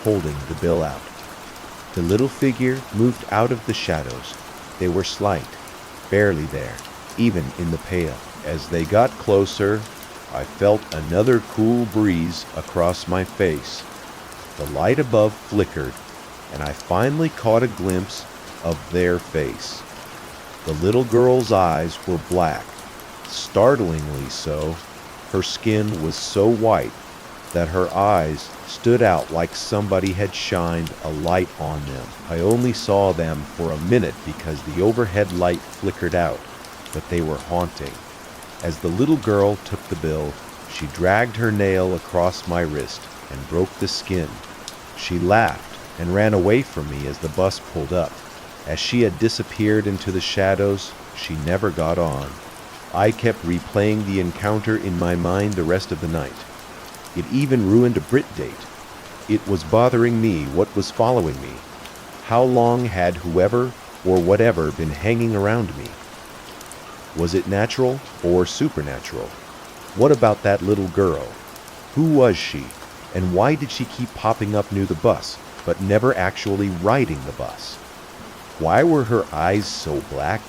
holding the bill out. The little figure moved out of the shadows. They were slight, barely there, even in the pale. As they got closer, I felt another cool breeze across my face. The light above flickered, and I finally caught a glimpse of their face. The little girl's eyes were black, startlingly so. Her skin was so white that her eyes stood out like somebody had shined a light on them. I only saw them for a minute because the overhead light flickered out, but they were haunting. As the little girl took the bill, she dragged her nail across my wrist and broke the skin. She laughed and ran away from me as the bus pulled up. As she had disappeared into the shadows, she never got on. I kept replaying the encounter in my mind the rest of the night. It even ruined a Brit date. It was bothering me what was following me. How long had whoever or whatever been hanging around me? Was it natural or supernatural? What about that little girl? Who was she, and why did she keep popping up near the bus, but never actually riding the bus? Why were her eyes so black?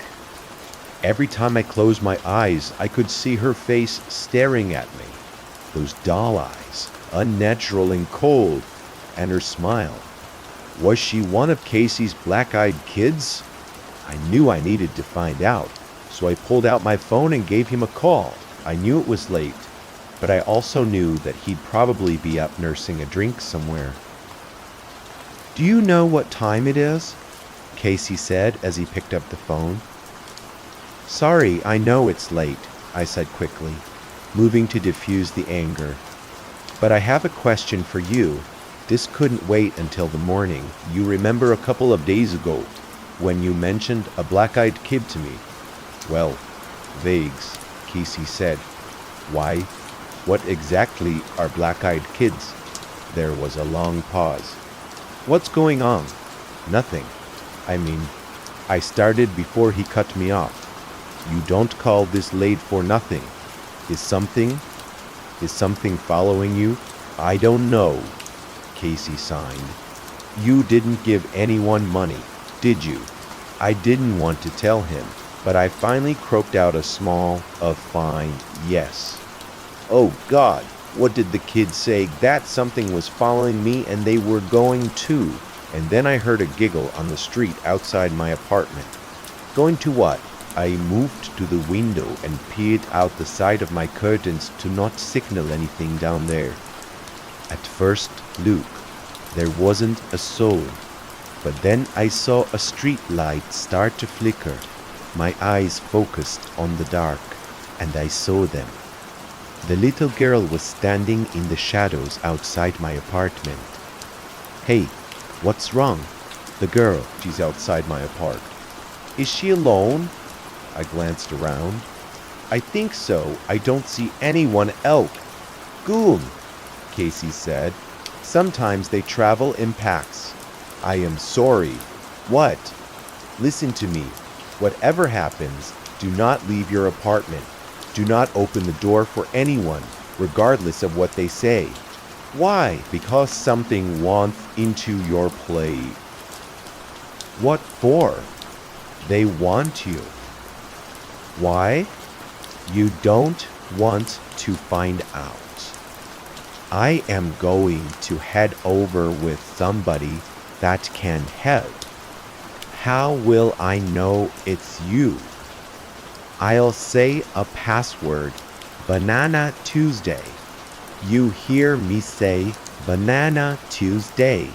Every time I closed my eyes, I could see her face staring at me. Those doll eyes, unnatural and cold, and her smile. Was she one of Casey's black-eyed kids? I knew I needed to find out, so I pulled out my phone and gave him a call. I knew it was late, but I also knew that he'd probably be up nursing a drink somewhere. "Do you know what time it is?" Casey said as he picked up the phone. "Sorry, I know it's late," I said quickly, moving to diffuse the anger. "But I have a question for you. This couldn't wait until the morning. You remember a couple of days ago when you mentioned a black-eyed kid to me?" "Well, vagues," Casey said. "Why? What exactly are black-eyed kids?" There was a long pause. "What's going on?" "Nothing. I started before he cut me off. You don't call this late for nothing. Is something following you?" "I don't know," Casey signed. "You didn't give anyone money, did you?" "I didn't want to tell him. but I finally croaked out a small, a fine yes. Oh God, what did the kids say? That something was following me and they were going too. And then I heard a giggle on the street outside my apartment. Going to what? I moved to the window and peered out the side of my curtains to not signal anything down there. At first, look, there wasn't a soul. But then I saw a street light start to flicker. My eyes focused on the dark, and I saw them. The little girl was standing in the shadows outside my apartment. Hey, what's wrong? The girl, she's outside my apart. Is she alone? I glanced around. I think so. I don't see anyone else. Goon, Casey said. Sometimes they travel in packs. I am sorry. What? Listen to me. Whatever happens, do not leave your apartment. Do not open the door for anyone, regardless of what they say. Why? Because something wants into your place. What for? They want you. Why? You don't want to find out. I am going to head over with somebody that can help. How will I know it's you? I'll say a password, Banana Tuesday. You hear me say Banana Tuesday.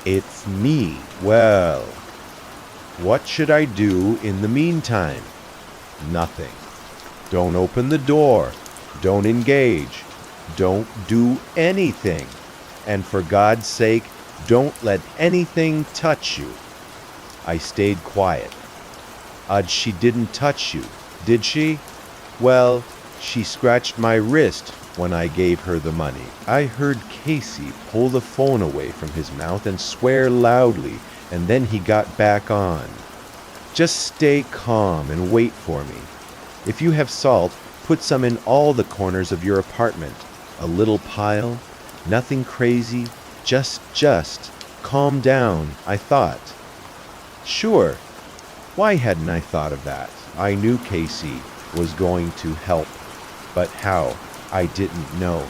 It's me. Well, what should I do in the meantime? Nothing. Don't open the door. Don't engage. Don't do anything. And for God's sake, don't let anything touch you. I stayed quiet. She didn't touch you, did she? Well, she scratched my wrist when I gave her the money. I heard Casey pull the phone away from his mouth and swear loudly, and then he got back on. Just stay calm and wait for me. If you have salt, put some in all the corners of your apartment. A little pile, nothing crazy, just calm down, I thought. Sure. Why hadn't I thought of that? I knew Casey was going to help, but how, I didn't know.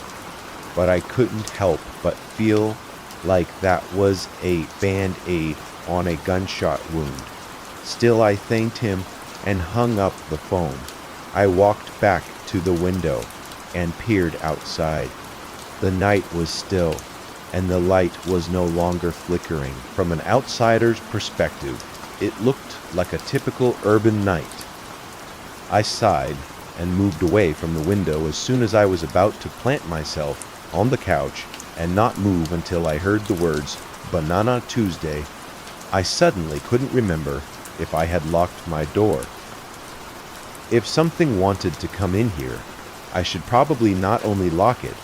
But I couldn't help but feel like that was a band-aid on a gunshot wound. Still, I thanked him and hung up the phone. I walked back to the window and peered outside. The night was still, and the light was no longer flickering. From an outsider's perspective, it looked like a typical urban night. I sighed and moved away from the window as soon as I was about to plant myself on the couch and not move until I heard the words, Banana Tuesday. I suddenly couldn't remember if I had locked my door. If something wanted to come in here, I should probably not only lock it,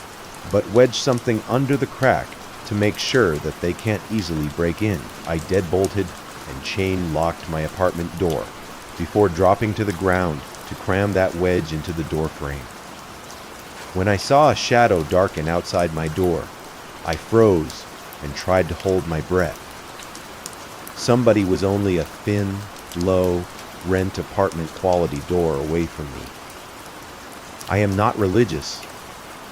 but wedge something under the crack to make sure that they can't easily break in. I deadbolted and chain locked my apartment door before dropping to the ground to cram that wedge into the door frame. When I saw a shadow darken outside my door, I froze and tried to hold my breath. Somebody was only a thin, low, rent apartment quality door away from me. I am not religious,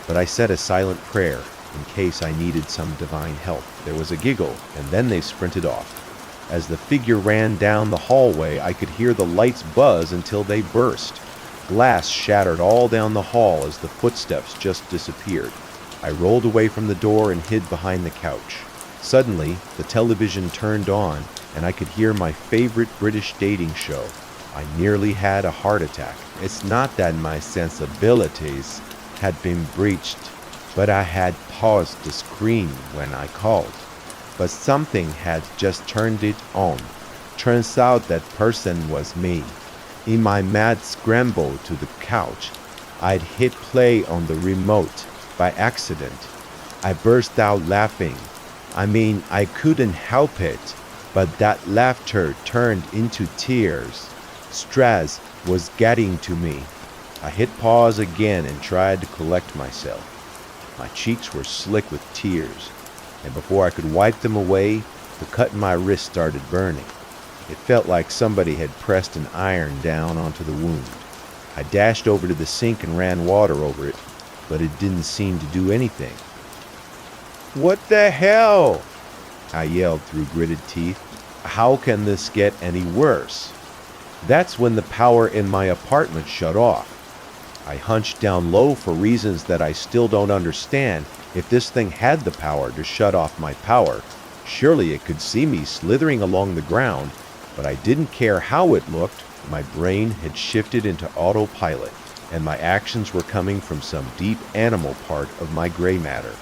but I said a silent prayer in case I needed some divine help. There was a giggle, and then they sprinted off. As the figure ran down the hallway, I could hear the lights buzz until they burst. Glass shattered all down the hall as the footsteps just disappeared. I rolled away from the door and hid behind the couch. Suddenly, the television turned on, and I could hear my favorite British dating show. I nearly had a heart attack. It's not that my sensibilities had been breached, but I had paused the screen when I called. But something had just turned it on. Turns out that person was me. In my mad scramble to the couch, I'd hit play on the remote by accident. I burst out laughing. I couldn't help it, but that laughter turned into tears. Stress was getting to me. I hit pause again and tried to collect myself. My cheeks were slick with tears, and before I could wipe them away, the cut in my wrist started burning. It felt like somebody had pressed an iron down onto the wound. I dashed over to the sink and ran water over it, but it didn't seem to do anything. "What the hell?" I yelled through gritted teeth. "How can this get any worse?" That's when the power in my apartment shut off. I hunched down low for reasons that I still don't understand. If this thing had the power to shut off my power, surely it could see me slithering along the ground, but I didn't care how it looked. My brain had shifted into autopilot, and my actions were coming from some deep animal part of my gray matter.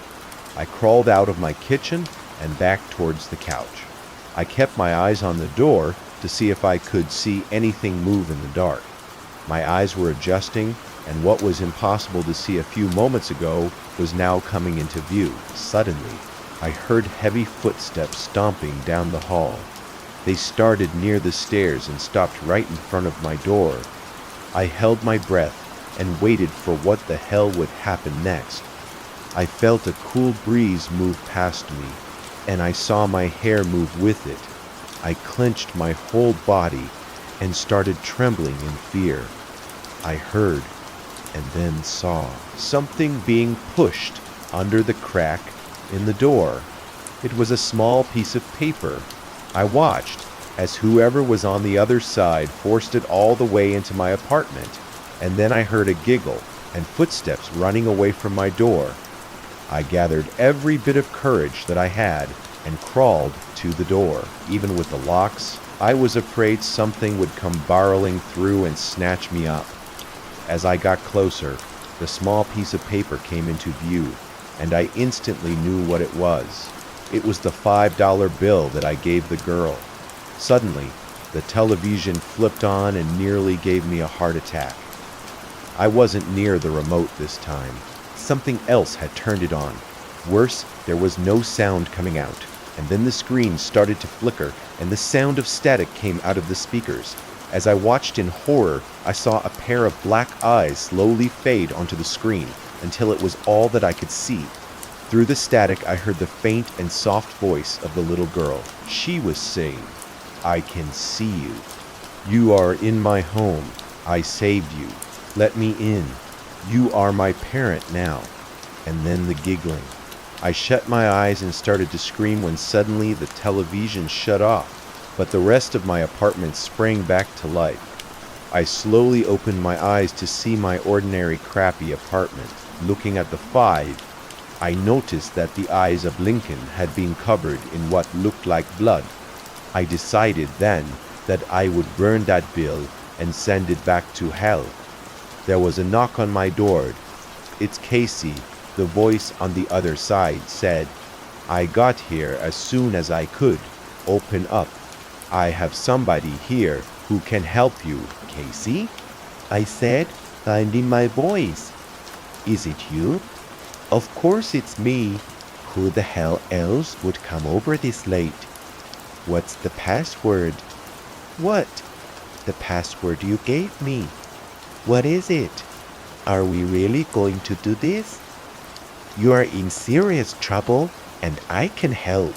I crawled out of my kitchen and back towards the couch. I kept my eyes on the door to see if I could see anything move in the dark. My eyes were adjusting, and what was impossible to see a few moments ago was now coming into view. Suddenly, I heard heavy footsteps stomping down the hall. They started near the stairs and stopped right in front of my door. I held my breath and waited for what the hell would happen next. I felt a cool breeze move past me, and I saw my hair move with it. I clenched my whole body and started trembling in fear. I heard and then saw something being pushed under the crack in the door. It was a small piece of paper. I watched as whoever was on the other side forced it all the way into my apartment, and then I heard a giggle and footsteps running away from my door. I gathered every bit of courage that I had and crawled to the door. Even with the locks, I was afraid something would come barreling through and snatch me up. As I got closer, the small piece of paper came into view, and I instantly knew what it was. It was the $5 bill that I gave the girl. Suddenly, the television flipped on and nearly gave me a heart attack. I wasn't near the remote this time. Something else had turned it on. Worse, there was no sound coming out, and then the screen started to flicker, and the sound of static came out of the speakers. As I watched in horror, I saw a pair of black eyes slowly fade onto the screen until it was all that I could see. Through the static, I heard the faint and soft voice of the little girl. She was saying, "I can see you. You are in my home. I saved you. Let me in. You are my parent now." And then the giggling. I shut my eyes and started to scream when suddenly the television shut off, but the rest of my apartment sprang back to life. I slowly opened my eyes to see my ordinary crappy apartment. Looking at the 5, I noticed that the eyes of Lincoln had been covered in what looked like blood. I decided then that I would burn that bill and send it back to hell. There was a knock on my door. "It's Casey," the voice on the other side said. "I got here as soon as I could. Open up. I have somebody here who can help you." "Casey?" I said, finding my voice. "Is it you?" "Of course it's me. Who the hell else would come over this late?" "What's the password?" "What?" "The password you gave me." "What is it?" "Are we really going to do this?" "You are in serious trouble, and I can help."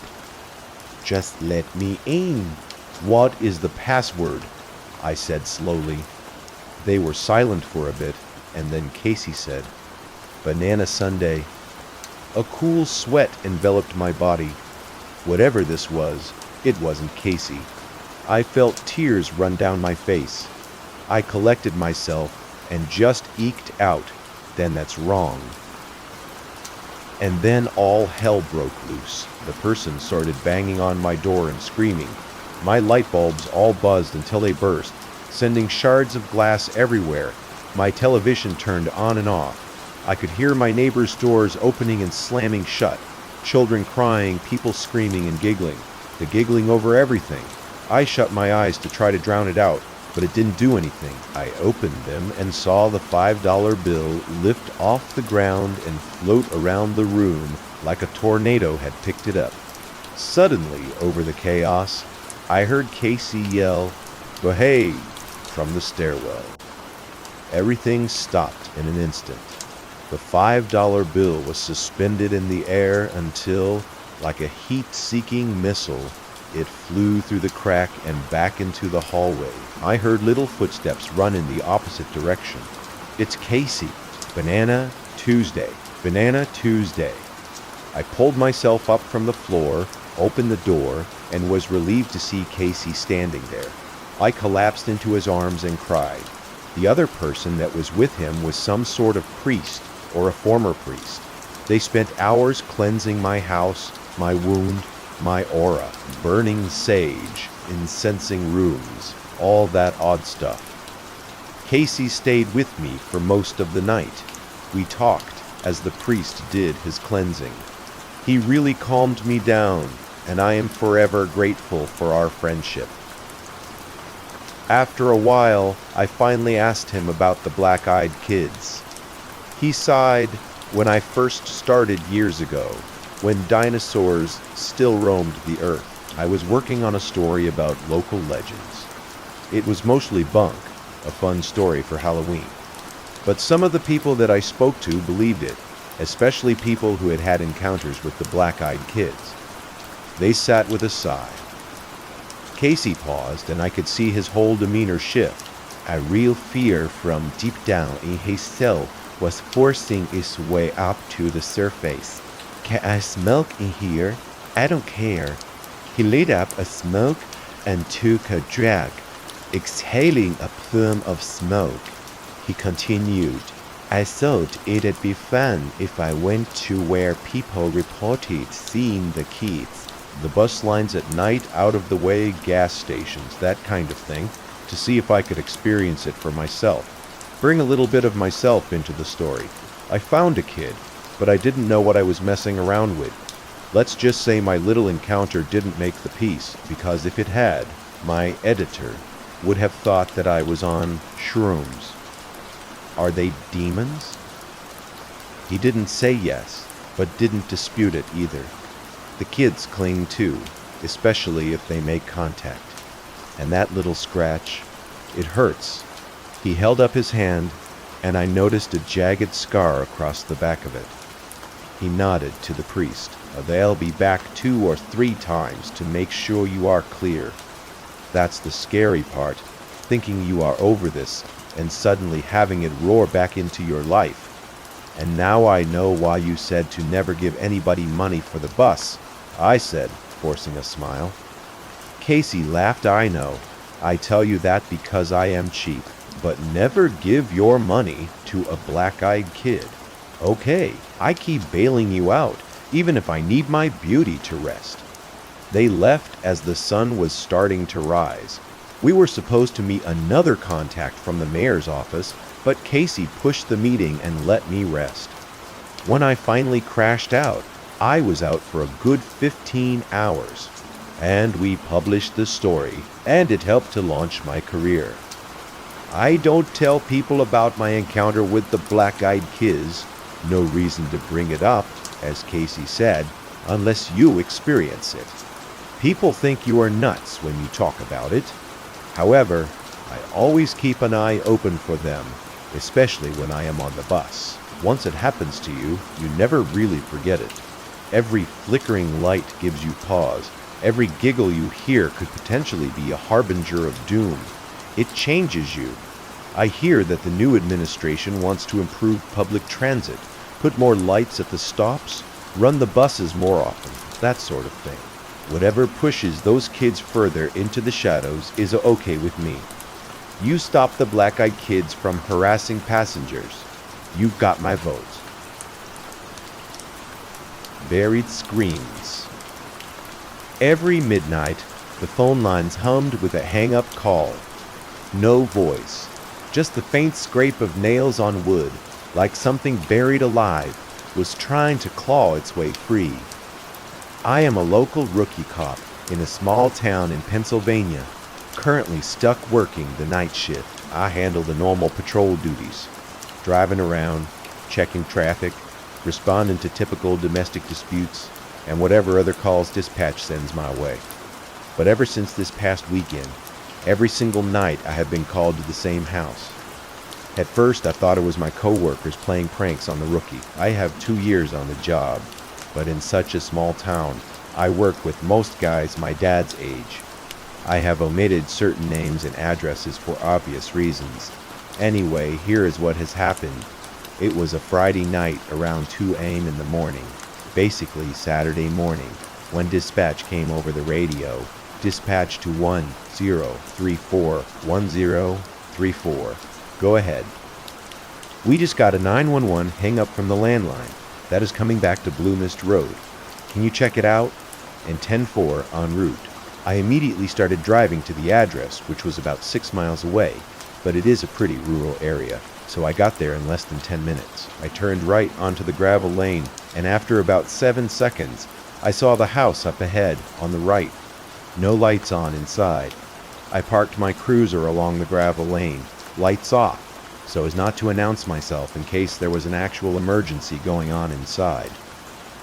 "Just let me in." "What is the password?" I said slowly. They were silent for a bit, and then Casey said, "Banana Sundae." A cool sweat enveloped my body. Whatever this was, it wasn't Casey. I felt tears run down my face. I collected myself and just eked out, "Then that's wrong." And then all hell broke loose. The person started banging on my door and screaming. My light bulbs all buzzed until they burst, sending shards of glass everywhere. My television turned on and off. I could hear my neighbors' doors opening and slamming shut, children crying, people screaming and giggling, the giggling over everything. I shut my eyes to try to drown it out, but it didn't do anything. I opened them and saw the $5 bill lift off the ground and float around the room like a tornado had picked it up. Suddenly, over the chaos, I heard Casey yell, "Behave!" from the stairwell. Everything stopped in an instant. The $5 bill was suspended in the air until, like a heat-seeking missile, It flew through the crack and back into the hallway. I heard little footsteps run in the opposite direction. It's Casey. Banana Tuesday. Banana Tuesday. I pulled myself up from the floor, opened the door, and was relieved to see Casey standing there. I collapsed into his arms and cried. The other person that was with him was some sort of priest, or a former priest. They spent hours cleansing my house, my wound, my aura, burning sage, incensing rooms, all that odd stuff. Casey stayed with me for most of the night. We talked as the priest did his cleansing. He really calmed me down, and I am forever grateful for our friendship. After a while, I finally asked him about the black-eyed kids. He sighed. When I first started years ago, when dinosaurs still roamed the earth, I was working on a story about local legends. It was mostly bunk, a fun story for Halloween. But some of the people that I spoke to believed it, especially people who had had encounters with the black-eyed kids. They sat with a sigh. Casey paused, and I could see his whole demeanor shift. A real fear from deep down in his soul was forcing its way up to the surface. Can I smoke in here? I don't care. He lit up a smoke and took a drag, exhaling a plume of smoke. He continued, I thought it'd be fun if I went to where people reported seeing the kids. The bus lines at night, out of the way, gas stations, that kind of thing, to see if I could experience it for myself. Bring a little bit of myself into the story. I found a kid, but I didn't know what I was messing around with. Let's just say my little encounter didn't make the piece, because if it had, my editor would have thought that I was on shrooms. Are they demons? He didn't say yes, but didn't dispute it either. The kids cling too, especially if they make contact. And that little scratch, it hurts. He held up his hand, and I noticed a jagged scar across the back of it. He nodded to the priest. They'll be back 2 or 3 times to make sure you are clear. That's the scary part, thinking you are over this and suddenly having it roar back into your life. And now I know why you said to never give anybody money for the bus, I said, forcing a smile. Casey laughed. I know. I tell you that because I am cheap. But never give your money to a black-eyed kid. Okay, I keep bailing you out, even if I need my beauty to rest. They left as the sun was starting to rise. We were supposed to meet another contact from the mayor's office, but Casey pushed the meeting and let me rest. When I finally crashed out, I was out for a good 15 hours. And we published the story, and it helped to launch my career. I don't tell people about my encounter with the black-eyed kids. No reason to bring it up, as Casey said, unless you experience it. People think you are nuts when you talk about it. However, I always keep an eye open for them, especially when I am on the bus. Once it happens to you, you never really forget it. Every flickering light gives you pause. Every giggle you hear could potentially be a harbinger of doom. It changes you. I hear that the new administration wants to improve public transit, put more lights at the stops, run the buses more often, that sort of thing. Whatever pushes those kids further into the shadows is okay with me. You stop the black-eyed kids from harassing passengers. You've got my vote. Buried screams. Every midnight, the phone lines hummed with a hang-up call. No voice, just the faint scrape of nails on wood, like something buried alive, was trying to claw its way free. I am a local rookie cop in a small town in Pennsylvania, currently stuck working the night shift. I handle the normal patrol duties, driving around, checking traffic, responding to typical domestic disputes, and whatever other calls dispatch sends my way. But ever since this past weekend, every single night I have been called to the same house. At first I thought it was my coworkers playing pranks on the rookie. I have 2 years on the job, but in such a small town, I work with most guys my dad's age. I have omitted certain names and addresses for obvious reasons. Anyway, here is what has happened. It was a Friday night around 2 a.m. in the morning, basically Saturday morning, when dispatch came over the radio. Dispatch to 1034, 1034. Go ahead. We just got a 911 hang up from the landline. That is coming back to Blue Mist Road. Can you check it out? And 10-4 en route. I immediately started driving to the address, which was about 6 miles away, but it is a pretty rural area, so I got there in less than 10 minutes. I turned right onto the gravel lane, and after about 7 seconds, I saw the house up ahead, on the right. No lights on inside. I parked my cruiser along the gravel lane, lights off, so as not to announce myself in case there was an actual emergency going on inside.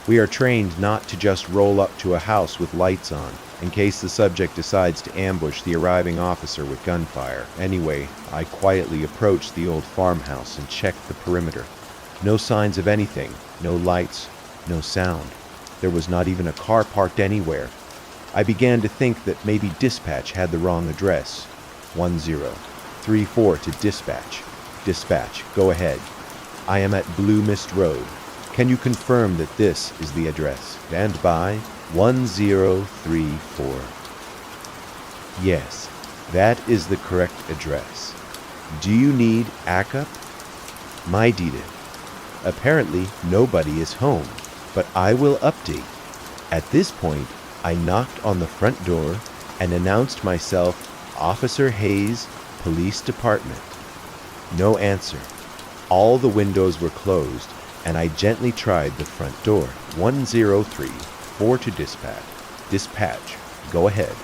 We are trained not to just roll up to a house with lights on, in case the subject decides to ambush the arriving officer with gunfire. Anyway, I quietly approached the old farmhouse and checked the perimeter. No signs of anything, no lights, no sound. There was not even a car parked anywhere. I began to think that maybe dispatch had the wrong address. 1034 to dispatch. Dispatch, go ahead. I am at Blue Mist Road. Can you confirm that this is the address? Stand by. 1034. Yes, that is the correct address. Do you need backup? My deeded. Apparently, nobody is home, but I will update. At this point, I knocked on the front door and announced myself Officer Hayes, Police Department. No answer. All the windows were closed, and I gently tried the front door. 1034 to dispatch. Dispatch, go ahead.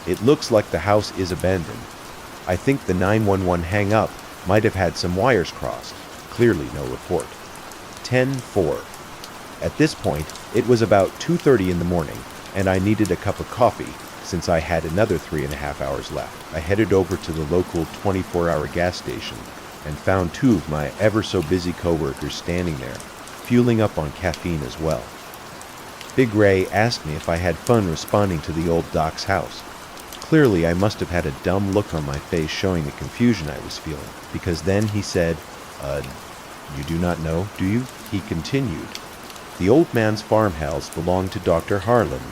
It looks like the house is abandoned. I think the 911 hang-up might have had some wires crossed. Clearly no report. 10-4. At this point, it was about 2:30 in the morning, and I needed a cup of coffee, since I had another 3.5 hours left. I headed over to the local 24-hour gas station and found 2 of my ever-so-busy coworkers standing there, fueling up on caffeine as well. Big Ray asked me if I had fun responding to the old doc's house. Clearly, I must have had a dumb look on my face showing the confusion I was feeling, because then he said, you do not know, do you? He continued. The old man's farmhouse belonged to Dr. Harlan.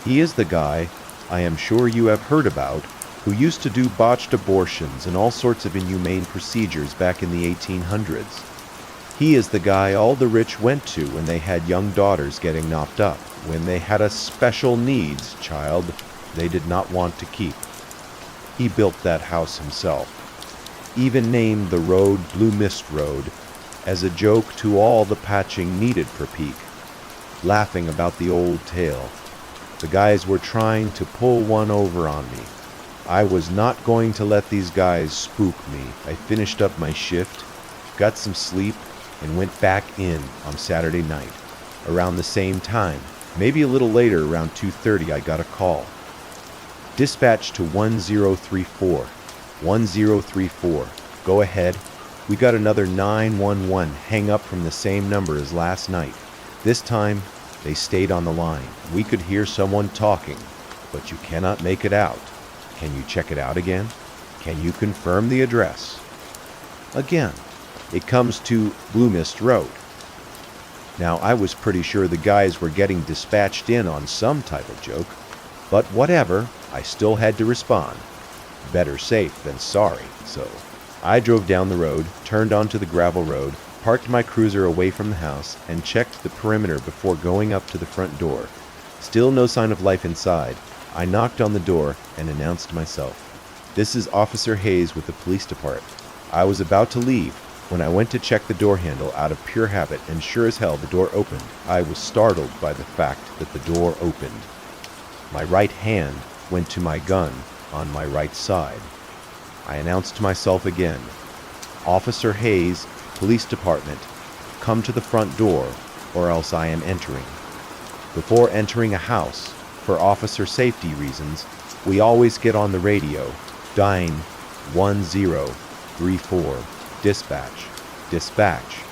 He is the guy I am sure you have heard about, who used to do botched abortions and all sorts of inhumane procedures back in the 1800s. He is the guy all the rich went to when they had young daughters getting knocked up, when they had a special needs child they did not want to keep. He built that house himself, even named the road Blue Mist Road, as a joke to all the patching needed for peak, laughing about the old tale. The guys were trying to pull one over on me. I was not going to let these guys spook me. I finished up my shift, got some sleep, and went back in on Saturday night. Around the same time, maybe a little later, around 2:30, I got a call. Dispatch to 1034. 1034. Go ahead. We got another 911 hang up from the same number as last night. This time, they stayed on the line. We could hear someone talking, but you cannot make it out. Can you check it out again? Can you confirm the address? Again, it comes to Blue Mist Road. Now, I was pretty sure the guys were getting dispatched in on some type of joke, but whatever, I still had to respond. Better safe than sorry, so I drove down the road, turned onto the gravel road, parked my cruiser away from the house, and checked the perimeter before going up to the front door. Still no sign of life inside. I knocked on the door and announced myself. This is Officer Hayes with the police department. I was about to leave when I went to check the door handle out of pure habit, and sure as hell the door opened. I was startled by the fact that the door opened. My right hand went to my gun on my right side. I announced myself again. Officer Hayes, Police Department, come to the front door, or else I am entering. Before entering a house, for officer safety reasons, we always get on the radio, dialing 1034. Dispatch. Dispatch.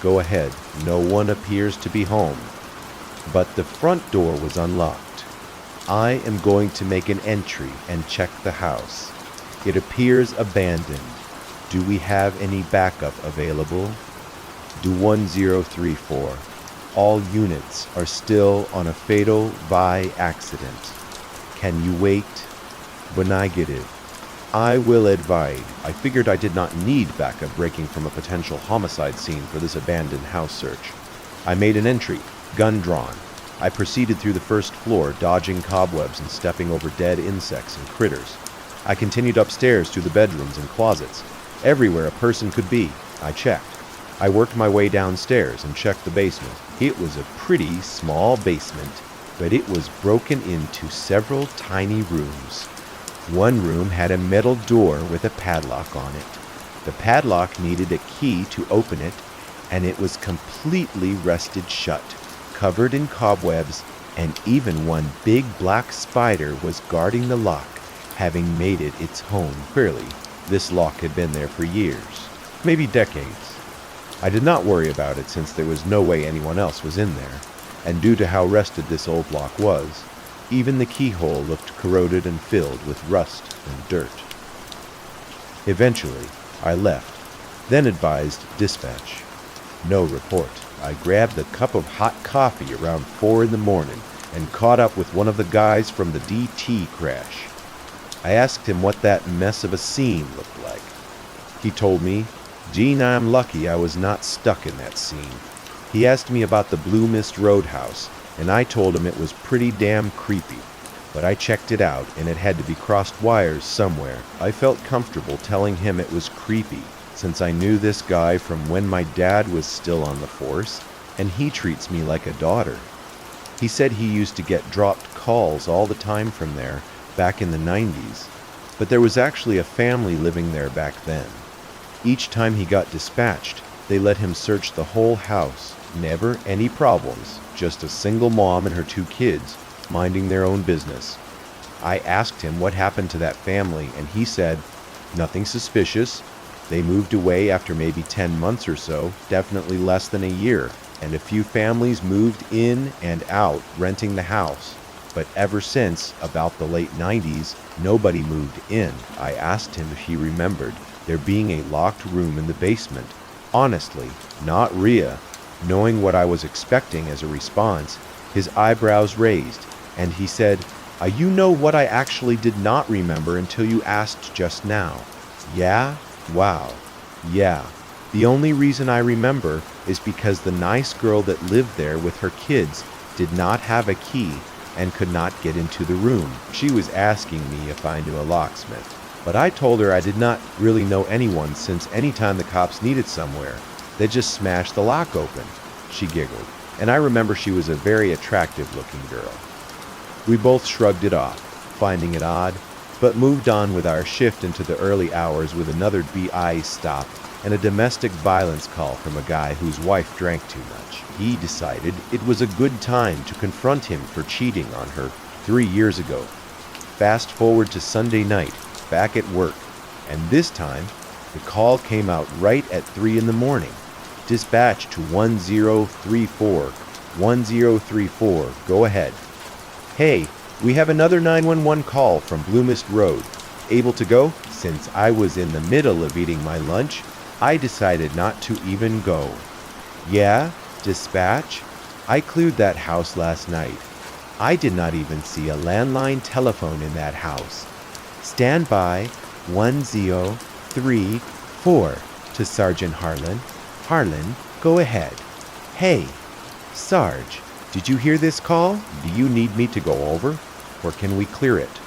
Go ahead. No one appears to be home. but the front door was unlocked. I am going to make an entry and check the house. It appears abandoned. Do we have any backup available? Do 1034. All units are still on a fatal VI accident. Can you wait? Negative. I will advise. I figured I did not need backup breaking from a potential homicide scene for this abandoned house search. I made an entry, gun drawn. I proceeded through the first floor, dodging cobwebs and stepping over dead insects and critters. I continued upstairs to the bedrooms and closets. Everywhere a person could be, I checked. I worked my way downstairs and checked the basement. It was a pretty small basement, but it was broken into several tiny rooms. One room had a metal door with a padlock on it. The padlock needed a key to open it, and it was completely rusted shut, covered in cobwebs, and even one big black spider was guarding the lock, having made it its home. Clearly, this lock had been there for years, maybe decades. I did not worry about it since there was no way anyone else was in there, and due to how rusted this old lock was, even the keyhole looked corroded and filled with rust and dirt. Eventually, I left, then advised dispatch. No report. I grabbed a cup of hot coffee around 4 in the morning and caught up with one of the guys from the DT crash. I asked him what that mess of a scene looked like. He told me, "Gene, I'm lucky I was not stuck in that scene." He asked me about the Blue Mist Roadhouse, and I told him it was pretty damn creepy, but I checked it out and it had to be crossed wires somewhere. I felt comfortable telling him it was creepy, since I knew this guy from when my dad was still on the force, and he treats me like a daughter. He said he used to get dropped calls all the time from there back in the 90s, but there was actually a family living there back then. Each time he got dispatched, they let him search the whole house. Never any problems, just a single mom and her 2 kids, minding their own business. I asked him what happened to that family, and he said, "Nothing suspicious. They moved away after maybe 10 months or so, definitely less than a year, and a few families moved in and out, renting the house. But ever since, about the late 90s, nobody moved in." I asked him if he remembered there being a locked room in the basement. Honestly, not Rhea. Knowing what I was expecting as a response, his eyebrows raised, and he said, You know what I actually did not remember until you asked just now." "Yeah? Wow. Yeah. The only reason I remember is because the nice girl that lived there with her kids did not have a key and could not get into the room. She was asking me if I knew a locksmith, but I told her I did not really know anyone, since anytime the cops needed somewhere, they just smashed the lock open." She giggled, and I remember she was a very attractive-looking girl. We both shrugged it off, finding it odd, but moved on with our shift into the early hours with another BI stop and a domestic violence call from a guy whose wife drank too much. He decided it was a good time to confront him for cheating on her 3 years ago. Fast forward to Sunday night, back at work, and this time, the call came out right at 3 in the morning. "Dispatch to 1034. 1034, go ahead." "Hey, we have another 911 call from Blue Mist Road. Able to go?" Since I was in the middle of eating my lunch, I decided not to even go. "Yeah, dispatch. I cleared that house last night. I did not even see a landline telephone in that house. Stand by 1034 to Sergeant Harlan. Harlan, go ahead. Hey, Sarge, did you hear this call? Do you need me to go over, or can we clear it?"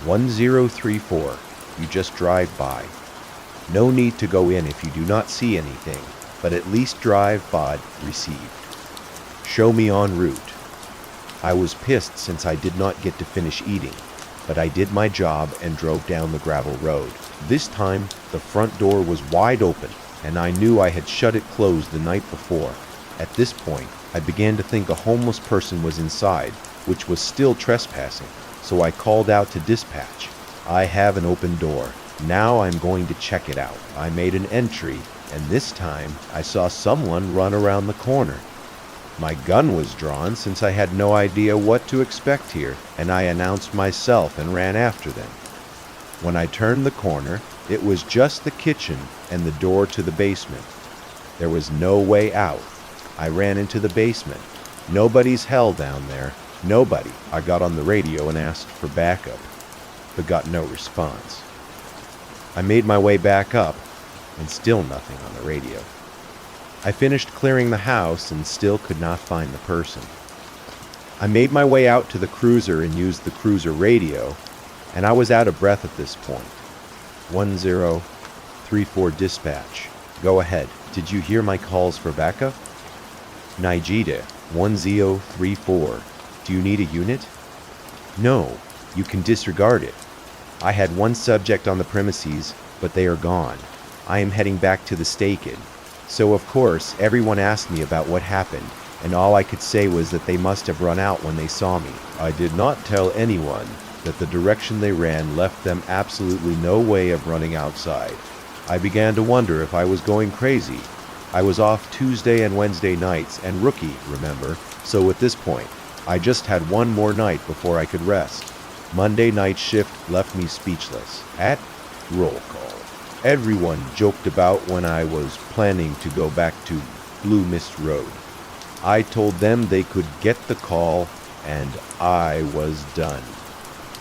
1034, you just drive by. No need to go in if you do not see anything, but at least drive by received. Show me en route. I was pissed since I did not get to finish eating, but I did my job and drove down the gravel road. This time, the front door was wide open, and I knew I had shut it closed the night before. At this point, I began to think a homeless person was inside, which was still trespassing, so I called out to dispatch. "I have an open door. Now I'm going to check it out." I made an entry, and this time I saw someone run around the corner. My gun was drawn since I had no idea what to expect here, and I announced myself and ran after them. When I turned the corner, it was just the kitchen and the door to the basement. There was no way out. I ran into the basement. Nobody's hell down there. Nobody. I got on the radio and asked for backup, but got no response. I made my way back up, and still nothing on the radio. I finished clearing the house and still could not find the person. I made my way out to the cruiser and used the cruiser radio, and I was out of breath at this point. 1034 dispatch. Go ahead. Did you hear my calls for backup? Nigeria, 1034. Do you need a unit? No, you can disregard it. I had one subject on the premises, but they are gone. I am heading back to the station. So of course, everyone asked me about what happened, and all I could say was that they must have run out when they saw me. I did not tell anyone that the direction they ran left them absolutely no way of running outside. I began to wonder if I was going crazy. I was off Tuesday and Wednesday nights, and rookie, remember, so at this point, I just had one more night before I could rest. Monday night shift left me speechless. At roll call. Everyone joked about when I was planning to go back to Blue Mist Road. I told them they could get the call, and I was done.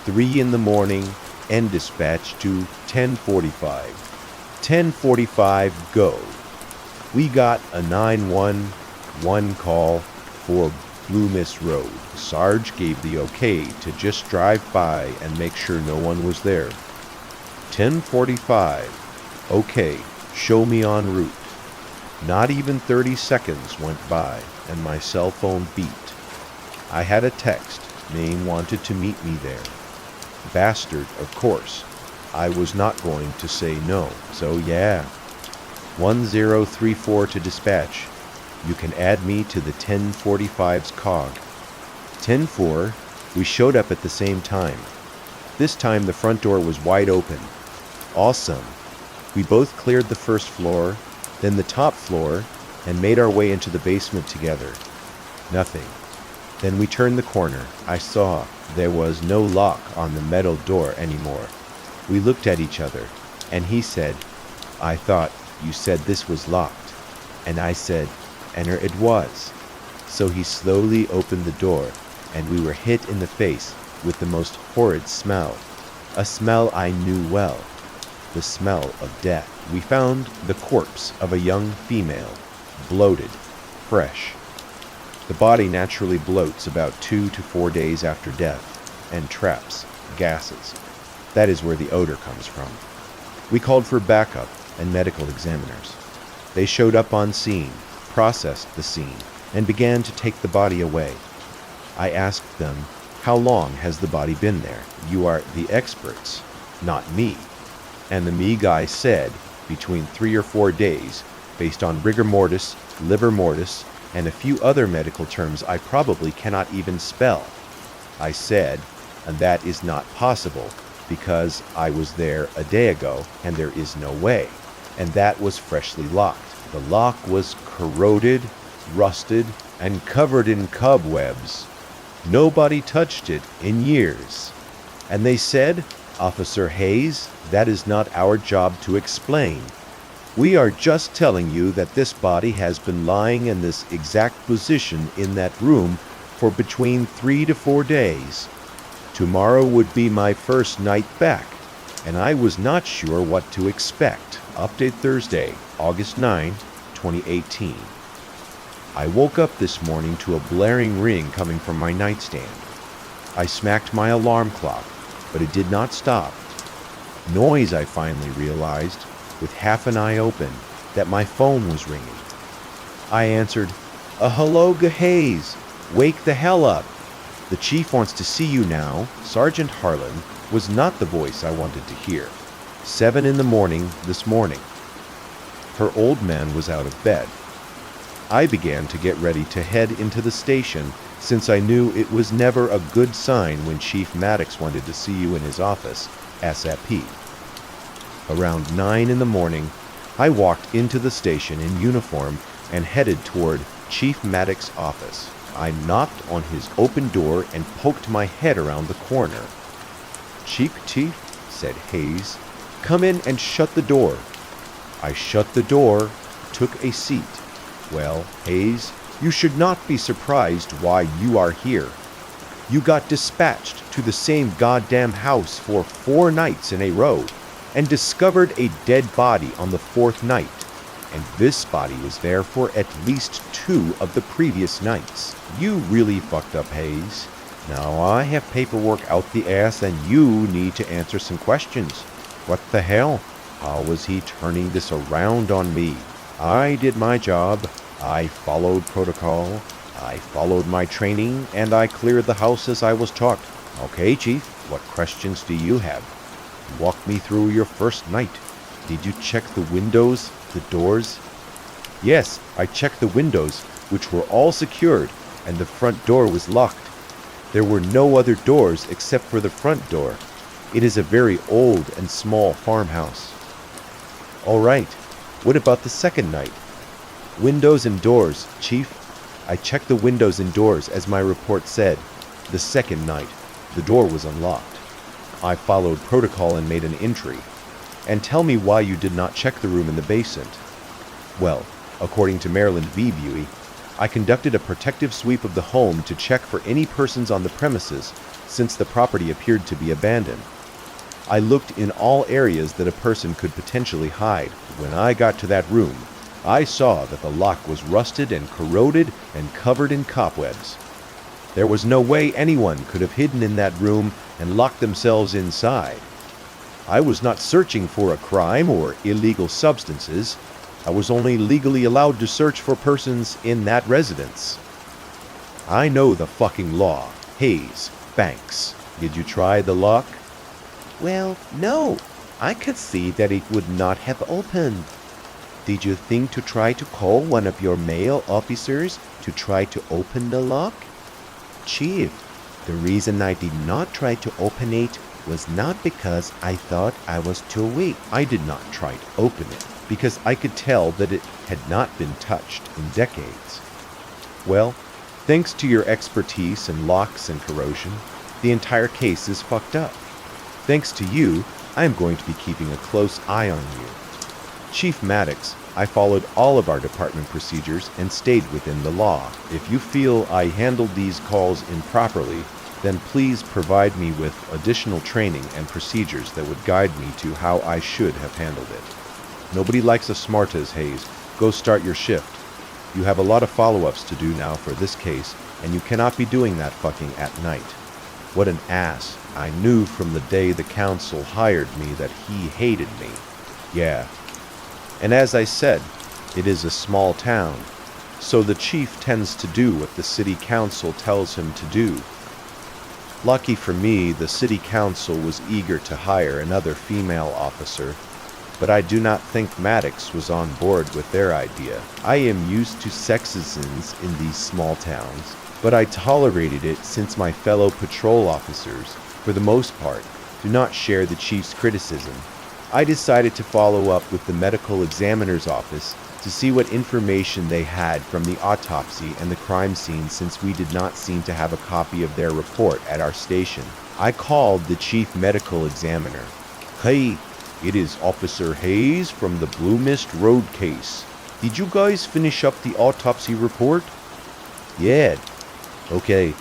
3 in the morning, end dispatch to 10:45. 10:45, go. We got a 911 call for Blue Mist Road. Sarge gave the okay to just drive by and make sure no one was there. 10:45. Okay, show me en route. Not even 30 seconds went by and my cell phone beeped. I had a text. Maine wanted to meet me there. Bastard, of course. I was not going to say no, so yeah. 1034 to dispatch. You can add me to the 1045's cog. 10-4, we showed up at the same time. This time the front door was wide open. Awesome. We both cleared the first floor, then the top floor, and made our way into the basement together. Nothing. Then we turned the corner. I saw there was no lock on the metal door anymore. We looked at each other, and he said, I thought you said this was locked. And I said, and it was. So he slowly opened the door, and we were hit in the face with the most horrid smell. A smell I knew well. The smell of death. We found the corpse of a young female, bloated, fresh. The body naturally bloats about 2 to 4 days after death, and traps gases. That is where the odor comes from. We called for backup and medical examiners. They showed up on scene, processed the scene, and began to take the body away. I asked them, how long has the body been there? You are the experts, not me. And the me guy said, between 3 or 4 days, based on rigor mortis, liver mortis, and a few other medical terms I probably cannot even spell. I said, and that is not possible, because I was there a day ago, and there is no way. And that was freshly locked. The lock was corroded, rusted, and covered in cobwebs. Nobody touched it in years. And they said, Officer Hayes, that is not our job to explain. We are just telling you that this body has been lying in this exact position in that room for between 3 to 4 days. Tomorrow would be my first night back, and I was not sure what to expect. Update Thursday, August 9, 2018. I woke up this morning to a blaring ring coming from my nightstand. I smacked my alarm clock, but it did not stop. Noise, I finally realized, with half an eye open, that my phone was ringing. I answered, hello, Hayes. Wake the hell up. The chief wants to see you now. Sergeant Harlan was not the voice I wanted to hear. 7 in the morning this morning. Her old man was out of bed. I began to get ready to head into the station, since I knew it was never a good sign when Chief Maddox wanted to see you in his office, ASAP. Around 9 in the morning, I walked into the station in uniform and headed toward Chief Maddox's office. I knocked on his open door and poked my head around the corner. "Chief," said Hayes. "Come in and shut the door." I shut the door, took a seat. "Well, Hayes, you should not be surprised why you are here. You got dispatched to the same goddamn house for 4 nights in a row and discovered a dead body on the 4th night. And this body was there for at least 2 of the previous nights. You really fucked up, Hayes. Now I have paperwork out the ass and you need to answer some questions. What the hell? How was he turning this around on me? I did my job. I followed protocol. I followed my training, and I cleared the house as I was taught. Okay, Chief, what questions do you have? Walk me through your first night. Did you check the windows, the doors?" "Yes, I checked the windows, which were all secured, and the front door was locked. There were no other doors except for the front door. It is a very old and small farmhouse." "All right. What about the second night?" "Windows and doors, Chief. I checked the windows and doors as my report said. The second night, the door was unlocked. I followed protocol and made an entry. And tell me why you did not check the room in the basement." "Well, according to Maryland v. Buey, I conducted a protective sweep of the home to check for any persons on the premises, since the property appeared to be abandoned. I looked in all areas that a person could potentially hide. When I got to that room, I saw that the lock was rusted and corroded and covered in cobwebs. There was no way anyone could have hidden in that room and locked themselves inside. I was not searching for a crime or illegal substances. I was only legally allowed to search for persons in that residence. I know the fucking law. Hayes, Banks, did you try the lock?" "Well, no. I could see that it would not have opened." "Did you think to try to call one of your male officers to try to open the lock?" "Chief, the reason I did not try to open it was not because I thought I was too weak." "I did not try to open it because I could tell that it had not been touched in decades." "Well, thanks to your expertise in locks and corrosion, the entire case is fucked up. Thanks to you, I am going to be keeping a close eye on you." "Chief Maddox, I followed all of our department procedures and stayed within the law. If you feel I handled these calls improperly, then please provide me with additional training and procedures that would guide me to how I should have handled it. Nobody likes a smartass, Hayes. Go start your shift. You have a lot of follow-ups to do now for this case, and you cannot be doing that fucking at night." What an ass. I knew from the day the council hired me that he hated me. Yeah. And as I said, it is a small town, so the chief tends to do what the city council tells him to do. Lucky for me, the city council was eager to hire another female officer, but I do not think Maddox was on board with their idea. I am used to sexisms in these small towns, but I tolerated it since my fellow patrol officers, for the most part, do not share the chief's criticism. I decided to follow up with the medical examiner's office to see what information they had from the autopsy and the crime scene, since we did not seem to have a copy of their report at our station. I called the chief medical examiner. "Hey, it is Officer Hayes from the Blue Mist Road case. Did you guys finish up the autopsy report?" "Yeah." "Okay,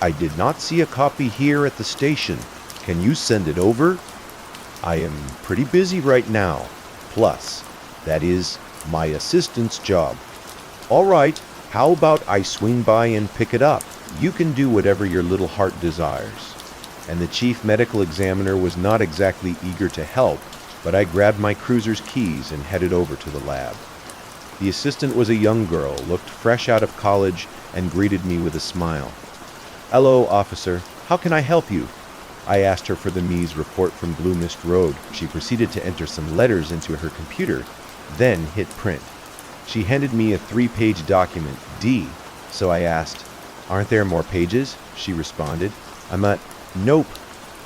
I did not see a copy here at the station. Can you send it over?" "I am pretty busy right now. Plus, that is my assistant's job." "All right, how about I swing by and pick it up? You can do whatever your little heart desires." And the chief medical examiner was not exactly eager to help, but I grabbed my cruiser's keys and headed over to the lab. The assistant was a young girl, looked fresh out of college, and greeted me with a smile. "Hello, officer. How can I help you?" I asked her for the ME's report from Blue Mist Road. She proceeded to enter some letters into her computer, then hit print. She handed me a 3-page document, D, so I asked, "Aren't there more pages?" She responded, "Nope,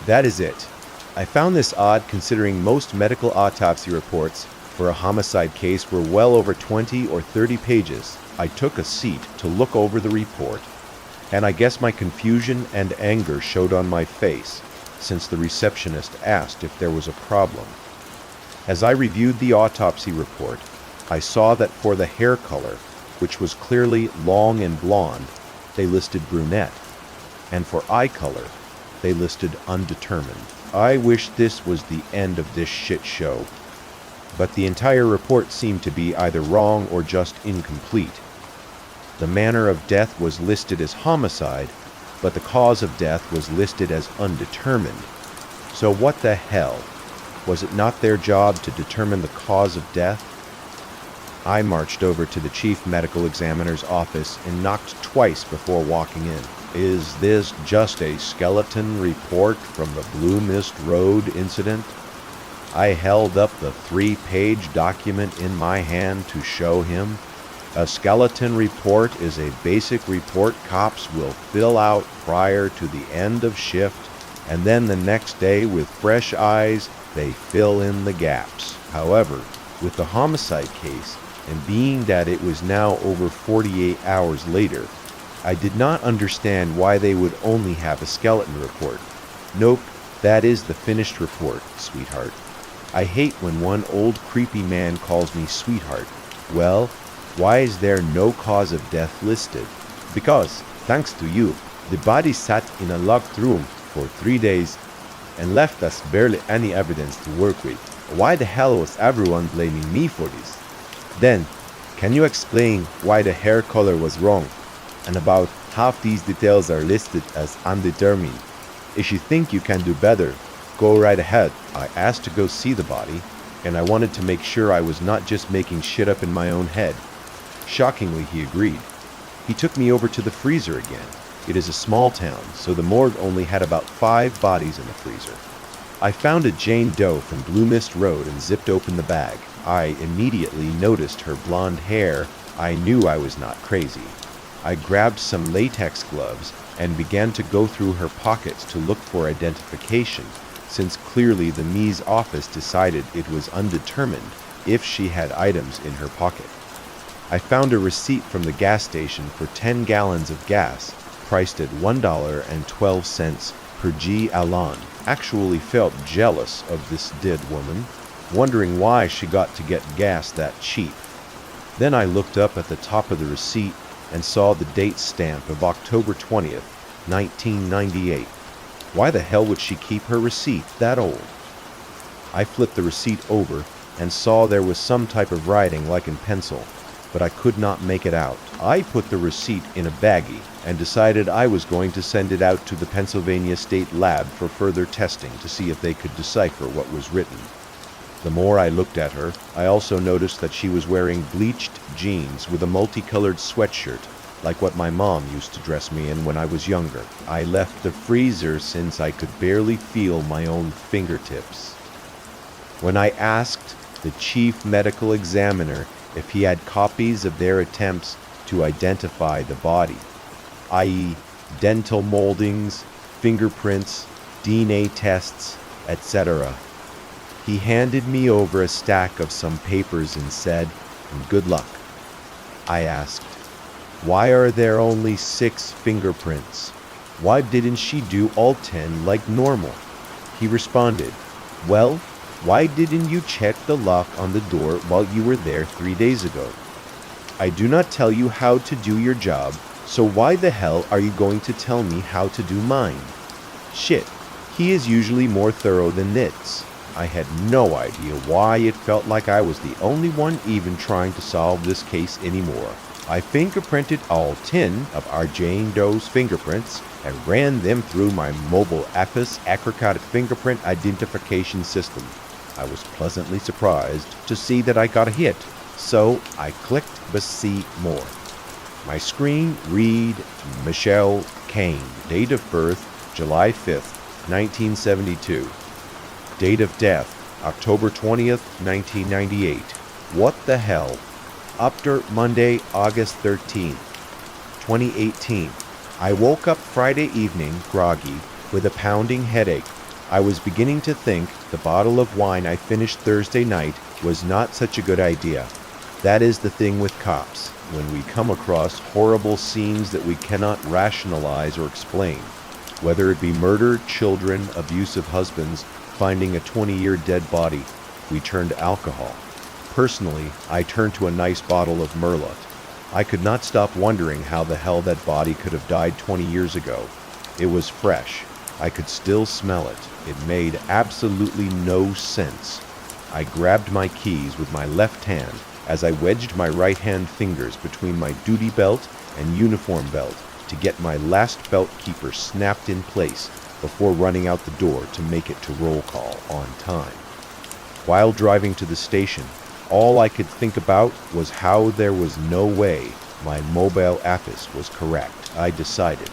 that is it." I found this odd considering most medical autopsy reports for a homicide case were well over 20 or 30 pages. I took a seat to look over the report, and I guess my confusion and anger showed on my face, since the receptionist asked if there was a problem. As I reviewed the autopsy report, I saw that for the hair color, which was clearly long and blonde, they listed brunette, and for eye color, they listed undetermined. I wish this was the end of this shit show, but the entire report seemed to be either wrong or just incomplete. The manner of death was listed as homicide, but the cause of death was listed as undetermined. So what the hell? Was it not their job to determine the cause of death? I marched over to the chief medical examiner's office and knocked twice before walking in. Is this just a skeleton report from the Blue Mist Road incident? I held up the 3-page document in my hand to show him. A skeleton report is a basic report cops will fill out prior to the end of shift, and then the next day with fresh eyes they fill in the gaps. However, with the homicide case, and being that it was now over 48 hours later, I did not understand why they would only have a skeleton report. Nope, that is the finished report, sweetheart. I hate when one old creepy man calls me sweetheart. Well, why is there no cause of death listed? Because, thanks to you, the body sat in a locked room for 3 days and left us barely any evidence to work with. Why the hell was everyone blaming me for this? Then, can you explain why the hair color was wrong, and about half these details are listed as undetermined? If you think you can do better, go right ahead. I asked to go see the body, and I wanted to make sure I was not just making shit up in my own head. Shockingly, he agreed. He took me over to the freezer again. It is a small town, so the morgue only had about 5 bodies in the freezer. I found a Jane Doe from Blue Mist Road and zipped open the bag. I immediately noticed her blonde hair. I knew I was not crazy. I grabbed some latex gloves and began to go through her pockets to look for identification, since clearly the Mies office decided it was undetermined if she had items in her pocket. I found a receipt from the gas station for 10 gallons of gas, priced at $1.12 per gallon. Actually felt jealous of this dead woman, wondering why she got to get gas that cheap. Then I looked up at the top of the receipt and saw the date stamp of October 20th, 1998. Why the hell would she keep her receipt that old? I flipped the receipt over and saw there was some type of writing like in pencil, but I could not make it out. I put the receipt in a baggie and decided I was going to send it out to the Pennsylvania State Lab for further testing to see if they could decipher what was written. The more I looked at her, I also noticed that she was wearing bleached jeans with a multicolored sweatshirt, like what my mom used to dress me in when I was younger. I left the freezer since I could barely feel my own fingertips. When I asked the chief medical examiner if he had copies of their attempts to identify the body, i.e. dental moldings, fingerprints, DNA tests, etc., he handed me over a stack of some papers and said, "Good luck." I asked, "Why are there only 6 fingerprints? Why didn't she do all 10 like normal?" He responded, "Well, why didn't you check the lock on the door while you were there 3 days ago? I do not tell you how to do your job, so why the hell are you going to tell me how to do mine?" Shit, he is usually more thorough than this. I had no idea why it felt like I was the only one even trying to solve this case anymore. I fingerprinted all 10 of our Jane Doe's fingerprints and ran them through my mobile Apis aggregated fingerprint identification system. I was pleasantly surprised to see that I got a hit, so I clicked the see more. My screen read Michelle Kane, date of birth July 5th, 1972. Date of death, October 20th, 1998. What the hell? After Monday, August 13th, 2018. I woke up Friday evening, groggy, with a pounding headache. I was beginning to think the bottle of wine I finished Thursday night was not such a good idea. That is the thing with cops. When we come across horrible scenes that we cannot rationalize or explain, whether it be murder, children, abusive husbands, finding a 20-year dead body, we turn to alcohol. Personally, I turned to a nice bottle of Merlot. I could not stop wondering how the hell that body could have died 20 years ago. It was fresh. I could still smell it. It made absolutely no sense. I grabbed my keys with my left hand as I wedged my right hand fingers between my duty belt and uniform belt to get my last belt keeper snapped in place before running out the door to make it to roll call on time. While driving to the station, all I could think about was how there was no way my mobile apis was correct. I decided.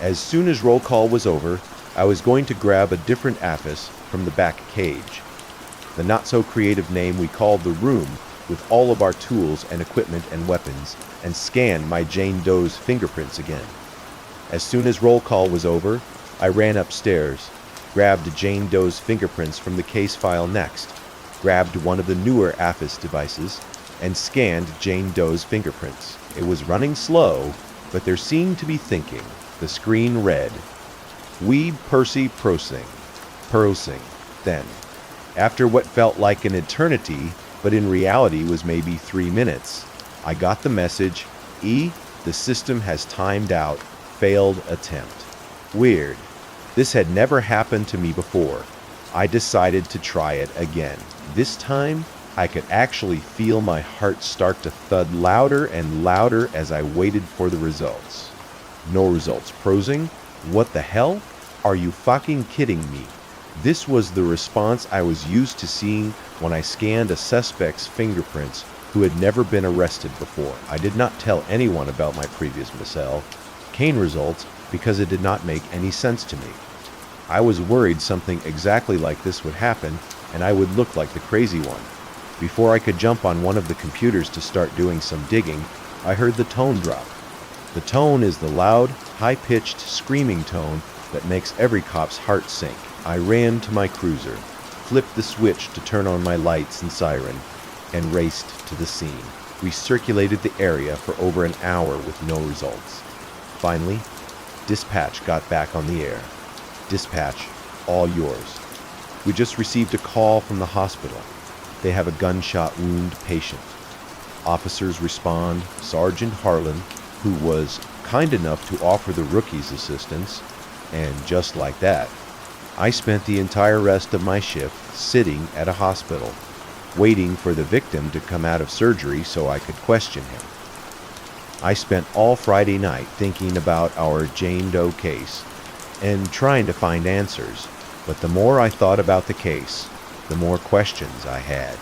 As soon as roll call was over, I was going to grab a different apis from the back cage. The not-so-creative name we called the room, with all of our tools and equipment and weapons, and scan my Jane Doe's fingerprints again. As soon as roll call was over, I ran upstairs, grabbed Jane Doe's fingerprints from the case file next, grabbed one of the newer AFIS devices, and scanned Jane Doe's fingerprints. It was running slow, but there seemed to be thinking. The screen read, "We Percy Prosing." Then, after what felt like an eternity, but in reality was maybe 3 minutes, I got the message, the system has timed out, failed attempt. Weird. This had never happened to me before. I decided to try it again. This time, I could actually feel my heart start to thud louder and louder as I waited for the results. No results. Prosing? What the hell? Are you fucking kidding me? This was the response I was used to seeing when I scanned a suspect's fingerprints who had never been arrested before. I did not tell anyone about my previous missile, Kane results, because it did not make any sense to me. I was worried something exactly like this would happen and I would look like the crazy one. Before I could jump on one of the computers to start doing some digging, I heard the tone drop. The tone is the loud, high-pitched screaming tone that makes every cop's heart sink. I ran to my cruiser, flipped the switch to turn on my lights and siren, and raced to the scene. We circulated the area for over an hour with no results. Finally, dispatch got back on the air. Dispatch, all yours. We just received a call from the hospital. They have a gunshot wound patient. Officers respond. Sergeant Harlan, who was kind enough to offer the rookies assistance, and just like that, I spent the entire rest of my shift sitting at a hospital, waiting for the victim to come out of surgery so I could question him. I spent all Friday night thinking about our Jane Doe case and trying to find answers, but the more I thought about the case, the more questions I had.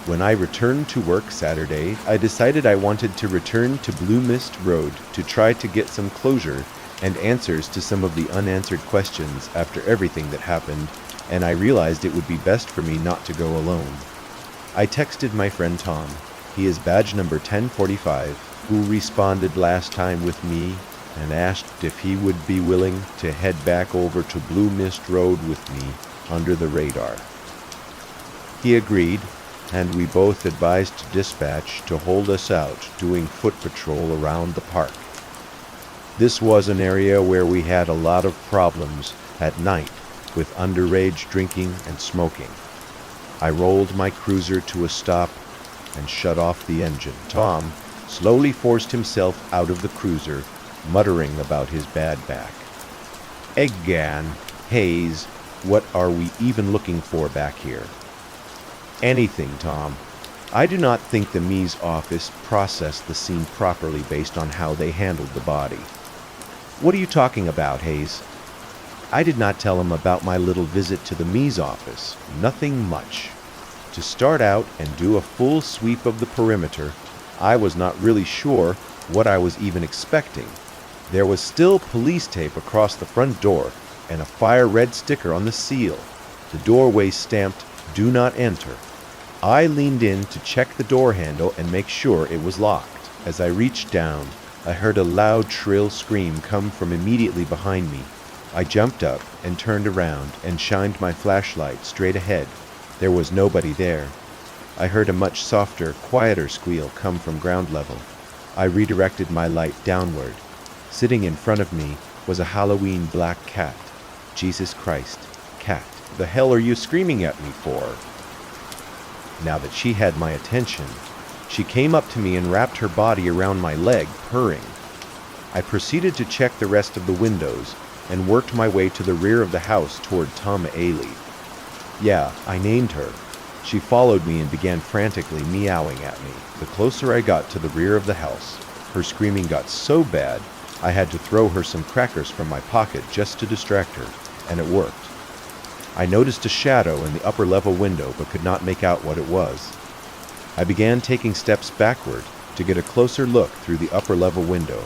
When I returned to work Saturday, I decided I wanted to return to Blue Mist Road to try to get some closure and answers to some of the unanswered questions after everything that happened, and I realized it would be best for me not to go alone. I texted my friend Tom. He is badge number 1045, who responded last time with me and asked if he would be willing to head back over to Blue Mist Road with me under the radar. He agreed, and we both advised dispatch to hold us out doing foot patrol around the park. This was an area where we had a lot of problems at night with underage drinking and smoking. I rolled my cruiser to a stop and shut off the engine. Tom slowly forced himself out of the cruiser, muttering about his bad back. "Eggan, Hayes, what are we even looking for back here?" "Anything, Tom. I do not think the Mees office processed the scene properly based on how they handled the body." "What are you talking about, Hayes?" "I did not tell him about my little visit to the Mees office. Nothing much. To start out and do a full sweep of the perimeter, I was not really sure what I was even expecting. There was still police tape across the front door and a fire red sticker on the seal. The doorway stamped, 'Do not enter.' I leaned in to check the door handle and make sure it was locked. As I reached down, I heard a loud, shrill scream come from immediately behind me. I jumped up and turned around and shined my flashlight straight ahead. There was nobody there. I heard a much softer, quieter squeal come from ground level. I redirected my light downward. Sitting in front of me was a Halloween black cat. Jesus Christ, cat, the hell are you screaming at me for? Now that she had my attention, she came up to me and wrapped her body around my leg, purring. I proceeded to check the rest of the windows and worked my way to the rear of the house toward Tom Ailey. Yeah, I named her. She followed me and began frantically meowing at me. The closer I got to the rear of the house, her screaming got so bad, I had to throw her some crackers from my pocket just to distract her, and it worked. I noticed a shadow in the upper level window but could not make out what it was. I began taking steps backward to get a closer look through the upper level window,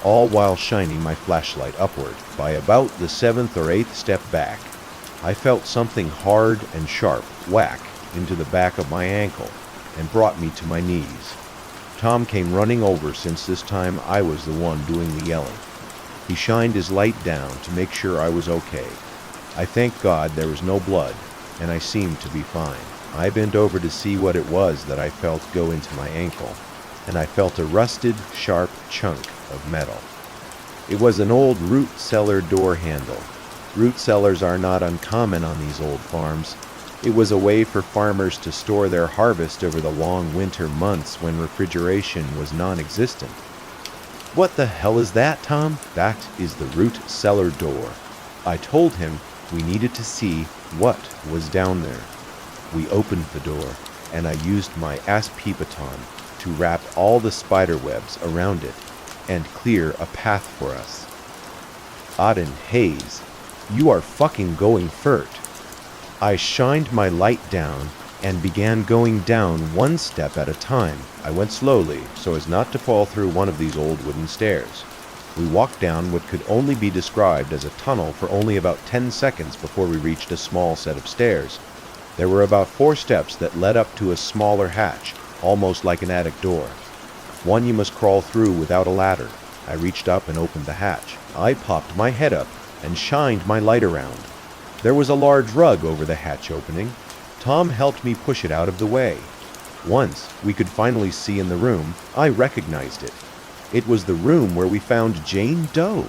all while shining my flashlight upward. By about the 7th or 8th step back, I felt something hard and sharp whack into the back of my ankle and brought me to my knees. Tom came running over since this time I was the one doing the yelling. He shined his light down to make sure I was okay. I thank God there was no blood, and I seemed to be fine. I bent over to see what it was that I felt go into my ankle, and I felt a rusted, sharp chunk of metal. It was an old root cellar door handle. Root cellars are not uncommon on these old farms. It was a way for farmers to store their harvest over the long winter months when refrigeration was non-existent. What the hell is that, Tom? That is the root cellar door. I told him we needed to see what was down there. We opened the door, and I used my aspeepaton to wrap all the spider webs around it and clear a path for us. Auden Hayes, you are fucking going furt. I shined my light down and began going down one step at a time. I went slowly so as not to fall through one of these old wooden stairs. We walked down what could only be described as a tunnel for only about 10 seconds before we reached a small set of stairs. There were about 4 steps that led up to a smaller hatch, almost like an attic door. One you must crawl through without a ladder. I reached up and opened the hatch. I popped my head up and shined my light around. There was a large rug over the hatch opening. Tom helped me push it out of the way. Once we could finally see in the room, I recognized it. It was the room where we found Jane Doe.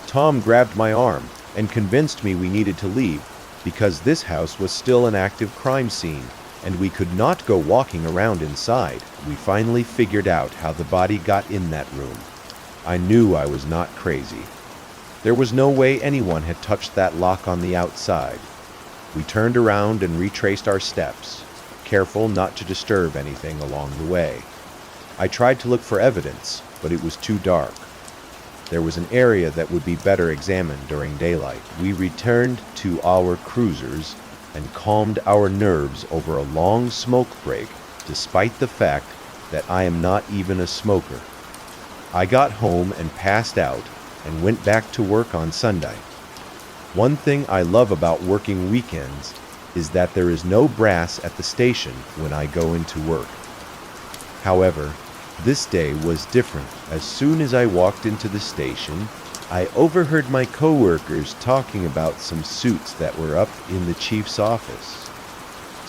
Tom grabbed my arm and convinced me we needed to leave because this house was still an active crime scene and we could not go walking around inside. We finally figured out how the body got in that room. I knew I was not crazy. There was no way anyone had touched that lock on the outside. We turned around and retraced our steps, careful not to disturb anything along the way. I tried to look for evidence, but it was too dark. There was an area that would be better examined during daylight. We returned to our cruisers and calmed our nerves over a long smoke break, despite the fact that I am not even a smoker. I got home and passed out and went back to work on Sunday. One thing I love about working weekends is that there is no brass at the station when I go into work. However, this day was different. As soon as I walked into the station, I overheard my coworkers talking about some suits that were up in the chief's office.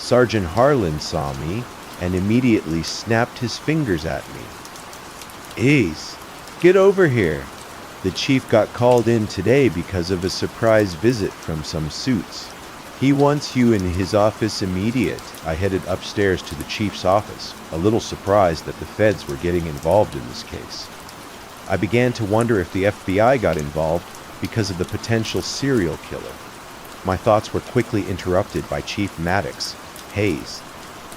Sergeant Harlan saw me and immediately snapped his fingers at me. Ace, get over here. The chief got called in today because of a surprise visit from some suits. He wants you in his office immediate. I headed upstairs to the chief's office, a little surprised that the feds were getting involved in this case. I began to wonder if the FBI got involved because of the potential serial killer. My thoughts were quickly interrupted by Chief Maddox. Hayes,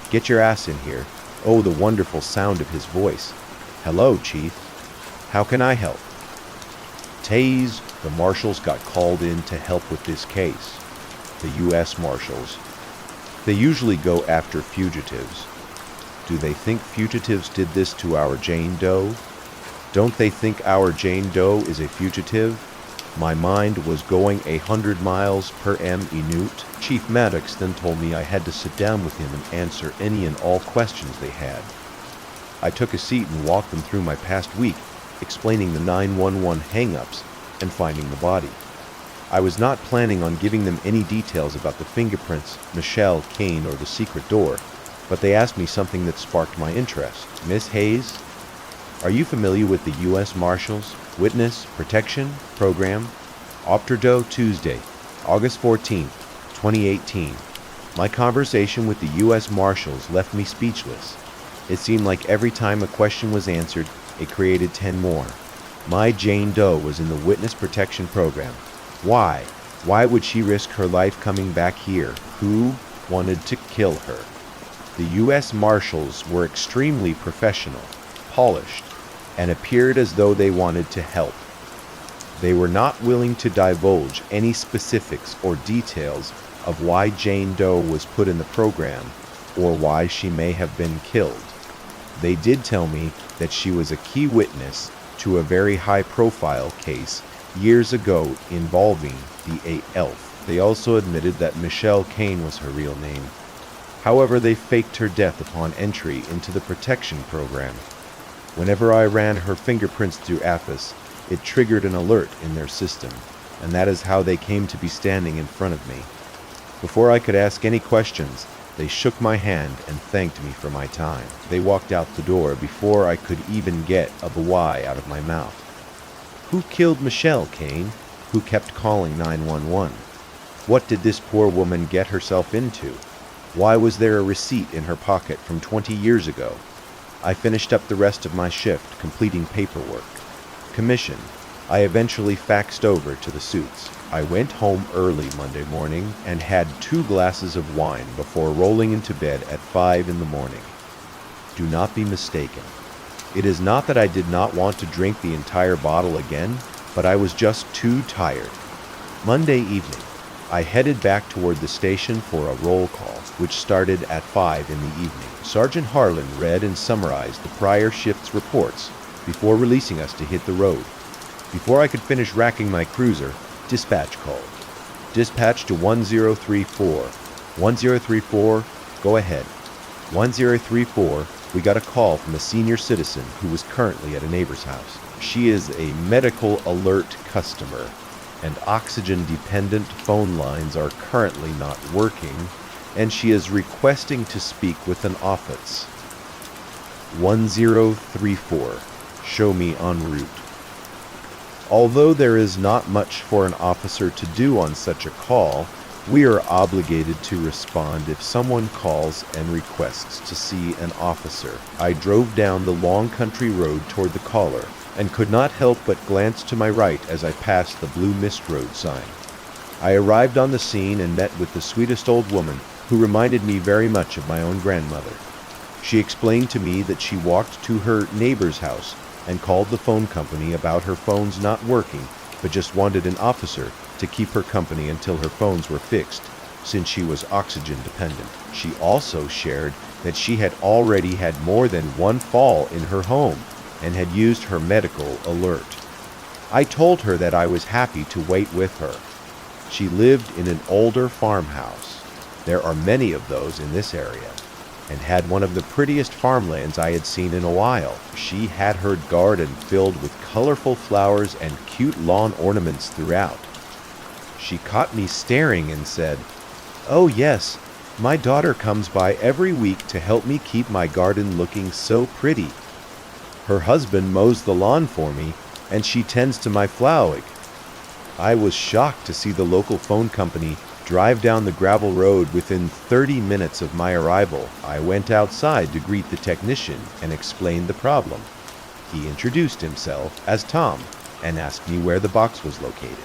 get your ass in here. Oh, the wonderful sound of his voice. Hello, Chief. How can I help? Taze, the marshals got called in to help with this case. The U.S. Marshals. They usually go after fugitives. Do they think fugitives did this to our Jane Doe? Don't they think our Jane Doe is a fugitive? My mind was going 100 miles per minute. Chief Maddox then told me I had to sit down with him and answer any and all questions they had. I took a seat and walked them through my past week, explaining the 911 hang-ups and finding the body. I was not planning on giving them any details about the fingerprints, Michelle, Kane, or the secret door. but they asked me something that sparked my interest. Miss Hayes, are you familiar with the U.S. Marshals Witness Protection Program? Opterdo, Tuesday, August 14th, 2018. My conversation with the U.S. Marshals left me speechless. It seemed like every time a question was answered, it created 10 more. My Jane Doe was in the Witness Protection Program. Why? Why would she risk her life coming back here? Who wanted to kill her? The U.S. Marshals were extremely professional, polished, and appeared as though they wanted to help. They were not willing to divulge any specifics or details of why Jane Doe was put in the program or why she may have been killed. They did tell me that she was a key witness to a very high-profile case years ago involving the elf. They also admitted that Michelle Kane was her real name. However, they faked her death upon entry into the protection program. Whenever I ran her fingerprints through AFIS, it triggered an alert in their system, and that is how they came to be standing in front of me. Before I could ask any questions, they shook my hand and thanked me for my time. They walked out the door before I could even get a why out of my mouth. Who killed Michelle Kane? Who kept calling 911? What did this poor woman get herself into? Why was there a receipt in her pocket from 20 years ago? I finished up the rest of my shift, completing paperwork. Commission. I eventually faxed over to the suits. I went home early Monday morning and had 2 glasses of wine before rolling into bed at 5 in the morning. Do not be mistaken. It is not that I did not want to drink the entire bottle again, but I was just too tired. Monday evening, I headed back toward the station for a roll call, which started at 5 in the evening. Sergeant Harlan read and summarized the prior shift's reports before releasing us to hit the road. Before I could finish racking my cruiser, dispatch called. Dispatch to 1034. 1034, go ahead. 1034, we got a call from a senior citizen who was currently at a neighbor's house. She is a medical alert customer, and oxygen-dependent phone lines are currently not working, and she is requesting to speak with an office. 1034, show me en route. Although there is not much for an officer to do on such a call, we are obligated to respond if someone calls and requests to see an officer. I drove down the long country road toward the caller and could not help but glance to my right as I passed the Blue Mist Road sign. I arrived on the scene and met with the sweetest old woman who reminded me very much of my own grandmother. She explained to me that she walked to her neighbor's house and called the phone company about her phones not working, but just wanted an officer to keep her company until her phones were fixed, since she was oxygen dependent. She also shared that she had already had more than one fall in her home and had used her medical alert. I told her that I was happy to wait with her. She lived in an older farmhouse. There are many of those in this area, and had one of the prettiest farmlands I had seen in a while. She had her garden filled with colorful flowers and cute lawn ornaments throughout. She caught me staring and said, "Oh yes, my daughter comes by every week to help me keep my garden looking so pretty. Her husband mows the lawn for me, and she tends to my flowering." I was shocked to see the local phone company drive down the gravel road within 30 minutes of my arrival. I went outside to greet the technician and explain the problem. He introduced himself as Tom and asked me where the box was located.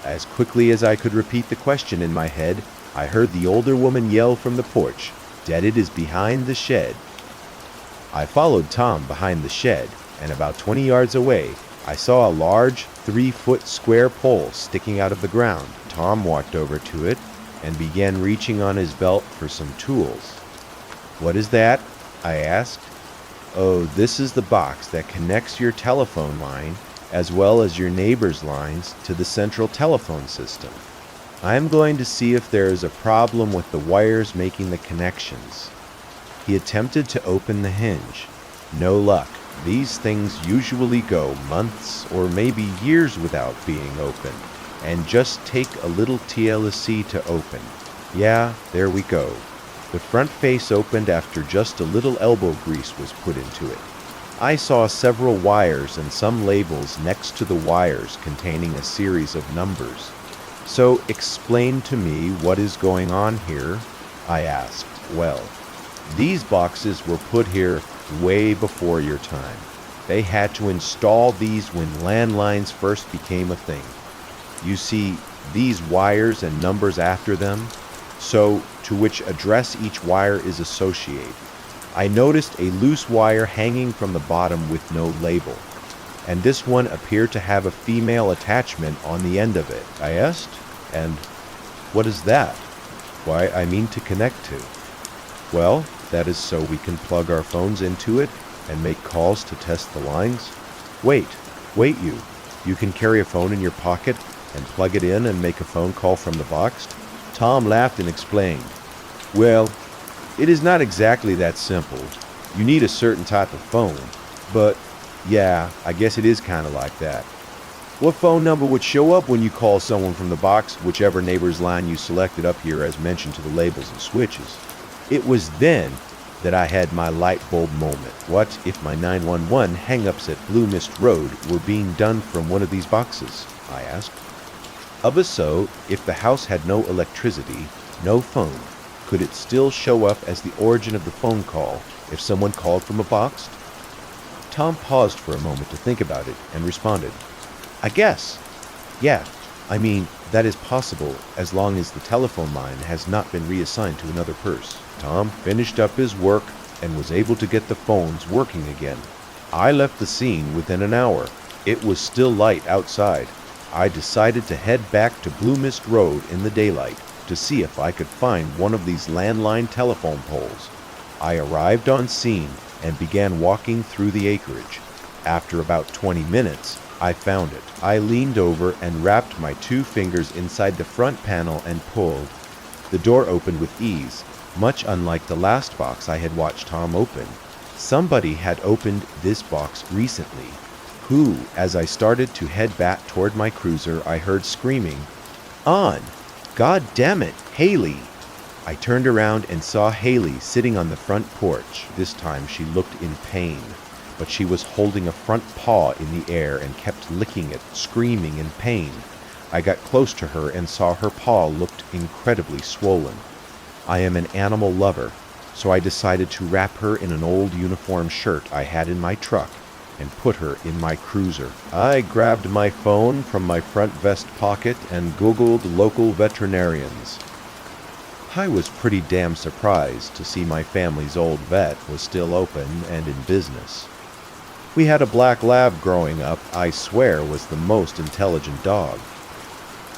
As quickly as I could repeat the question in my head, I heard the older woman yell from the porch, "Dad, it is behind the shed." I followed Tom behind the shed, and about 20 yards away, I saw a large 3-foot square pole sticking out of the ground. Tom walked over to it and began reaching on his belt for some tools. "What is that?" I asked. "Oh, this is the box that connects your telephone line as well as your neighbor's lines to the central telephone system. I am going to see if there is a problem with the wires making the connections." He attempted to open the hinge. No luck. These things usually go months or maybe years without being opened, and just take a little TLC to open. Yeah, there we go. The front face opened after just a little elbow grease was put into it. I saw several wires and some labels next to the wires containing a series of numbers. "So explain to me what is going on here," I asked. "Well, these boxes were put here way before your time. They had to install these when landlines first became a thing. You see these wires and numbers after them, so to which address each wire is associated. I noticed a loose wire hanging from the bottom with no label, and this one appeared to have a female attachment on the end of it." I asked. "And what is that?" "Why, I mean to connect to." "Well, that is so we can plug our phones into it and make calls to test the lines." Wait you. You can carry a phone in your pocket and plug it in and make a phone call from the box?" Tom laughed and explained. "Well, it is not exactly that simple. You need a certain type of phone. But, yeah, I guess it is kind of like that. What phone number would show up when you call someone from the box, whichever neighbor's line you selected up here as mentioned to the labels and switches?" It was then that I had my light bulb moment. What if my 911 hang-ups at Blue Mist Road were being done from one of these boxes? I asked. So, if the house had no electricity, no phone, could it still show up as the origin of the phone call if someone called from a box? Tom paused for a moment to think about it and responded, "I guess. Yeah, I mean, that is possible as long as the telephone line has not been reassigned to another person." Tom finished up his work and was able to get the phones working again. I left the scene within an hour. It was still light outside. I decided to head back to Blue Mist Road in the daylight to see if I could find one of these landline telephone poles. I arrived on scene and began walking through the acreage. After about 20 minutes, I found it. I leaned over and wrapped my 2 fingers inside the front panel and pulled. The door opened with ease, much unlike the last box I had watched Tom open. Somebody had opened this box recently. Who, as I started to head back toward my cruiser, I heard screaming, "On! God damn it, Haley!" I turned around and saw Haley sitting on the front porch. This time she looked in pain, but she was holding a front paw in the air and kept licking it, screaming in pain. I got close to her and saw her paw looked incredibly swollen. I am an animal lover, so I decided to wrap her in an old uniform shirt I had in my truck and put her in my cruiser. I grabbed my phone from my front vest pocket and Googled local veterinarians. I was pretty damn surprised to see my family's old vet was still open and in business. We had a black lab growing up I swear was the most intelligent dog.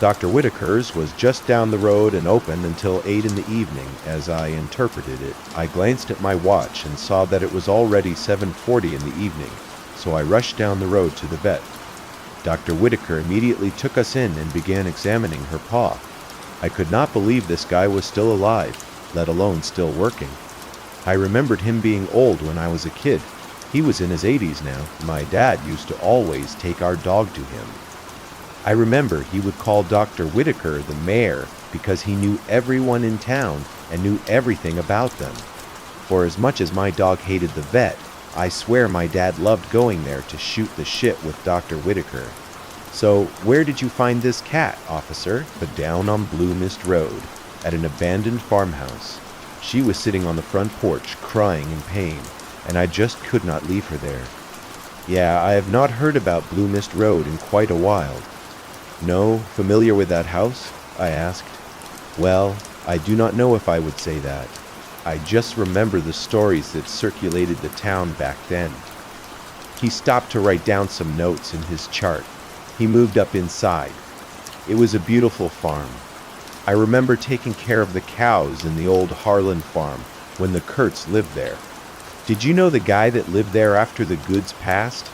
Dr. Whitaker's was just down the road and open until 8 in the evening, as I interpreted it. I glanced at my watch and saw that it was already 7:40 in the evening, so I rushed down the road to the vet. Dr. Whitaker immediately took us in and began examining her paw. I could not believe this guy was still alive, let alone still working. I remembered him being old when I was a kid. He was in his 80s now. My dad used to always take our dog to him. I remember he would call Dr. Whitaker the mayor because he knew everyone in town and knew everything about them. For as much as my dog hated the vet, I swear my dad loved going there to shoot the shit with Dr. Whitaker. "So, where did you find this cat, officer?" "But down on Blue Mist Road, at an abandoned farmhouse. She was sitting on the front porch, crying in pain, and I just could not leave her there." "Yeah, I have not heard about Blue Mist Road in quite a while." "No, familiar with that house?" I asked. "Well, I do not know if I would say that. I just remember the stories that circulated the town back then." He stopped to write down some notes in his chart. He moved up inside. It was a beautiful farm. I remember taking care of the cows in the old Harlan farm when the Kurtz lived there. "Did you know the guy that lived there after the Goods passed?"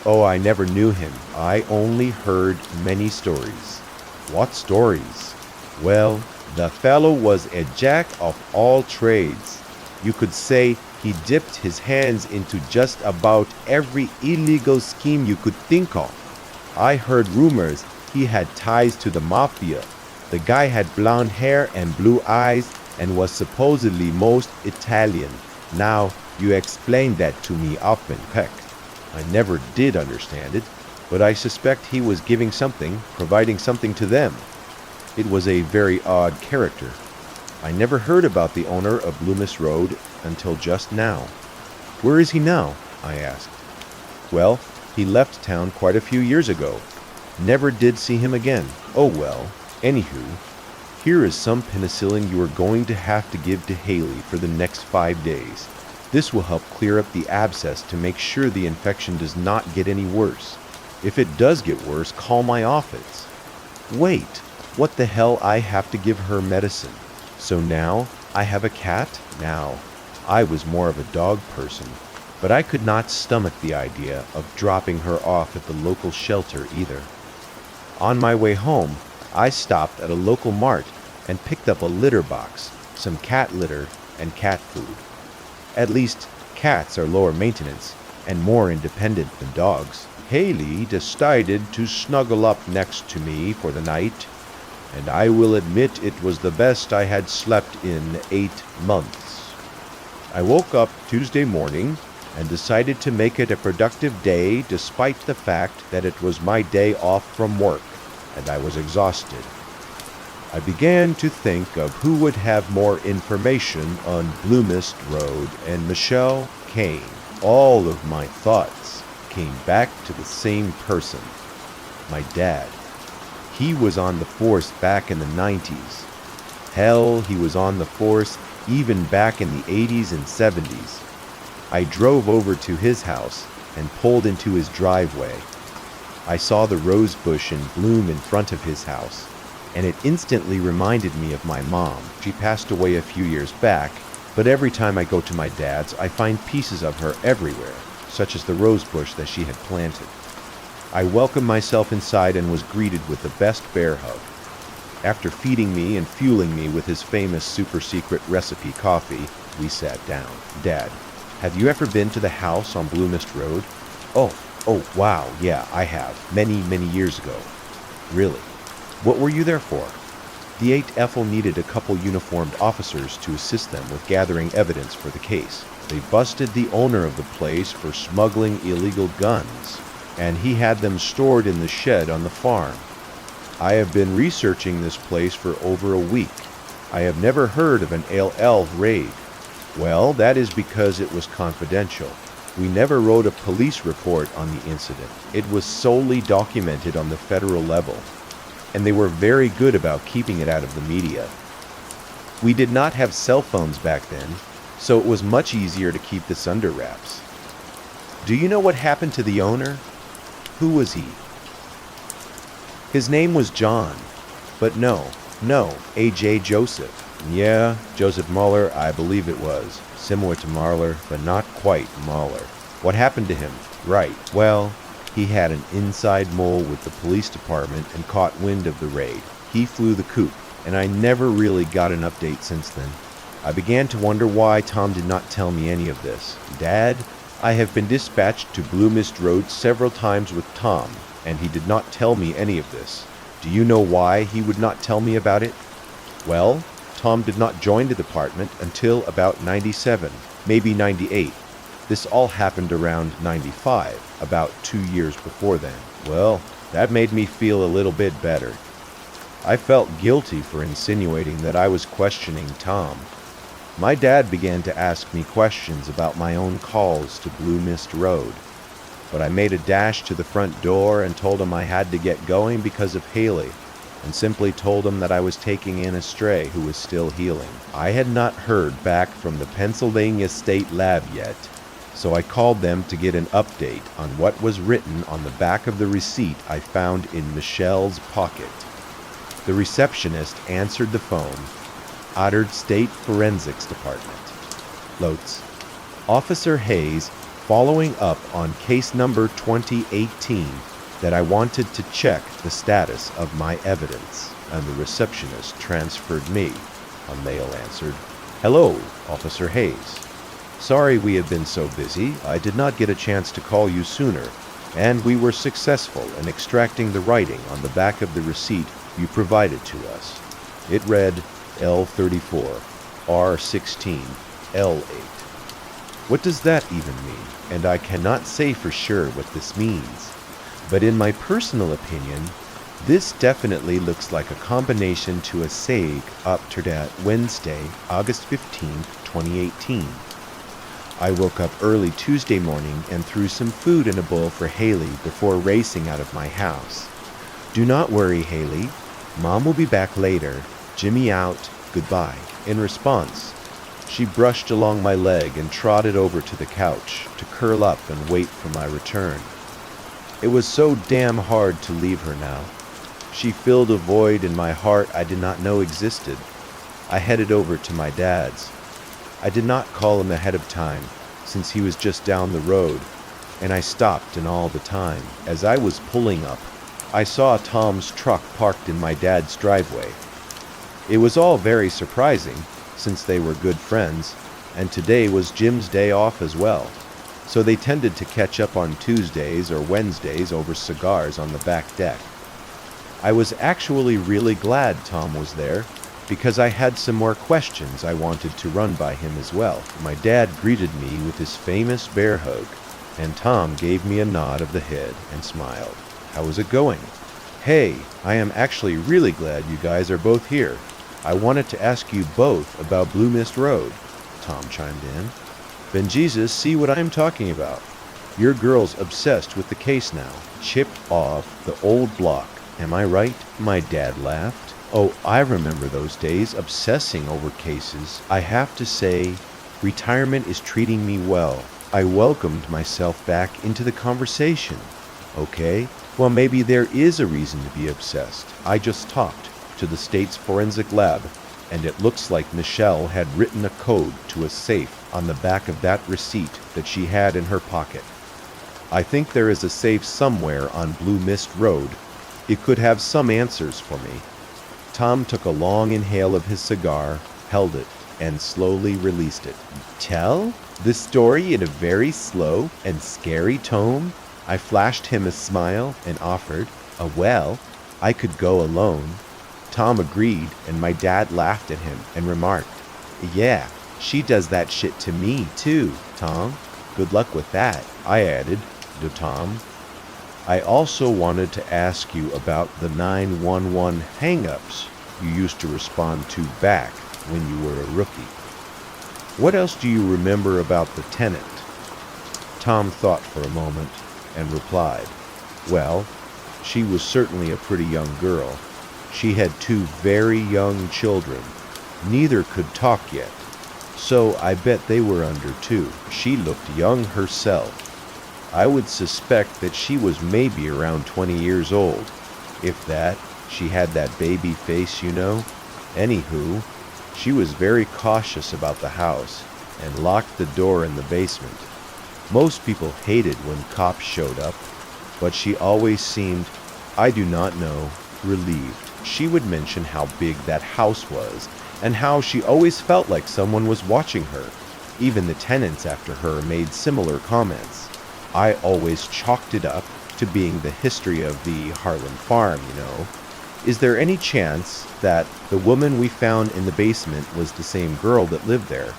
"Oh, I never knew him. I only heard many stories." "What stories?" "Well, the fellow was a jack of all trades. You could say he dipped his hands into just about every illegal scheme you could think of. I heard rumors he had ties to the mafia. The guy had blonde hair and blue eyes and was supposedly most Italian. Now, you explained that to me often, Peck. I never did understand it, but I suspect he was giving something, providing something to them. It was a very odd character. I never heard about the owner of Loomis Road until just now. Where is he now? I asked. Well, he left town quite a few years ago. Never did see him again. Oh well. Anywho, here is some penicillin you are going to have to give to Haley for the next 5 days. This will help clear up the abscess to make sure the infection does not get any worse. If it does get worse, call my office. Wait, what the hell? I have to give her medicine. So now I have a cat? Now, I was more of a dog person, but I could not stomach the idea of dropping her off at the local shelter either. On my way home, I stopped at a local mart and picked up a litter box, some cat litter, and cat food. At least, cats are lower maintenance and more independent than dogs. Haley decided to snuggle up next to me for the night, and I will admit it was the best I had slept in 8 months. I woke up Tuesday morning and decided to make it a productive day despite the fact that it was my day off from work and I was exhausted. I began to think of who would have more information on Bloomist Road, and Michelle came. All of my thoughts came back to the same person, my dad. He was on the force back in the 90s. Hell, he was on the force even back in the 80s and 70s. I drove over to his house and pulled into his driveway. I saw the rose bush in bloom in front of his house, and it instantly reminded me of my mom. She passed away a few years back, but every time I go to my dad's, I find pieces of her everywhere, such as the rose bush that she had planted. I welcomed myself inside and was greeted with the best bear hug. After feeding me and fueling me with his famous super secret recipe coffee, we sat down. Dad, have you ever been to the house on Bloomist Road? Oh, wow, yeah, I have. Many years ago. Really? What were you there for? The 8th Ethel needed a couple uniformed officers to assist them with gathering evidence for the case. They busted the owner of the place for smuggling illegal guns, and he had them stored in the shed on the farm. I have been researching this place for over a week. I have never heard of an LL raid. Well, that is because it was confidential. We never wrote a police report on the incident. It was solely documented on the federal level, and they were very good about keeping it out of the media. We did not have cell phones back then, so it was much easier to keep this under wraps. Do you know what happened to the owner? Who was he? His name was John, but no, A.J. Joseph. Yeah, Joseph Muller, I believe it was. Similar to Marler, but not quite Mahler. What happened to him? Right, well, he had an inside mole with the police department and caught wind of the raid. He flew the coop, and I never really got an update since then. I began to wonder why Tom did not tell me any of this. Dad, I have been dispatched to Bloomist Road several times with Tom, and he did not tell me any of this. Do you know why he would not tell me about it? Well, Tom did not join the department until about 97, maybe 98. This all happened around 95, about 2 years before then. Well, that made me feel a little bit better. I felt guilty for insinuating that I was questioning Tom. My dad began to ask me questions about my own calls to Blue Mist Road, but I made a dash to the front door and told him I had to get going because of Haley, and simply told him that I was taking in a stray who was still healing. I had not heard back from the Pennsylvania State Lab yet, so I called them to get an update on what was written on the back of the receipt I found in Michelle's pocket. The receptionist answered the phone. Otter State Forensics Department. Lotes. Officer Hayes, following up on case number 2018, that I wanted to check the status of my evidence, and the receptionist transferred me. A male answered, "Hello, Officer Hayes. Sorry we have been so busy. I did not get a chance to call you sooner, and we were successful in extracting the writing on the back of the receipt you provided to us. It read L34. R16, L8. What does that even mean? And I cannot say for sure what this means. But in my personal opinion, this definitely looks like a combination to a SAG up to that Wednesday, August 15th, 2018. I woke up early Tuesday morning and threw some food in a bowl for Haley before racing out of my house. Do not worry, Haley. Mom will be back later. Jimmy out. Goodbye. In response, she brushed along my leg and trotted over to the couch to curl up and wait for my return. It was so damn hard to leave her now. She filled a void in my heart I did not know existed. I headed over to my dad's. I did not call him ahead of time, since he was just down the road, and I stopped in all the time. As I was pulling up, I saw Tom's truck parked in my dad's driveway. It was all very surprising, since they were good friends, and today was Jim's day off as well, so they tended to catch up on Tuesdays or Wednesdays over cigars on the back deck. I was actually really glad Tom was there, because I had some more questions I wanted to run by him as well. My dad greeted me with his famous bear hug, and Tom gave me a nod of the head and smiled. How is it going? Hey, I am actually really glad you guys are both here. I wanted to ask you both about Blue Mist Road, Tom chimed in. Ben Jesus, see what I'm talking about. Your girl's obsessed with the case now, chipped off the old block. Am I right? My dad laughed. Oh, I remember those days, obsessing over cases. I have to say, retirement is treating me well. I welcomed myself back into the conversation. Okay, well maybe there is a reason to be obsessed. I just talked to the state's forensic lab, and it looks like Michelle had written a code to a safe on the back of that receipt that she had in her pocket. I think there is a safe somewhere on Blue Mist Road. It could have some answers for me. Tom took a long inhale of his cigar, held it, and slowly released it. Tell the story in a very slow and scary tone. I flashed him a smile and offered, well, I could go alone. Tom agreed, and my dad laughed at him and remarked, yeah, she does that shit to me too, Tom. Good luck with that, I added to Tom. I also wanted to ask you about the 911 hang-ups you used to respond to back when you were a rookie. What else do you remember about the tenant? Tom thought for a moment and replied, well, she was certainly a pretty young girl. She had two very young children. Neither could talk yet, so I bet they were under 2. She looked young herself. I would suspect that she was maybe around 20 years old. If that, she had that baby face, you know. Anywho, she was very cautious about the house and locked the door in the basement. Most people hated when cops showed up, but she always seemed, I do not know, relieved. She would mention how big that house was and how she always felt like someone was watching her. Even the tenants after her made similar comments. I always chalked it up to being the history of the Harlan farm, you know. Is there any chance that the woman we found in the basement was the same girl that lived there?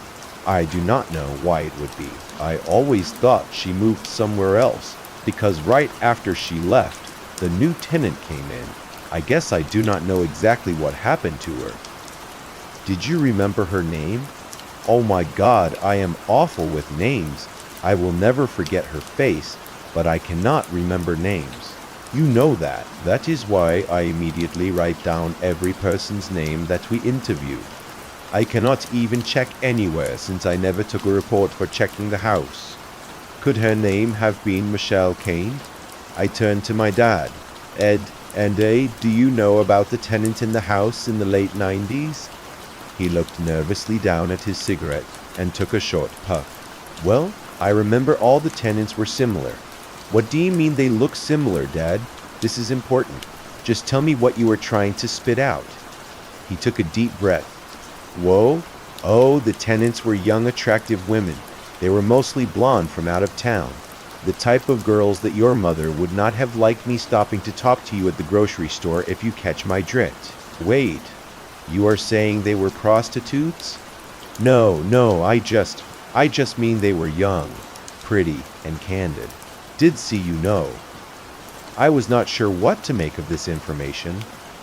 I do not know why it would be. I always thought she moved somewhere else, because right after she left, the new tenant came in. I guess I do not know exactly what happened to her. Did you remember her name? Oh my God, I am awful with names. I will never forget her face, but I cannot remember names. You know that. That is why I immediately write down every person's name that we interview. I cannot even check anywhere since I never took a report for checking the house. Could her name have been Michelle Kane? I turned to my dad. Ed, do you know about the tenant in the house in the late 90s? He looked nervously down at his cigarette and took a short puff. Well, I remember all the tenants were similar. What do you mean they look similar, Dad? This is important. Just tell me what you were trying to spit out. He took a deep breath. Whoa. Oh, the tenants were young, attractive women. They were mostly blonde from out of town. The type of girls that your mother would not have liked me stopping to talk to you at the grocery store if you catch my drift. Wait, you are saying they were prostitutes? No, I just mean they were young, pretty, and candid. Did see you know. I was not sure what to make of this information,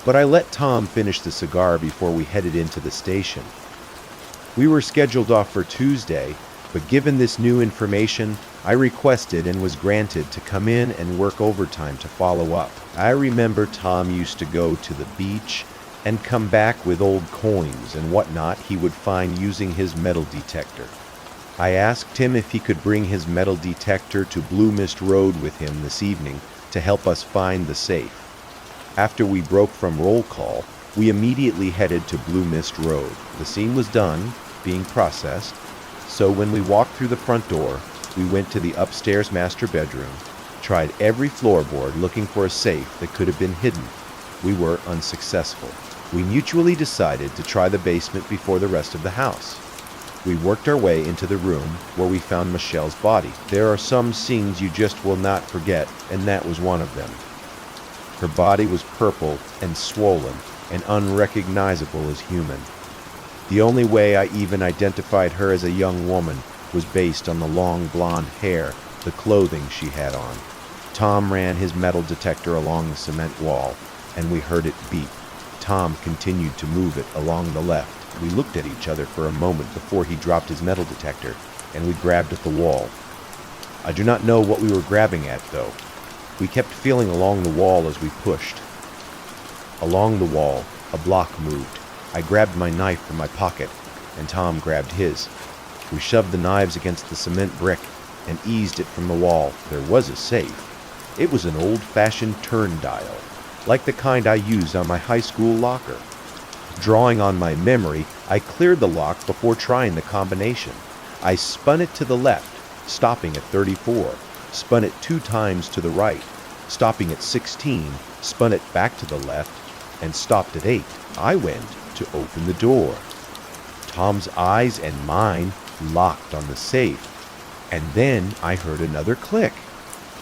but I let Tom finish the cigar before we headed into the station. We were scheduled off for Tuesday, but given this new information, I requested and was granted to come in and work overtime to follow up. I remember Tom used to go to the beach and come back with old coins and whatnot he would find using his metal detector. I asked him if he could bring his metal detector to Blue Mist Road with him this evening to help us find the safe. After we broke from roll call, we immediately headed to Blue Mist Road. The scene was done, being processed, so when we walked through the front door, we went to the upstairs master bedroom, tried every floorboard looking for a safe that could have been hidden. We were unsuccessful. We mutually decided to try the basement before the rest of the house. We worked our way into the room where we found Michelle's body. There are some scenes you just will not forget, and that was one of them. Her body was purple and swollen and unrecognizable as human. The only way I even identified her as a young woman was based on the long blonde hair, the clothing she had on. Tom ran his metal detector along the cement wall, and we heard it beep. Tom continued to move it along the left. We looked at each other for a moment before he dropped his metal detector, and we grabbed at the wall. I do not know what we were grabbing at, though. We kept feeling along the wall as we pushed. Along the wall, a block moved. I grabbed my knife from my pocket, and Tom grabbed his. We shoved the knives against the cement brick and eased it from the wall. There was a safe. It was an old-fashioned turn dial, like the kind I used on my high school locker. Drawing on my memory, I cleared the lock before trying the combination. I spun it to the left, stopping at 34, spun it 2 times to the right, stopping at 16, spun it back to the left, and stopped at 8. I went to open the door. Tom's eyes and mine locked on the safe, and then I heard another click.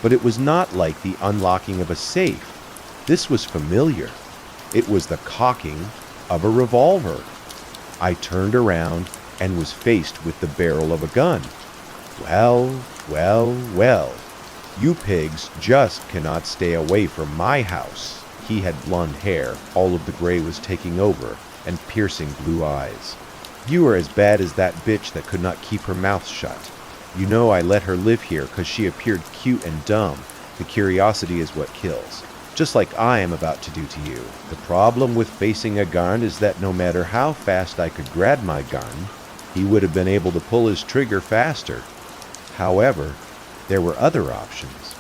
But it was not like the unlocking of a safe. This was familiar. It was the cocking of a revolver. I turned around and was faced with the barrel of a gun. Well. You pigs just cannot stay away from my house. He had blonde hair, all of the gray was taking over, and piercing blue eyes. You are as bad as that bitch that could not keep her mouth shut. You know I let her live here 'cause she appeared cute and dumb. The curiosity is what kills. Just like I am about to do to you. The problem with facing a gun is that no matter how fast I could grab my gun, he would have been able to pull his trigger faster. However, there were other options.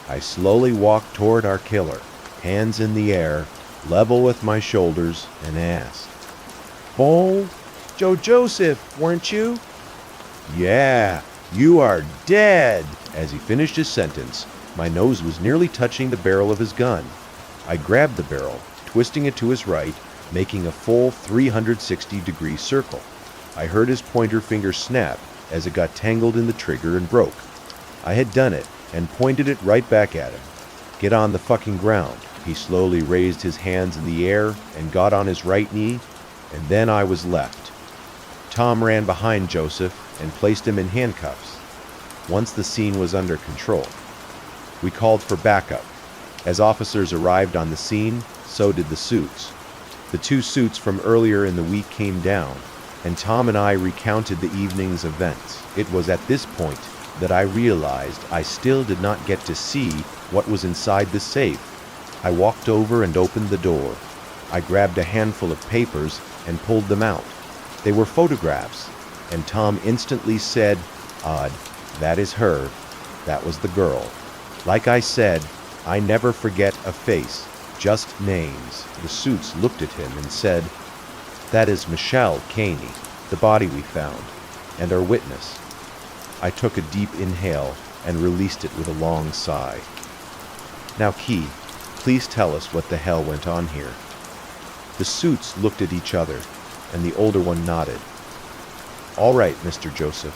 I slowly walked toward our killer, hands in the air, level with my shoulders, and asked, "Bold? Joe Joseph, weren't you?" "Yeah, you are dead." As he finished his sentence, my nose was nearly touching the barrel of his gun. I grabbed the barrel, twisting it to his right, making a full 360-degree circle. I heard his pointer finger snap as it got tangled in the trigger and broke. I had done it and pointed it right back at him. "Get on the fucking ground." He slowly raised his hands in the air and got on his right knee, and then I was left. Tom ran behind Joseph and placed him in handcuffs. Once the scene was under control, we called for backup. As officers arrived on the scene, so did the suits. The 2 suits from earlier in the week came down, and Tom and I recounted the evening's events. It was at this point that I realized I still did not get to see what was inside the safe. I walked over and opened the door. I grabbed a handful of papers and pulled them out. They were photographs, and Tom instantly said, "Odd, that is her. That was the girl." Like I said, I never forget a face, just names. The suits looked at him and said, "That is Michelle Caney, the body we found, and our witness." I took a deep inhale and released it with a long sigh. "Now, Key, please tell us what the hell went on here." The suits looked at each other, and the older one nodded. "All right, Mr. Joseph.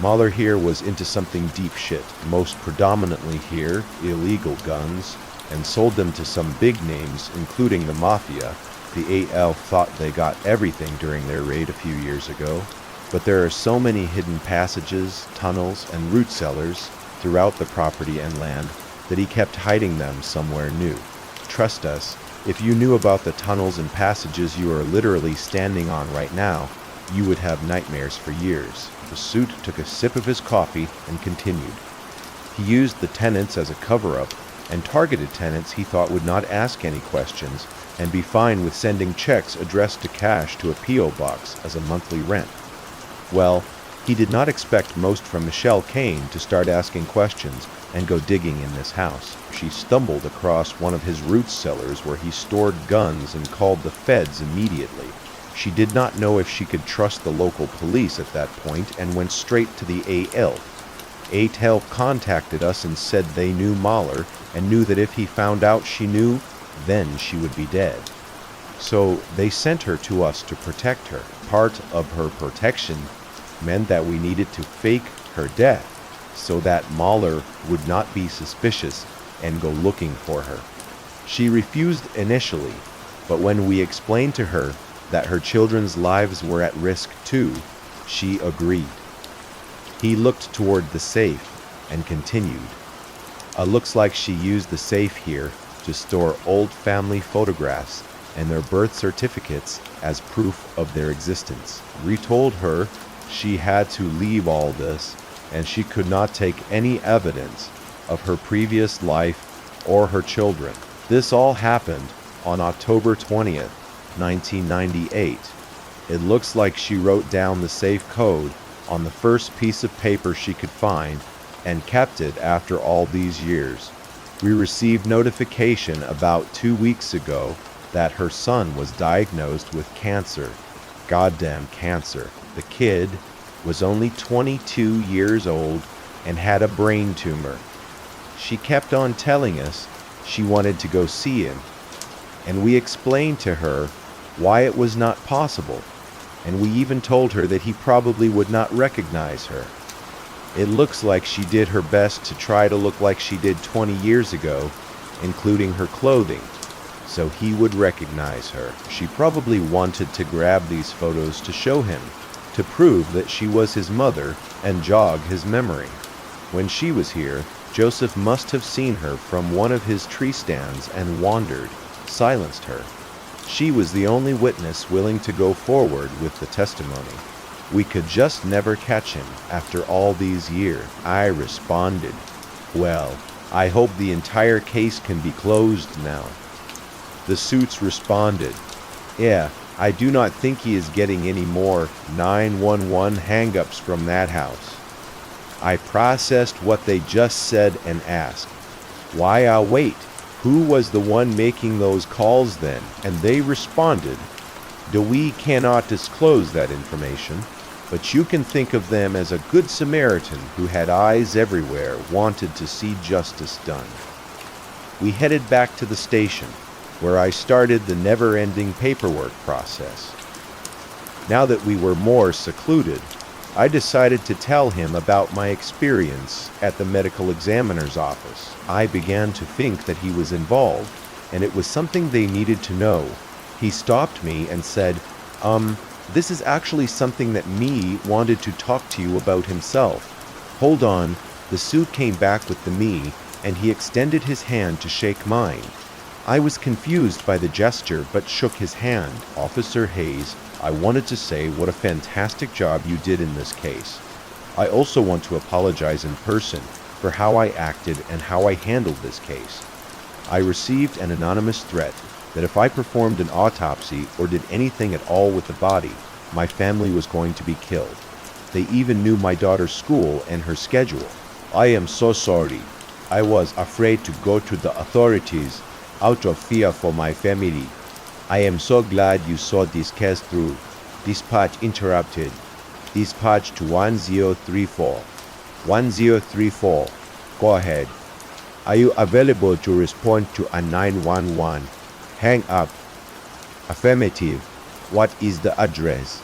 Mahler here was into something deep shit, most predominantly here, illegal guns, and sold them to some big names, including the Mafia. The AL thought they got everything during their raid a few years ago. but there are so many hidden passages, tunnels, and root cellars throughout the property and land that he kept hiding them somewhere new. Trust us, if you knew about the tunnels and passages you are literally standing on right now, you would have nightmares for years. The suit took a sip of his coffee and continued. He used the tenants as a cover-up and targeted tenants he thought would not ask any questions and be fine with sending checks addressed to cash to a P.O. box as a monthly rent. Well, he did not expect most from Michelle Kane to start asking questions and go digging in this house. She stumbled across one of his root cellars where he stored guns and called the feds immediately. She did not know if she could trust the local police at that point and went straight to the A.L.F. A.T.E.L.F. contacted us and said they knew Mahler and knew that if he found out she knew, then she would be dead. So they sent her to us to protect her. Part of her protection meant that we needed to fake her death so that Mahler would not be suspicious and go looking for her. She refused initially, but when we explained to her that her children's lives were at risk too, she agreed. He looked toward the safe and continued. Looks like she used the safe here to store old family photographs and their birth certificates as proof of their existence. We told her she had to leave all this and she could not take any evidence of her previous life or her children. This all happened on October 20th, 1998. It looks like she wrote down the safe code on the first piece of paper she could find and kept it after all these years. We received notification about 2 weeks ago that her son was diagnosed with cancer. Goddamn cancer. The kid was only 22 years old and had a brain tumor. She kept on telling us she wanted to go see him, and we explained to her why it was not possible, and we even told her that he probably would not recognize her. It looks like she did her best to try to look like she did 20 years ago, including her clothing, so he would recognize her. She probably wanted to grab these photos to show him, to prove that she was his mother and jog his memory. When she was here, Joseph must have seen her from one of his tree stands and wandered, silenced her. She was the only witness willing to go forward with the testimony. We could just never catch him after all these years. I responded, "Well, I hope the entire case can be closed now." The suits responded, "Yeah, I do not think he is getting any more 911 hang-ups from that house." I processed what they just said and asked, "Why wait? Who was the one making those calls then?" And they responded, "We cannot disclose that information, but you can think of them as a good Samaritan who had eyes everywhere, wanted to see justice done." We headed back to the station, where I started the never-ending paperwork process. Now that we were more secluded, I decided to tell him about my experience at the medical examiner's office. I began to think that he was involved, and it was something they needed to know. He stopped me and said, this is actually something that me wanted to talk to you about himself." Hold on, the suit came back with the me, and he extended his hand to shake mine. I was confused by the gesture, but shook his hand. "Officer Hayes, I wanted to say what a fantastic job you did in this case. I also want to apologize in person for how I acted and how I handled this case. I received an anonymous threat that if I performed an autopsy or did anything at all with the body, my family was going to be killed. They even knew my daughter's school and her schedule. I am so sorry. I was afraid to go to the authorities out of fear for my family. I am so glad you saw this case through. Dispatch interrupted. Dispatch to 1034. 1034. Go ahead. Are you available to respond to a 911? Hang up. Affirmative. What is the address?